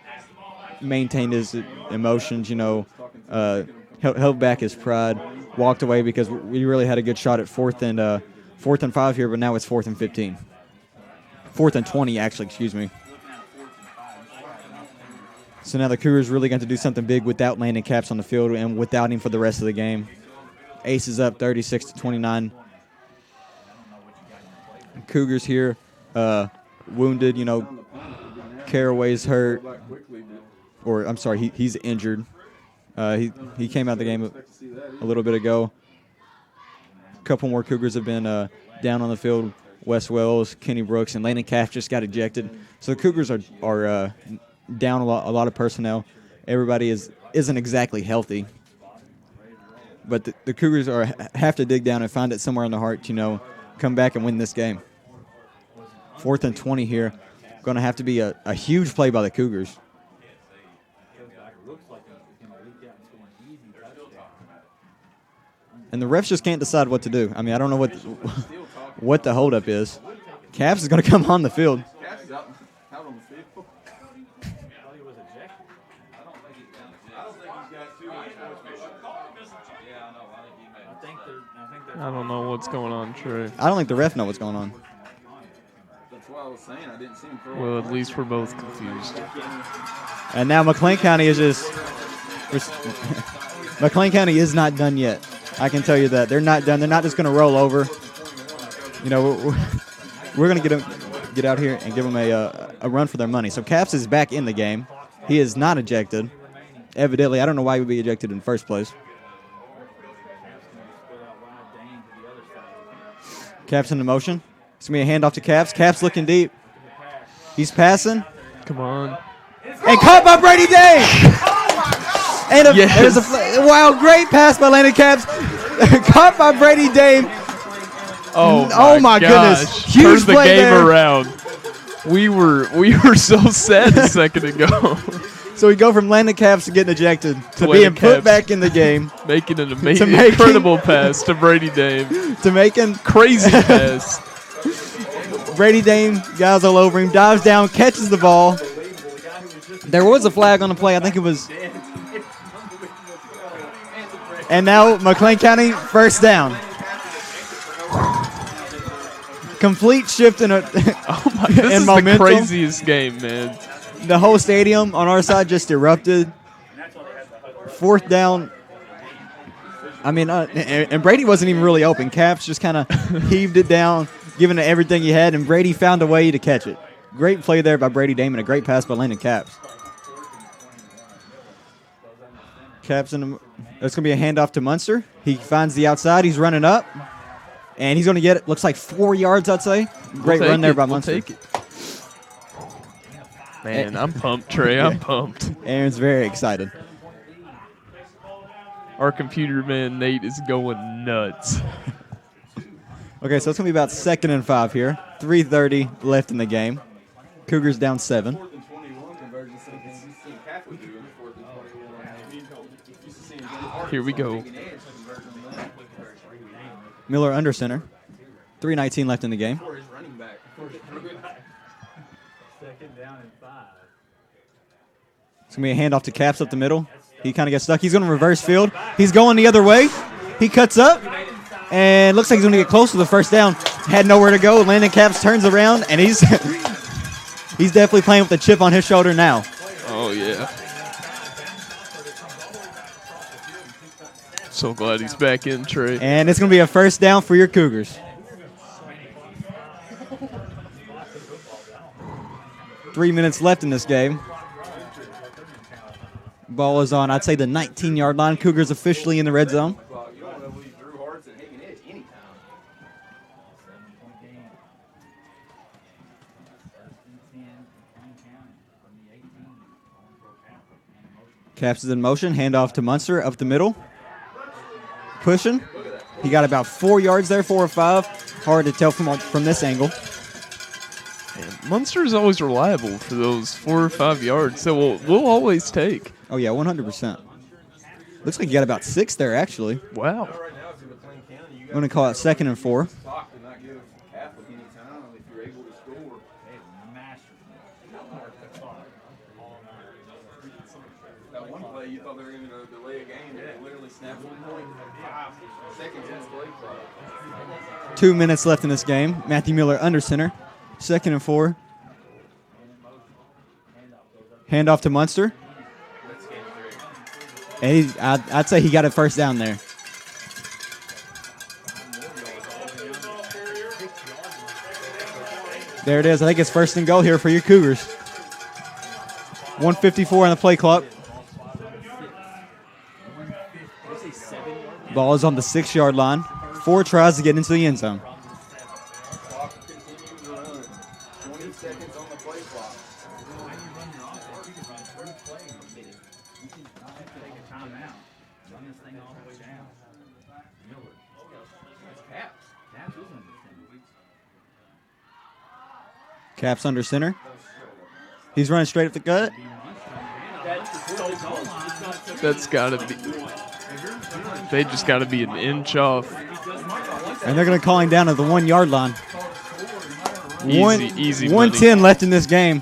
B: maintained his emotions, you know, held back his pride, walked away, because we really had a good shot at 4th and 5 here, but now it's 4th and 15. 4th and 20, actually, excuse me. So now the Cougars really got to do something big without Landon Capps on the field and without him for the rest of the game. Aces up 36-29. Cougars here wounded, Caraway's hurt. Or, I'm sorry, he's injured. He came out of the game a little bit ago. A couple more Cougars have been down on the field. Wes Wells, Kenny Brooks, and Landon Capps just got ejected. So the Cougars are down a lot of personnel. Everybody isn't exactly healthy. But the Cougars have to dig down and find it somewhere in the heart to, come back and win this game. 4th and 20 here. Going to have to be a huge play by the Cougars. And the refs just can't decide what to do. I mean, I don't know what the holdup is. Capps is going to come on the field.
C: Capps is out on the field.
E: I don't know what's going on, Trey.
B: I don't think the ref know what's going on.
C: That's why I was saying I didn't see him throw.
E: Well, at least we're both confused.
B: And now McLean County is just McLean County is not done yet. I can tell you that. They're not done. They're not just going to roll over. We're going to get out here and give them a run for their money. So Capps is back in the game. He is not ejected. Evidently, I don't know why he would be ejected in the first place. Capps in motion. It's going to be a handoff to Capps. Capps looking deep. He's passing.
E: Come on.
B: And caught by Brady Day. And
E: Yes.
B: Wow, great pass by Landon Capps. Caught by Brady Dame.
E: Oh my
B: goodness.
E: gosh.
B: Huge
E: Turned the
B: play
E: game
B: there.
E: around. We were so sad a second ago.
B: So we go from Landon Capps to getting ejected to
E: Landon
B: being put
E: Capps.
B: back in the game
E: Making an amazing,
B: making-
E: incredible pass to Brady Dame.
B: to making
E: Crazy pass.
B: Brady Dame, guys all over him, dives down, catches the ball. There was a flag on the play. I think it was. And now McLean County first down. Complete shift in
E: This
B: in
E: is
B: momentum.
E: the craziest game, man.
B: The whole stadium on our side just erupted. 4th down. I mean, and Brady wasn't even really open. Capps just kind of heaved it down, giving it everything he had, and Brady found a way to catch it. Great play there by Brady Dame and a great pass by Landon Capps. Capps in. That's going to be a handoff to Munster. He finds the outside. He's running up, and he's going to get it. Looks like 4 yards, I'd say. Great run there by Munster.
E: We'll take it. Man, I'm pumped, Trey. I'm pumped.
B: Aaron's very excited.
E: Our computer man, Nate, is going nuts.
B: Okay, so it's going to be about 2nd and 5 here. 3:30 left in the game. Cougars down 7.
C: 4th and 21 conversion sequence. You see Catholic do in 4th and 21. Used to see him
E: Here we go.
B: Miller under center. 3:19 left in the game.
C: for his running back.
D: Second down and 5.
B: It's going to be a handoff to Capps up the middle. He kind of gets stuck. He's going to reverse field. He's going the other way. He cuts up, and looks like he's going to get close to the first down. Had nowhere to go. Landon Capps turns around, and he's he's definitely playing with a chip on his shoulder now.
E: Oh, yeah. So glad he's back in, Trey.
B: And it's going to be a first down for your Cougars. 3 minutes left in this game. Ball is on, I'd say, the 19-yard line. Cougars officially in the red zone.
C: You don't want to leave Drew Hart's at Hagen Edge anytime.
B: Capps is in motion. Handoff to Munster up the middle. Pushing. He got about 4 yards there, 4 or 5. Hard to tell from this angle.
E: Man, Munster's always reliable for those 4 or 5 yards, so we'll always take.
B: Oh, yeah, 100%. Looks like you got about 6 there, actually.
E: Wow.
C: Right now, if you're McLean County, you
B: I'm going to call it 2nd and 4.
C: talk to not give Catholic any time if you're able to score. That one play, you thought they were going to delay a game, and they literally snapped 1.5 seconds in play clock.
B: 2 minutes left in this game. Matthew Miller under center. 2nd and 4. Handoff to Munster. And I'd say he got it first down there. There it is. I think it's first and goal here for your Cougars. 1:54 on the play clock. Ball is on the 6-yard line. 4 tries to get into the end zone.
C: Clock continues to run. 20 seconds on the play clock.
B: Caps under center. He's running straight up the gut.
E: That's got to be. They just got to be an inch off.
B: And they're going to call him down at the 1-yard line.
E: Easy
B: 1:10 left in this game.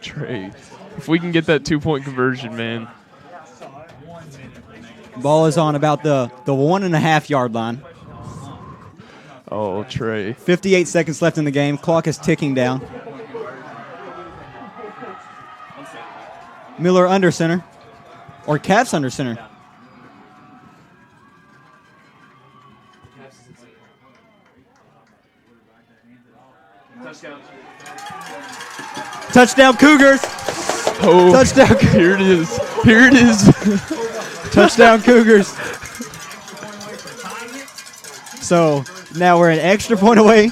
E: Trey, if we can get that 2-point conversion, man.
B: Ball is on about the 1.5-yard line.
E: Oh, Trey.
B: 58 seconds left in the game. Clock is ticking down. Miller under center. Or Caps under center. Touchdown Cougars.
E: Oh,
B: Touchdown.
E: Here it is. Here it is.
B: Touchdown Cougars. So now we're an extra point away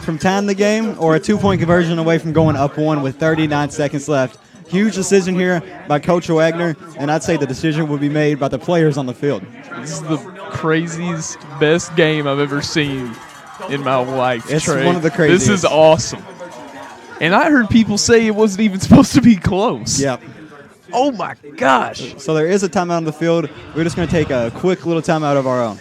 B: from tying the game, or a 2-point conversion away from going up 1 with 39 seconds left. Huge decision here by Coach Wagner, and I'd say the decision will be made by the players on the field.
E: This is the craziest, best game I've ever seen in my life,
B: It's
E: Trey.
B: one of the craziest.
E: This is awesome. And I heard people say it wasn't even supposed to be close.
B: Yep.
E: Oh, my gosh.
B: So there is a timeout on the field. We're just going to take a quick little timeout of our own.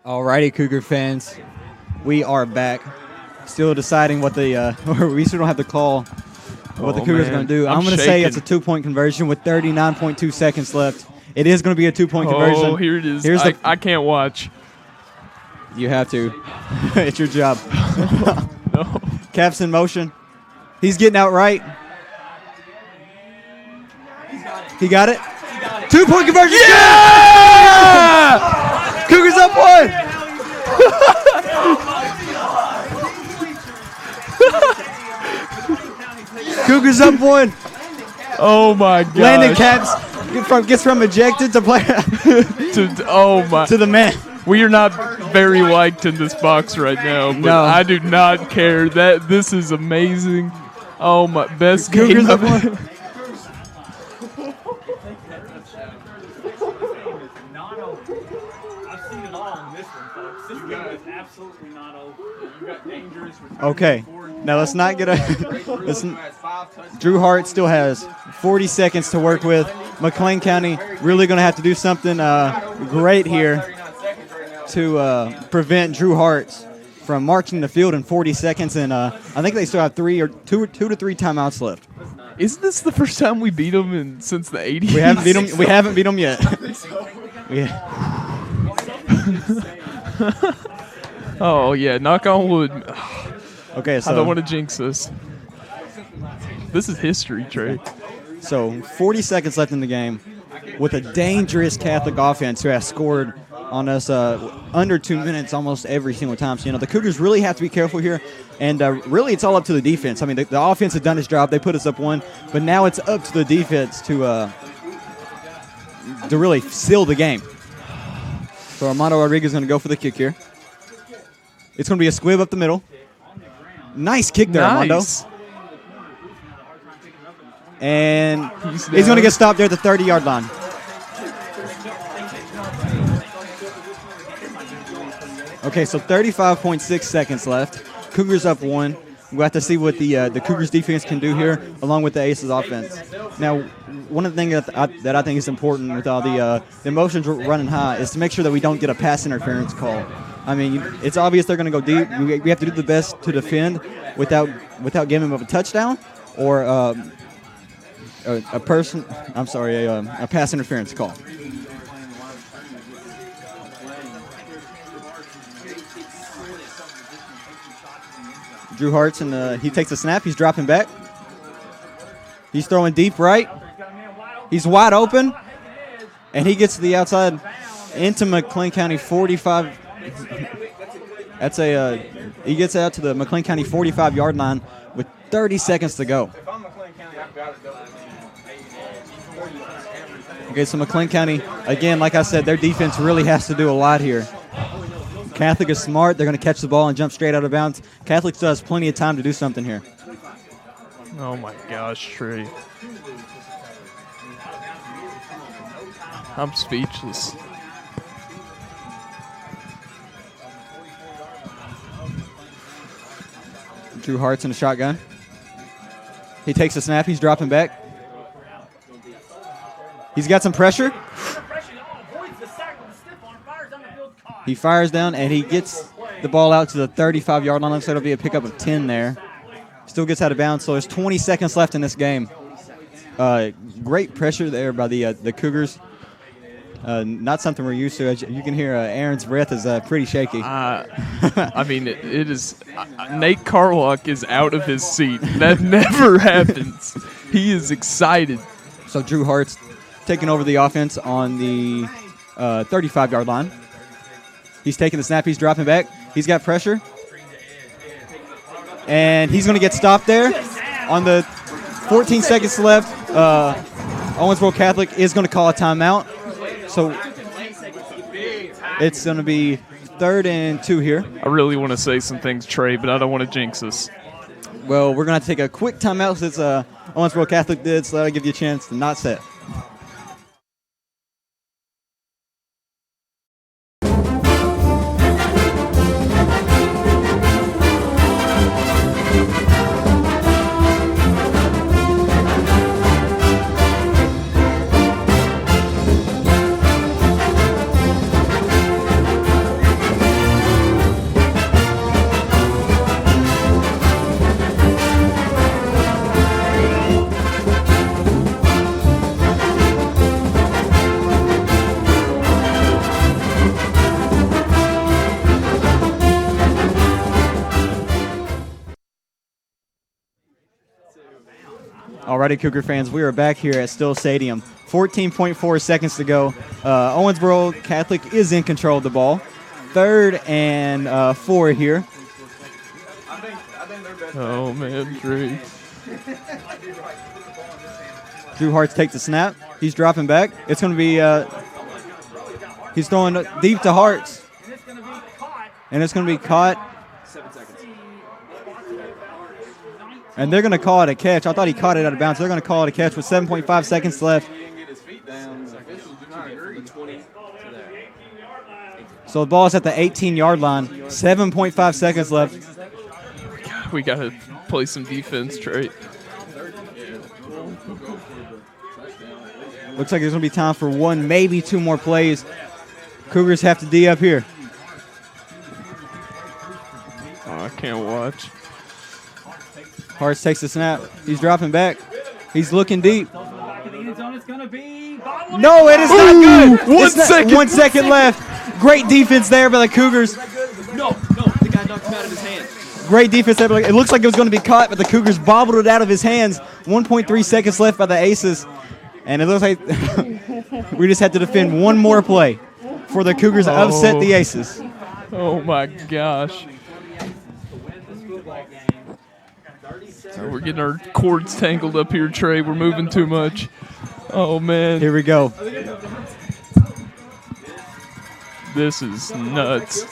B: Alrighty, Cougar fans, we are back. Still deciding what the we still don't have to call what the Cougars are going to do. I'm going to say it's a 2-point conversion with 39.2 seconds left. It is going to be a 2-point conversion.
E: Oh, here it is.
B: Here's
E: I can't watch.
B: You have to. It's your job.
E: No.
B: Caps in motion. He's getting out right. He got it. 2-point conversion.
E: Yeah!
B: Cougars up 1. Cougars up 1.
E: Oh my God!
B: Landon Caps gets from ejected to play
E: Oh my!
B: to the man.
E: We are not very liked in this box right now, but
B: No.
E: I do not care. This is amazing. Oh my! Best
B: Cougars
E: game
B: up
E: I've
B: 1.
D: Not over. I've seen it all on this one, folks. This game is absolutely not over.
C: You got dangerous.
B: Okay, now let's not get a. Drew Hart still has 40 seconds to work with. McLean County really going to have to do something great here to prevent Drew Hart from marching the field in 40 seconds. And I think they still have two to three timeouts left.
E: Isn't this the first time we beat them since the 80s?
B: We haven't beat them. We haven't beat them yet.
E: Oh yeah, knock on wood.
B: Okay, so
E: I don't want to jinx this. This is history, Trey.
B: So 40 seconds left in the game with a dangerous Catholic offense who has scored on us under 2 minutes almost every single time. So, the Cougars really have to be careful here. And really it's all up to the defense. I mean, the offense has done its job. They put us up 1. But now it's up to the defense to really seal the game. So Armando Rodriguez is going to go for the kick here. It's going to be a squib up the middle. Nice kick there, Armando. And he's going to get stopped there at the 30-yard line. Okay, so 35.6 seconds left. Cougars up 1 We'll have to see what the Cougars defense can do here, along with the Aces offense. Now, one of the things that I think is important with all the emotions running high is to make sure that we don't get a pass interference call. I mean, it's obvious they're going to go deep. We have to do the best to defend without giving them a touchdown or a pass interference call. Drew Hart's he takes a snap. He's dropping back. He's throwing deep right. He's wide open, and he gets to the outside into McLean County 45. He gets out to the McLean County 45-yard line with 30 seconds to go.
C: If I'm McLean County, I've got to go with
B: Okay, so McLean County, again, like I said, their defense really has to do a lot here. Catholic is smart. They're going to catch the ball and jump straight out of bounds. Catholic still has plenty of time to do something here.
E: Oh, my gosh, Trey. I'm speechless.
B: Drew Hart's in the shotgun. He takes a snap. He's dropping back. He's got some pressure. He fires down, and he gets the ball out to the 35-yard line. Looks like it'll be a pickup of 10 there. Still gets out of bounds, so there's 20 seconds left in this game. Great pressure there by the Cougars. Not something we're used to. As you can hear, Aaron's breath is pretty shaky.
E: I mean, it is. Nate Carlock is out of his seat. That never happens. He is excited.
B: So Drew Hart's taking over the offense on the 35-yard line. He's taking the snap. He's dropping back. He's got pressure. And he's going to get stopped there. On the 14 seconds left, Owensboro Catholic is going to call a timeout. So it's going to be 3rd and 2 here.
E: I really want to say some things, Trey, but I don't want to jinx us.
B: Well, we're going to take a quick timeout since Owensboro Catholic did, so that'll give you a chance to not set. Alrighty, Cougar fans, we are back here at Still Stadium. 14.4 seconds to go. Owensboro Catholic is in control of the ball. 3rd and 4 here.
E: Oh, man, Drew.
B: Drew Hart's takes the snap. He's dropping back. It's going to be he's throwing deep to Hart's. And it's going to be caught.
C: 7 seconds.
B: And they're going to call it a catch. I thought he caught it out of bounds. They're going to call it a catch with 7.5 seconds left.
C: He didn't get his feet down. The officials do not agree. 20 to there.
B: So the ball is at the 18-yard line. 7.5 seconds left.
E: We got to play some defense, Trey.
B: Looks like there's going to be time for 1, maybe 2 more plays. Cougars have to D up here.
E: Oh, I can't watch.
B: Hart's takes the snap. He's dropping back. He's looking deep. No, it is not good.
E: 1 second.
B: 1 second left. Great defense there by the Cougars.
C: No, the guy knocked him out of his hand.
B: Great defense there. It looks like it was going to be caught, but the Cougars bobbled it out of his hands. 1.3 seconds left by the Aces. And it looks like we just had to defend 1 more play for the Cougars to upset the Aces.
E: Oh, my gosh. We're getting our cords tangled up here, Trey. We're moving too much. Oh, man.
B: Here we go.
E: This is nuts.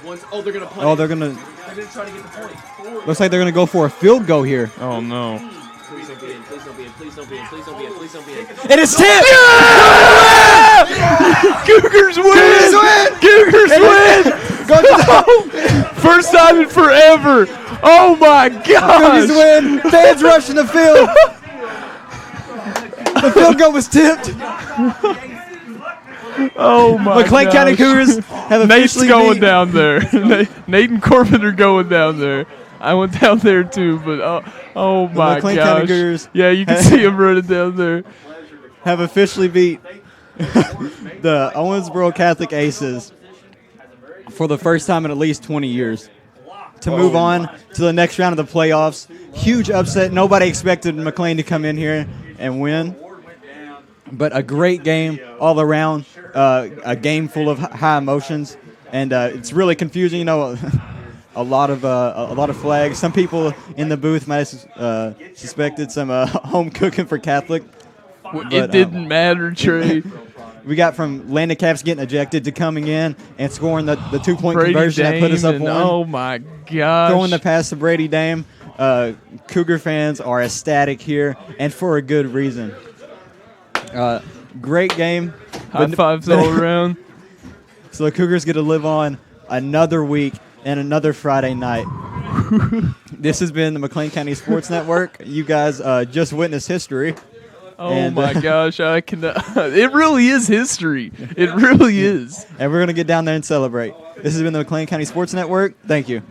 C: They're going to play.
B: Oh, they're going to.
C: They're going to try to get the point.
B: Looks like they're going to go for a field goal here.
E: Oh, no.
C: Please don't be in. Please don't be in. Please don't be in. Please don't be in. Please don't be in.
B: And it's tipped!
E: Cougars win! Cougars win! First time in forever. Oh my
B: Cougars
E: gosh.
B: win. Fans rushing the field. The field goal was tipped.
E: Oh my
B: McLean
E: gosh.
B: County Cougars have
E: Nate's
B: officially
E: going
B: beat-
E: down there. Nate and Corbin are going down there. I went down there too, but oh my
B: McLean County
E: gosh.
B: Cougars
E: Yeah, you can see him running down there.
B: have officially beat the Owensboro Catholic Aces for the first time in at least 20 years. To move on to the next round of the playoffs. Huge upset. Nobody expected McLean to come in here and win. But a great game all around. A game full of high emotions, and it's really confusing. You know, a lot of flags. Some people in the booth might have suspected some home cooking for Catholic.
E: It didn't matter, Trey.
B: We got from Landon Caps getting ejected to coming in and scoring the 2-point
E: Brady
B: conversion that put us up
E: Dame
B: one.
E: and oh my gosh.
B: Throwing the pass to Brady Dame. Cougar fans are ecstatic here, and for a good reason. Great game.
E: High fives all around.
B: So the Cougars get to live on another week and another Friday night. This has been the McLean County Sports Network. You guys just witnessed history.
E: Oh
B: And,
E: my gosh, I cannot. It really is history. It really is.
B: And we're going to get down there and celebrate. This has been the McLean County Sports Network. Thank you.